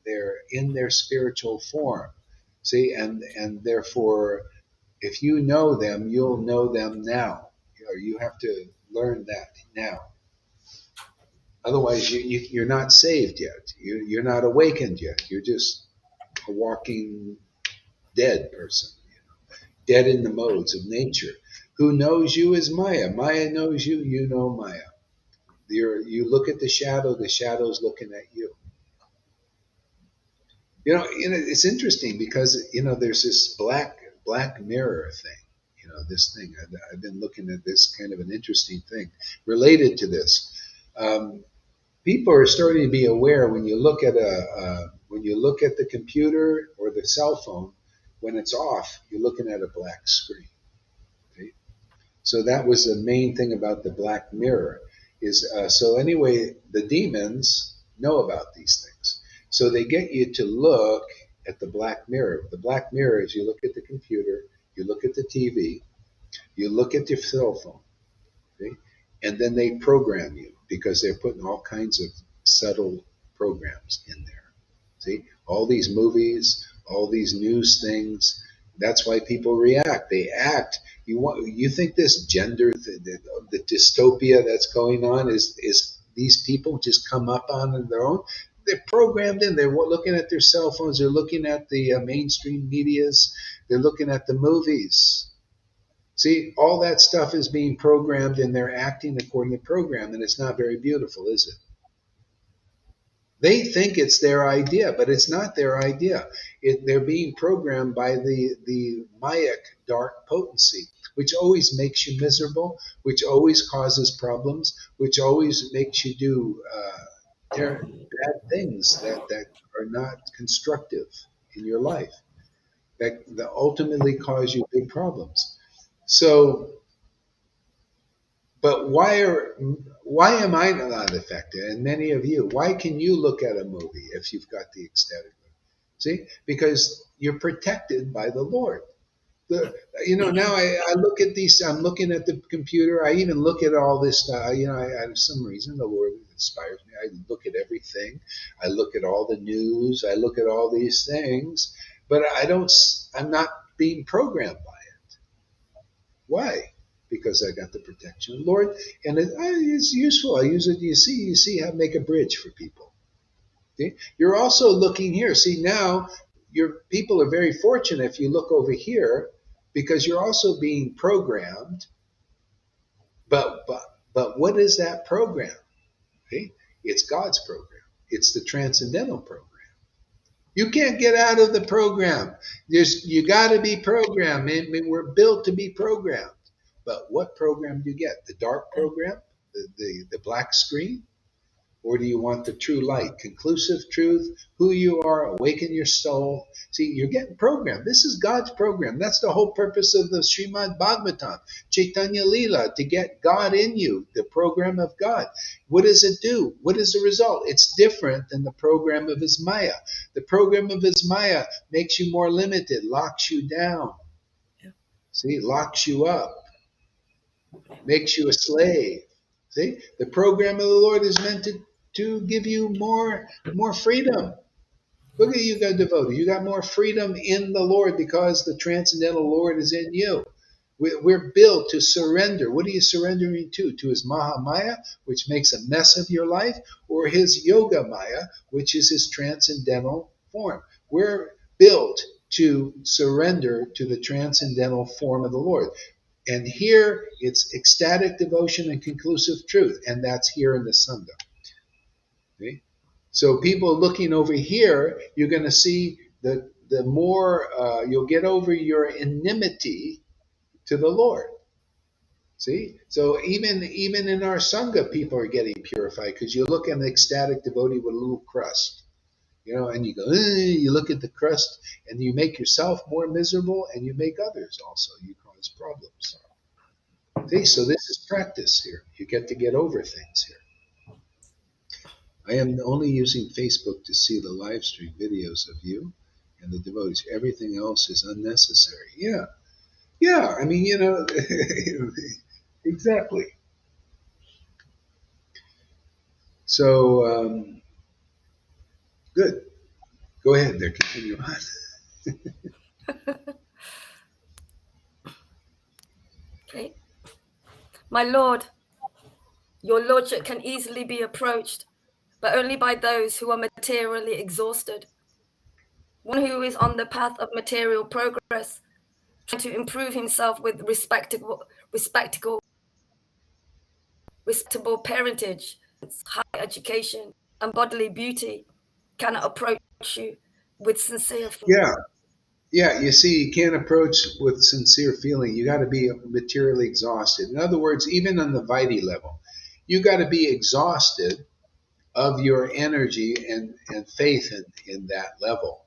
They're in their spiritual form. See, and therefore, if you know them, you'll know them now. You have to learn that now. Otherwise, you're not saved yet. You're not awakened yet. You're just a walking dead person, dead in the modes of nature. Who knows you is Maya. Maya knows you. You know Maya. You look at the shadow's looking at you. It's interesting because there's this black mirror thing. This thing. I've been looking at this kind of an interesting thing related to this. People are starting to be aware when you look at the computer or the cell phone, when it's off, you're looking at a black screen. Okay? So that was the main thing about the black mirror. So anyway, the demons know about these things. So they get you to look at the black mirror. The black mirror is you look at the computer, you look at the TV, you look at your cell phone, okay? And then they program you because they're putting all kinds of subtle programs in there. See, all these movies, all these news things. That's why people react. They act. You think this gender, the dystopia that's going on is these people just come up on their own? They're programmed in. They're looking at their cell phones. They're looking at the mainstream medias. They're looking at the movies. See, all that stuff is being programmed and they're acting according to program, and it's not very beautiful, is it? They think it's their idea, but it's not their idea. They're being programmed by the Mayic dark potency, which always makes you miserable, which always causes problems, which always makes you do bad things that are not constructive in your life, that ultimately cause you big problems. So, but why am I not affected? And many of you, why can you look at a movie if you've got the ecstatic mood? See, because you're protected by the Lord. Now I look at these. I'm looking at the computer. I even look at all this stuff. I, for some reason, the Lord inspires me. I look at everything. I look at all the news. I look at all these things, but I'm not being programmed by it. Why? Because I got the protection of the Lord, and it's useful. I use it. You see how to make a bridge for people. Okay? You're also looking here. See, now your people are very fortunate if you look over here, because you're also being programmed. But what is that program? Okay? It's God's program. It's the transcendental program. You can't get out of the program. You got to be programmed. I mean, we're built to be programmed. But what program do you get? The dark program? The black screen? Or do you want the true light, conclusive truth, who you are, awaken your soul? See, you're getting programmed. This is God's program. That's the whole purpose of the Srimad Bhagavatam, Chaitanya Leela, to get God in you, the program of God. What does it do? What is the result? It's different than the program of his Maya. The program of his Maya makes you more limited, locks you down. See, locks you up, makes you a slave. See, the program of the Lord is meant to give you more freedom. Look at you, got devotee. You got more freedom in the Lord because the transcendental Lord is in you. We're built to surrender. What are you surrendering to? To his Mahamaya, which makes a mess of your life, or his Yoga Maya, which is his transcendental form. We're built to surrender to the transcendental form of the Lord. And here it's ecstatic devotion and conclusive truth, and that's here in the Sangha. Okay? So people looking over here, you're going to see the more you'll get over your enmity to the Lord. See, so even in our Sangha, people are getting purified because you look at an ecstatic devotee with a little crust, and you go, you look at the crust, and you make yourself more miserable, and you make others also. You cause problems. See, so this is practice here. You get over things here. I am only using Facebook to see the live stream videos of you and the devotees. Everything else is unnecessary. Yeah. Yeah, I mean, exactly. So, good. Go ahead there, continue on. Okay. My Lord, your Lordship can easily be approached, but only by those who are materially exhausted. One who is on the path of material progress, trying to improve himself with respectable parentage, high education, and bodily beauty, cannot approach you with sincere feeling. Yeah, yeah. You see, you can't approach with sincere feeling. You got to be materially exhausted. In other words, even on the Vitae level, you got to be exhausted of your energy and faith in that level.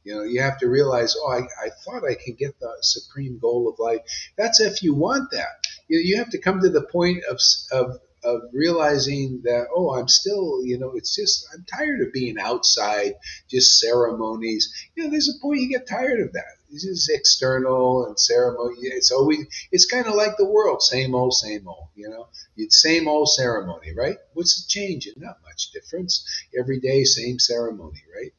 You have to realize, oh, I thought I could get the supreme goal of life. That's if you want that. You have to come to the point of realizing that, oh, I'm still, it's just, I'm tired of being outside, just ceremonies. There's a point you get tired of that. This is external and ceremony. It's kind of like the world, same old, same old, same old ceremony, right? What's the change? Not much difference. Every day, same ceremony, right?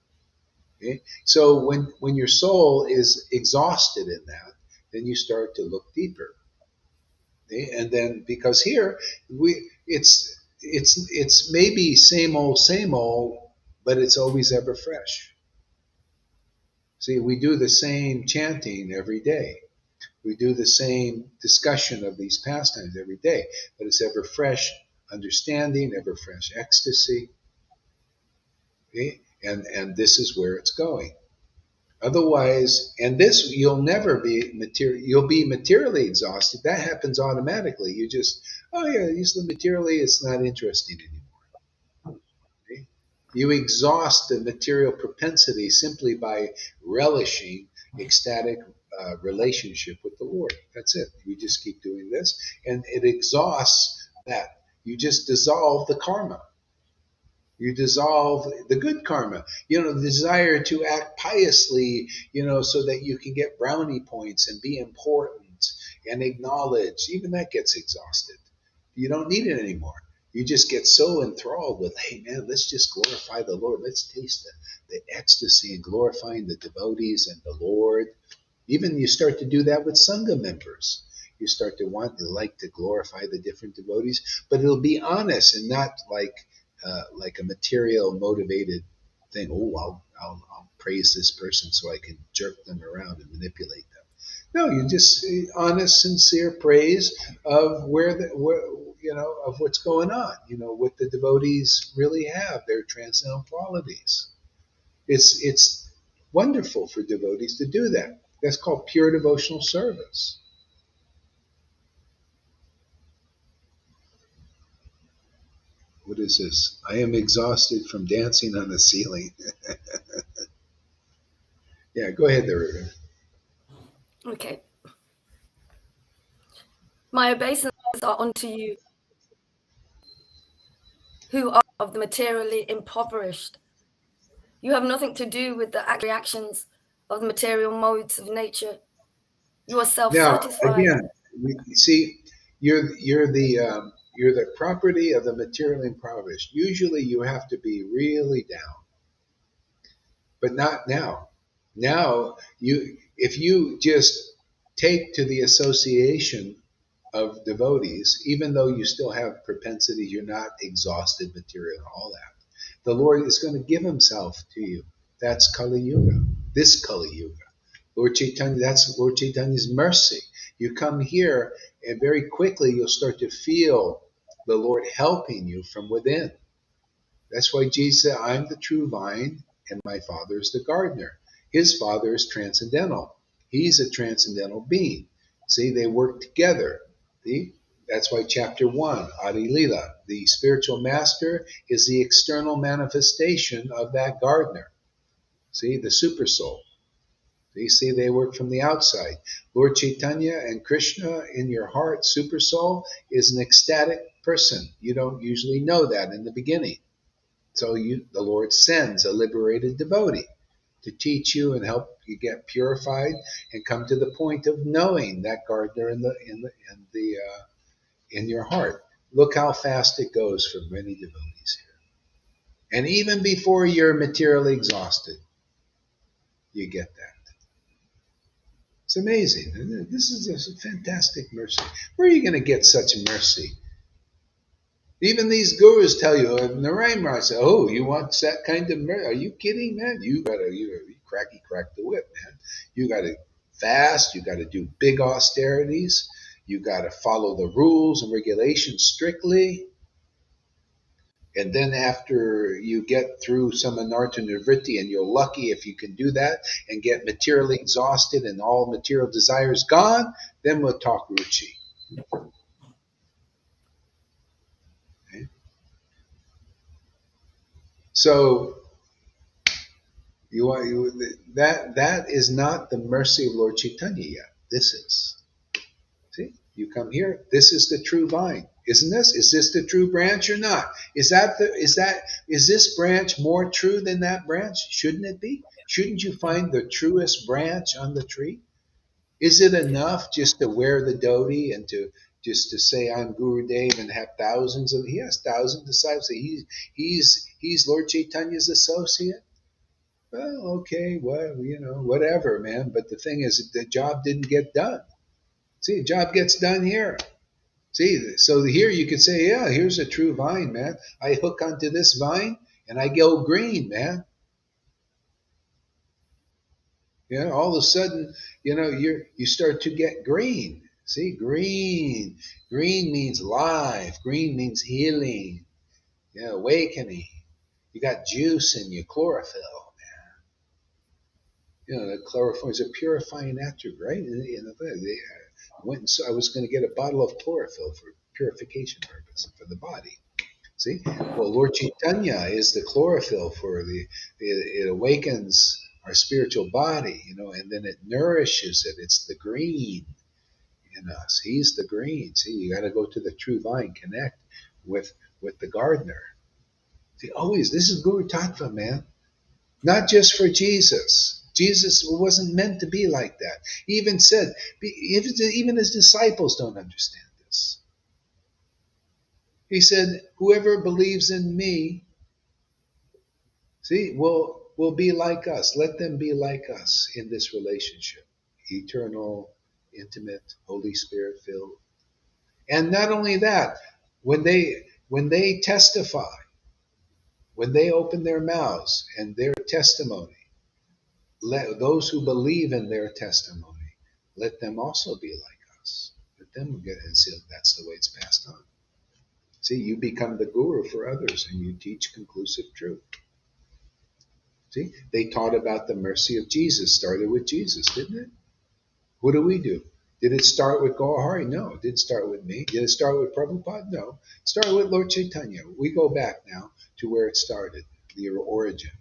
Okay? So when your soul is exhausted in that, then you start to look deeper. Okay? And then because here it's maybe same old, but it's always ever fresh. See, we do the same chanting every day. We do the same discussion of these pastimes every day, but it's ever fresh understanding, ever fresh ecstasy. Okay? And this is where it's going. Otherwise, and this you'll never be material. You'll be materially exhausted. That happens automatically. You just, oh yeah, usually materially, it's not interesting anymore. Okay? You exhaust the material propensity simply by relishing ecstatic relationship with the Lord. That's it. You just keep doing this, and it exhausts that. You just dissolve the karma. You dissolve the good karma, the desire to act piously, so that you can get brownie points and be important and acknowledged. Even that gets exhausted. You don't need it anymore. You just get so enthralled with, hey man, let's just glorify the Lord. Let's taste the ecstasy in glorifying the devotees and the Lord. Even you start to do that with Sangha members. You start to like to glorify the different devotees, but it'll be honest and not like a material motivated thing. Oh, I'll praise this person so I can jerk them around and manipulate them. No, you just honest, sincere praise of of what's going on. What the devotees really have, their transcendental qualities. It's wonderful for devotees to do that. That's called pure devotional service. What is this? I am exhausted from dancing on the ceiling. Yeah, go ahead there, Ruben. Okay. My obeisances are unto you, who are of the materially impoverished. You have nothing to do with the reactions of the material modes of nature. You are Now, self-satisfied. again, you see, you're the property of the materially impoverished. Usually, you have to be really down, but not now. Now, if you just take to the association of devotees, even though you still have propensity, you're not exhausted material and all that. The Lord is going to give Himself to you. That's Kali Yuga. This Kali Yuga. Lord Caitanya, that's Lord Chaitanya's mercy. You come here, and very quickly you'll start to feel the Lord helping you from within. That's why Jesus said, I'm the true vine, and my Father is the gardener. His Father is transcendental. He's a transcendental being. See, they work together. See? That's why chapter 1, Adi Lila, the spiritual master is the external manifestation of that gardener. See, the super soul. You see, they work from the outside. Lord Chaitanya and Krishna in your heart, super soul, is an ecstatic person. You don't usually know that in the beginning. So the Lord sends a liberated devotee. to teach you and help you get purified and come to the point of knowing that gardener in your heart. Look how fast it goes for many devotees here. And even before you're materially exhausted, you get that. It's amazing. This is a fantastic mercy. Where are you going to get such mercy? Even these gurus tell you, Narayana said, "Oh, you want that kind of mercy? Are you kidding, man? You crack the whip, man. You got to fast. You got to do big austerities. You got to follow the rules and regulations strictly. And then after you get through some anartha nivritti, and you're lucky if you can do that and get materially exhausted and all material desires gone, then we'll talk ruchi." Okay? So that is not the mercy of Lord Caitanya yet. This is. See, you come here. This is the true vine, isn't this? Is this the true branch or not? Is this branch more true than that branch? Shouldn't it be? Shouldn't you find the truest branch on the tree? Is it enough just to wear the dhoti and just to say I'm Guru Dev and have thousands of? He has thousands of disciples. He's Lord Chaitanya's associate. Well, okay, well, whatever, man. But the thing is, the job didn't get done. See, the job gets done here. See, so here you could say, yeah, here's a true vine, man. I hook onto this vine and I go green, man. All of a sudden, you start to get green. See, green. Green means life. Green means healing, awakening. You got juice in your chlorophyll. The chlorophyll is a purifying attribute, right? I was going to get a bottle of chlorophyll for purification purpose for the body. See, well, Lord Caitanya is the chlorophyll for it awakens our spiritual body, and then it nourishes it. It's the green in us. He's the green. See, you got to go to the true vine, connect with the gardener. See, always, this is Guru Tattva, man. Not just for Jesus. Jesus wasn't meant to be like that. He even said, even his disciples don't understand this. He said, whoever believes in me, see, will be like us. Let them be like us in this relationship. Eternal, intimate, Holy Spirit filled. And not only that, when they testify, when they open their mouths and their testimony, let those who believe in their testimony, let them also be like us. Let them get, and see, that's the way it's passed on. See, you become the guru for others and you teach conclusive truth. See, they taught about the mercy of Jesus, started with Jesus, didn't it? What do? Did it start with Gaurahari? No, it didn't start with me. Did it start with Prabhupada? No. It started with Lord Caitanya. We go back now to where it started, the origin.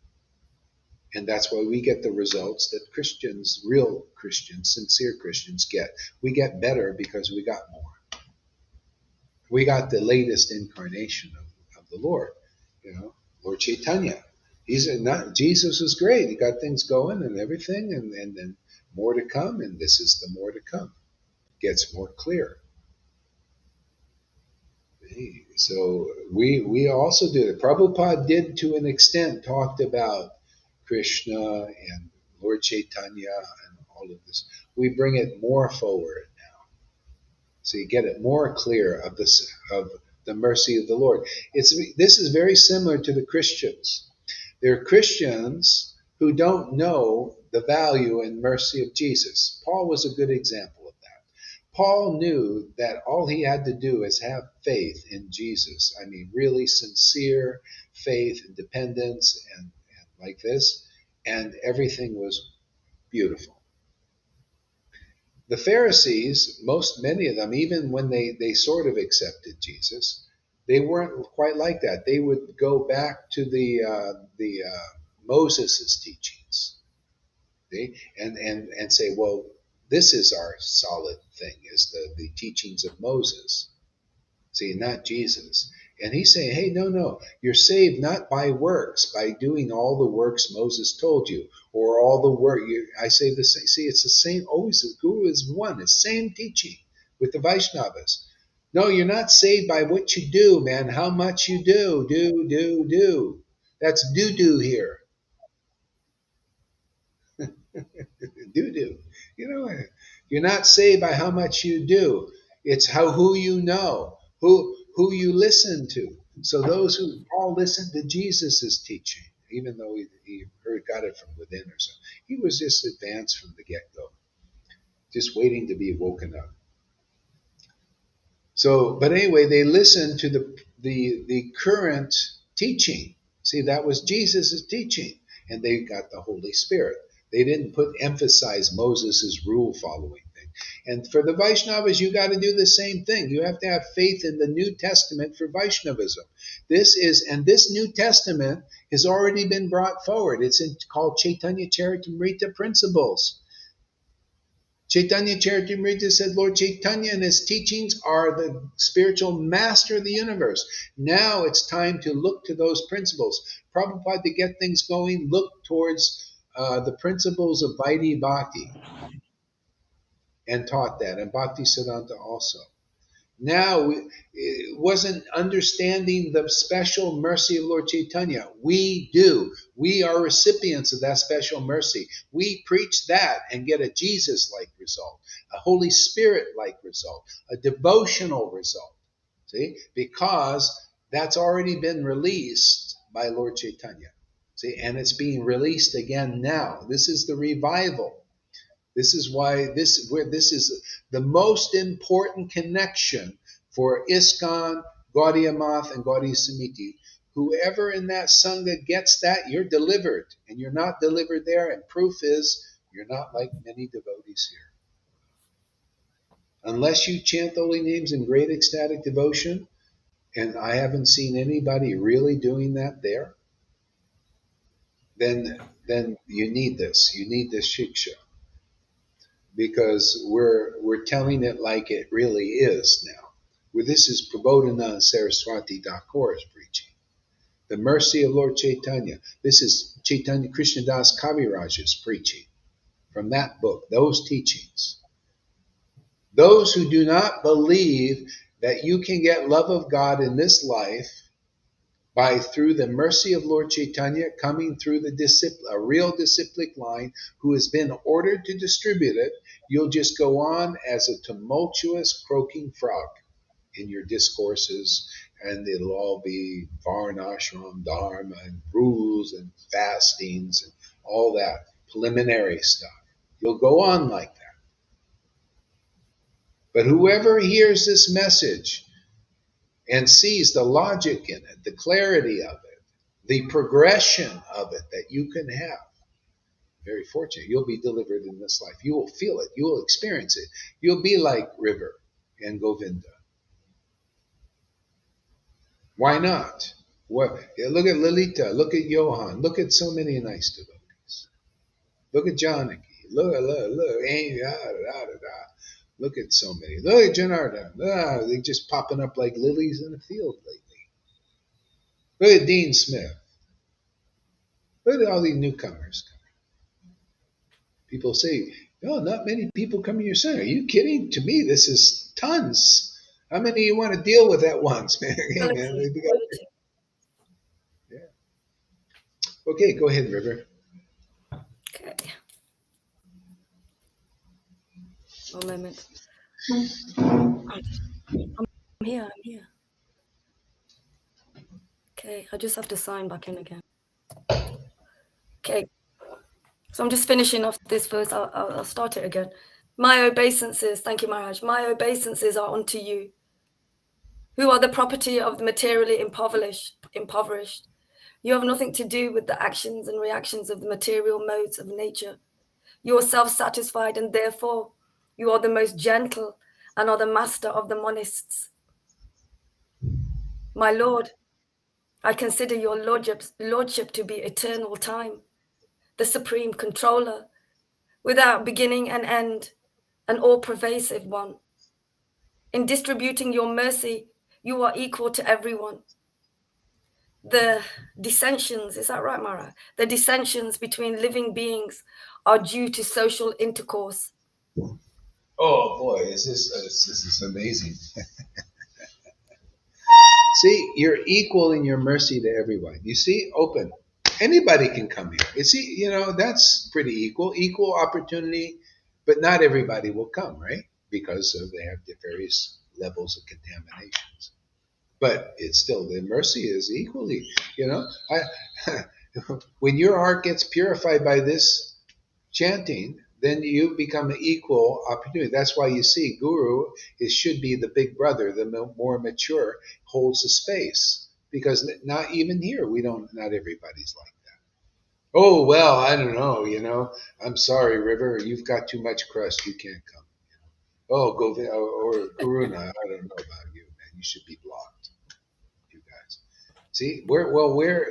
And that's why we get the results that Christians, real Christians, sincere Christians get. We get better because we got more. We got the latest incarnation of the Lord, Lord Caitanya. Jesus was great. He got things going and everything, and then more to come, and this is the more to come. Gets more clear. So we also do it. Prabhupada did, to an extent, talked about Krishna and Lord Caitanya and all of this. We bring it more forward now. So you get it more clear of the mercy of the Lord. This is very similar to the Christians. There are Christians who don't know the value and mercy of Jesus. Paul was a good example of that. Paul knew that all he had to do is have faith in Jesus. I mean, really sincere faith and dependence and like this, and everything was beautiful. The Pharisees, many of them, even when they sort of accepted Jesus, they weren't quite like that. They would go back to the Moses' teachings, and say, well, this is our solid thing, is the teachings of Moses. See, not Jesus. And he's saying, hey, no, you're saved not by works, by doing all the works Moses told you, or all the work. I say the same. See, it's the same. Always, the Guru is one. It's same teaching with the Vaishnavas. No, you're not saved by what you do, man. How much you do. That's do here. Do. You know, you're not saved by how much you do. It's who you know, who you listen to. So those who all listened to Jesus' teaching, even though he got it from within or something, he was just advanced from the get-go, just waiting to be woken up. So, but anyway, they listened to the current teaching. See, that was Jesus' teaching, and they got the Holy Spirit. They didn't emphasize Moses' rule following thing. And for the Vaishnavas, you got to do the same thing. You have to have faith in the New Testament for Vaishnavism. This New Testament has already been brought forward. It's called Chaitanya Charitamrita Principles. Chaitanya Charitamrita said Lord Caitanya and his teachings are the spiritual master of the universe. Now it's time to look to those principles. Prabhupada, to get things going, look towards the principles of Vaidhi Bhakti, and taught that, and Bhakti Siddhanta also. Now, it wasn't understanding the special mercy of Lord Caitanya. We do. We are recipients of that special mercy. We preach that and get a Jesus-like result, a Holy Spirit-like result, a devotional result. See? Because that's already been released by Lord Caitanya. See? And it's being released again now. This is the revival. This is why this is the most important connection for ISKCON, Gaudiya Math, and Gaudiya Samiti. Whoever in that Sangha gets that, you're delivered. And you're not delivered there, and proof is you're not like many devotees here. Unless you chant holy names in great ecstatic devotion, and I haven't seen anybody really doing that there, then you need this. You need this shiksha. Because we're telling it like it really is now. Well, this is Prabodhana Saraswati Thakur's preaching. The mercy of Lord Caitanya. This is Chaitanya Krishnadas Kaviraj's preaching from that book, those teachings. Those who do not believe that you can get love of God in this life through the mercy of Lord Caitanya coming through a real disciplic line who has been ordered to distribute it, you'll just go on as a tumultuous croaking frog in your discourses, and it'll all be varnashram, dharma, and rules and fastings and all that preliminary stuff. You'll go on like that. But whoever hears this message and sees the logic in it, the clarity of it, the progression of it that you can have, very fortunate, you'll be delivered in this life. You will feel it. You will experience it. You'll be like River and Govinda. Why not? Look at Lalita. Look at Johan. Look at so many nice devotees. Look at Janaki. Look. Look at so many. Look at Janardhan. They're just popping up like lilies in a field lately. Look at Dean Smith. Look at all these newcomers coming. People say, no, not many people come in your center. Are you kidding? To me, this is tons. How many you want to deal with at once, man? Hey, man. Yeah. Okay, go ahead, River. Okay. One moment. I'm here. Okay, I just have to sign back in again. Okay, so I'm just finishing off this verse. I'll start it again. My obeisances, thank you, Maharaj. My obeisances are unto you, who are the property of the materially impoverished. You have nothing to do with the actions and reactions of the material modes of nature. You are self-satisfied, and therefore you are the most gentle and are the master of the monists. My Lord, I consider your lordship to be eternal time, the supreme controller, without beginning and end, an all-pervasive one. In distributing your mercy, you are equal to everyone. the dissensions, is that right, Mara? The dissensions between living beings are due to social intercourse. Oh boy, this is amazing. See, you're equal in your mercy to everyone. You see, open. Anybody can come here. You see, that's pretty equal opportunity, but not everybody will come, right? Because they have the various levels of contaminations. But it's still, the mercy is equally, I, when your heart gets purified by this chanting, then you become an equal opportunity. That's why you see Guru should be the big brother, the more mature, holds the space. Because not even here, not everybody's like that. Oh, well, I don't know, I'm sorry, River, you've got too much crust, you can't come. Oh, Govinda or Karuna, I don't know about you, man, you should be blocked, you guys. See,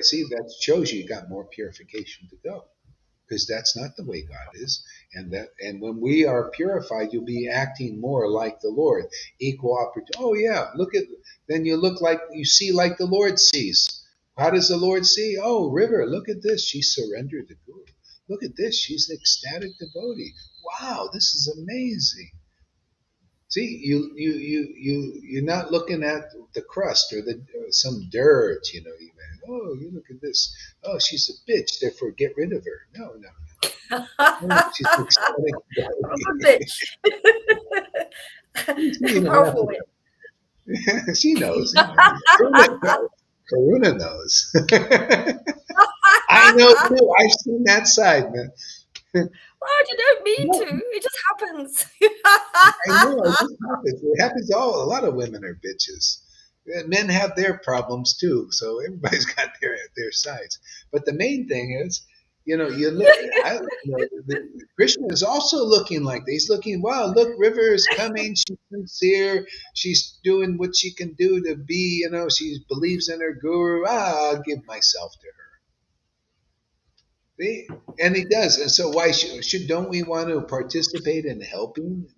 see, that shows you got more purification to go, because that's not the way God is. And when we are purified, you'll be acting more like the Lord. Equal opportunity. Oh yeah, then you see like the Lord sees. How does the Lord see? Oh, River, look at this. She surrendered to Guru. Look at this. She's an ecstatic devotee. Wow, this is amazing. See, you're not looking at the crust or some dirt, even. Oh, you look at this. Oh, she's a bitch, therefore get rid of her. No, no. She's an ecstatic devotee. Powerful. She knows. Karuna knows. I know too. I've seen that side, man. Oh, you don't mean to. It just happens. I know it just happens. It happens to a lot of women are bitches. Men have their problems too, so everybody's got their sides. But the main thing is, you look. Krishna is also looking like that. He's looking. Wow, look, River is coming. She's sincere. She's doing what she can do to be. She believes in her guru. I'll give myself to her. See? And he does. And so why don't we want to participate in helping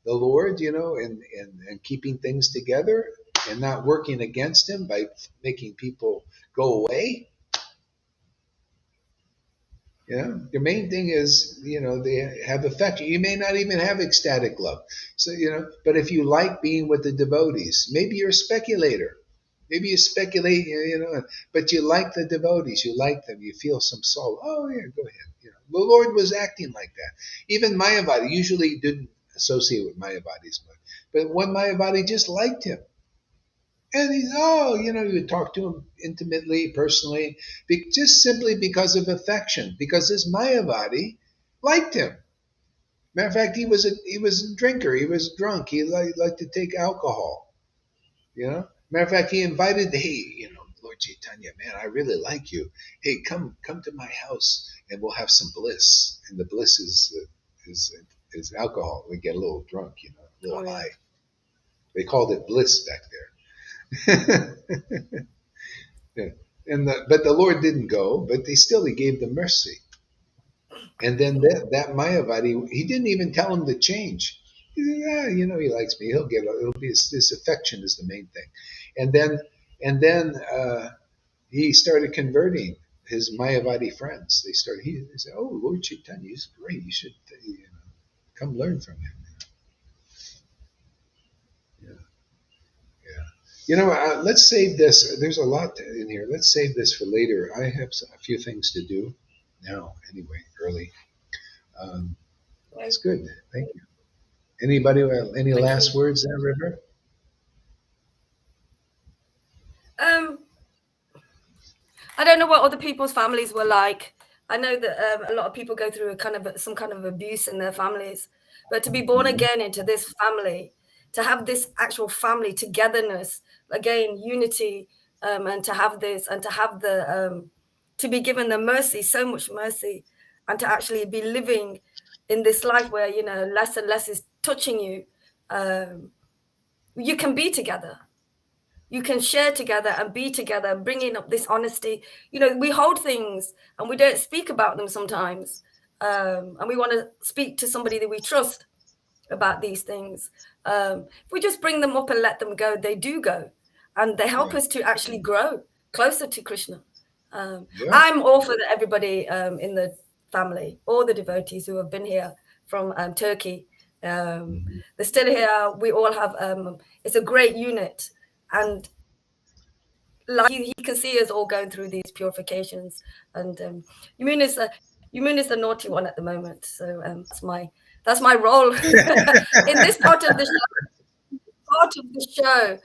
the Lord, and keeping things together and not working against him by making people go away? The main thing is, they have affection. You may not even have ecstatic love. So, but if you like being with the devotees, maybe you're a speculator. Maybe you speculate, but you like the devotees. You like them. You feel some soul. Oh, yeah, go ahead. The Lord was acting like that. Even Mayavadi usually didn't associate with Mayavadis, but one Mayavadi just liked him. And you would talk to him intimately, personally, just simply because of affection, because this Mayavadi liked him. Matter of fact, he was a drinker. He was drunk. He liked to take alcohol. Matter of fact, he invited, hey, Lord Caitanya, man, I really like you. Hey, come to my house, and we'll have some bliss. And the bliss is alcohol. We get a little drunk, a little high. They called it bliss back there. Yeah. But the Lord didn't go, but he gave them mercy. And then that Mayavadi, he didn't even tell him to change. He said, yeah, he likes me. It'll be this affection is the main thing. And then he started converting his Mayavadi friends. He said, oh, Lord Caitanya, he's great. You should come learn from him. Yeah. Let's save this. There's a lot in here. Let's save this for later. I have a few things to do now, anyway, early. That's good. Thank you. Anybody, any last words there, River? I don't know what other people's families were like. I know that a lot of people go through some kind of abuse in their families, but to be born again into this family, to have this actual family togetherness, again, unity, and to have this, and to have to be given the mercy, so much mercy, and to actually be living in this life where, less and less is touching you. You can be together. You can share together and be together, bringing up this honesty. We hold things and we don't speak about them sometimes. And we want to speak to somebody that we trust about these things. If we just bring them up and let them go, they do go. And they help us to actually grow closer to Krishna. Yeah. I'm all for everybody in the family, all the devotees who have been here from Turkey. They're still here. We all have, it's a great unit. And like he can see us all going through these purifications. And Yumun is the naughty one at the moment. So that's my role in this part of the show.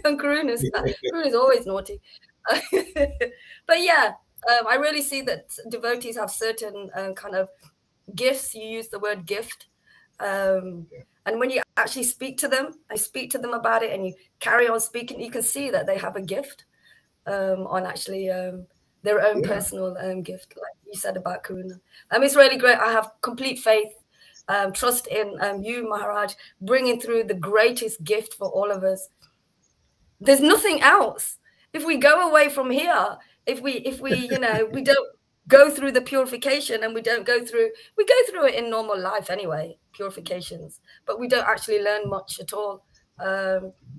And Karun is always naughty. But yeah, I really see that devotees have certain kind of gifts. You use the word gift. And when you actually speak to them about it, and you carry on speaking, you can see that they have a gift on actually their own personal gift, like you said about Karuna. It's really great. I have complete faith, trust in you, Maharaj, bringing through the greatest gift for all of us. There's nothing else. If we go away from here, if we we don't go through the purification, and we go through it in normal life anyway, purifications, but we don't actually learn much at all.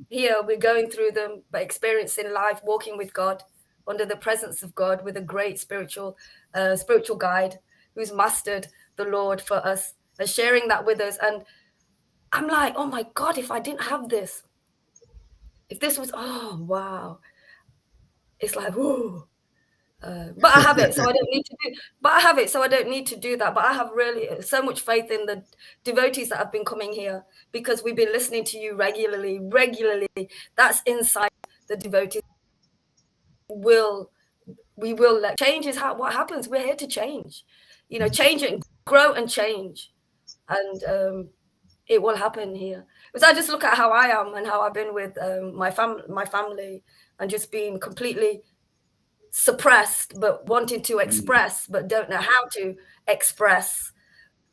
Here we're going through them by experiencing life, walking with God, under the presence of God, with a great spiritual guide who's mastered the Lord for us and sharing that with us. And I'm like, oh my God, if I didn't have this, if this was, oh wow, it's like, whoa. But I have it, so I don't need to do. But I have it, so I don't need to do that. But I have really so much faith in the devotees that have been coming here, because we've been listening to you regularly. That's inside the devotees. We will let change is what happens. We're here to change, change it, and grow and change, and it will happen here. Because I just look at how I am and how I've been with my family, and just being completely suppressed, but wanting to express, but don't know how to express.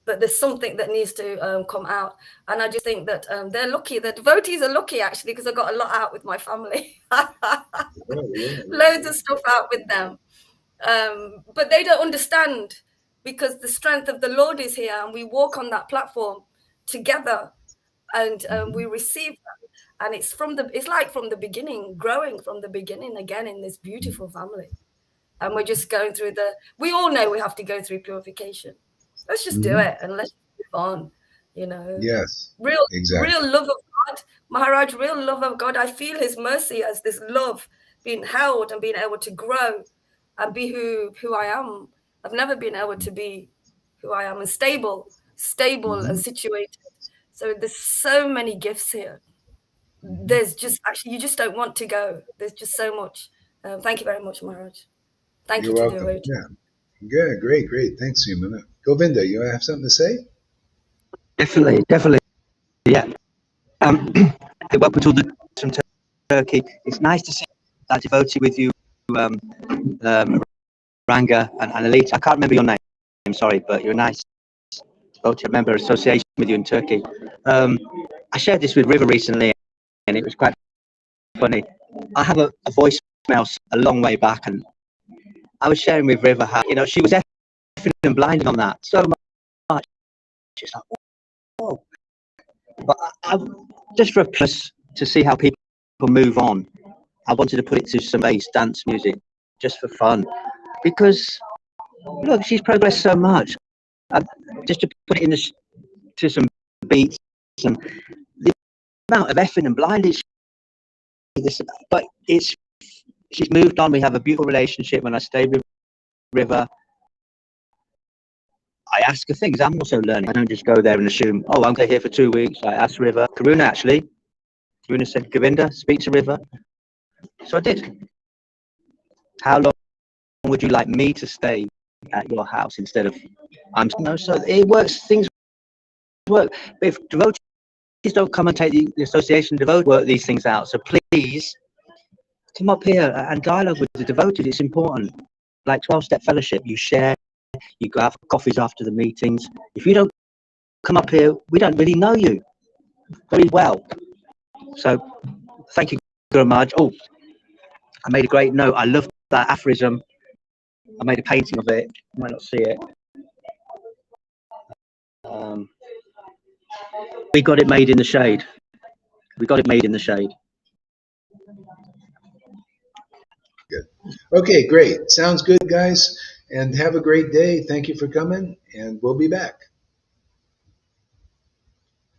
But there's something that needs to come out. And I just think that they're lucky. The devotees are lucky, actually, because I got a lot out with my family. Loads of stuff out with them. But they don't understand, because the strength of the Lord is here, and we walk on that platform together, and we receive that. And it's like from the beginning, growing from the beginning again in this beautiful family. And we're just going through we all know we have to go through purification. Let's just do it, and let's move on, Yes. Real love of God, Maharaj, real love of God. I feel his mercy as this love being held and being able to grow and be who I am. I've never been able to be who I am, and stable and situated. So there's so many gifts here. There's just actually, you just don't want to go. There's just so much. Thank you very much, Maharaj. Thank you. You're welcome. Yeah. Good. Great. Thanks, Yamuna. Govinda, you have something to say? Definitely. Yeah. Welcome to the from Turkey. It's nice to see that devotee with you, Ranga and Alita. I can't remember your name. I'm sorry, but you're a nice devotee. I remember association with you in Turkey. I shared this with River recently, and it was quite funny. I have a voicemail a long way back, and I was sharing with River how, she was effing and blinded on that so much. She's like, whoa. But I just for a plus to see how people move on, I wanted to put it to some bass dance music just for fun, because look, she's progressed so much. Just to put it to some beats, and the amount of effing and blinded but she's moved on. We have a beautiful relationship. When I stay with River, I ask her things. I'm also learning. I don't just go there and assume, oh, I'm here for 2 weeks. I asked River. Karuna, actually. Karuna said, Govinda, speak to River. So I did. How long would you like me to stay at your house instead of so it works. Things work. But if devotees don't come and take the association devote work these things out. So please come up here and dialogue with the devotees. It's important. Like 12-step fellowship, you share, you go out for coffees after the meetings. If you don't come up here, we don't really know you very well. So thank you, Guru Maharaj. Oh, I made a great note. I love that aphorism. I made a painting of it. You might not see it. We got it made in the shade. We got it made in the shade. Okay, great. Sounds good, guys. And have a great day. Thank you for coming, and we'll be back.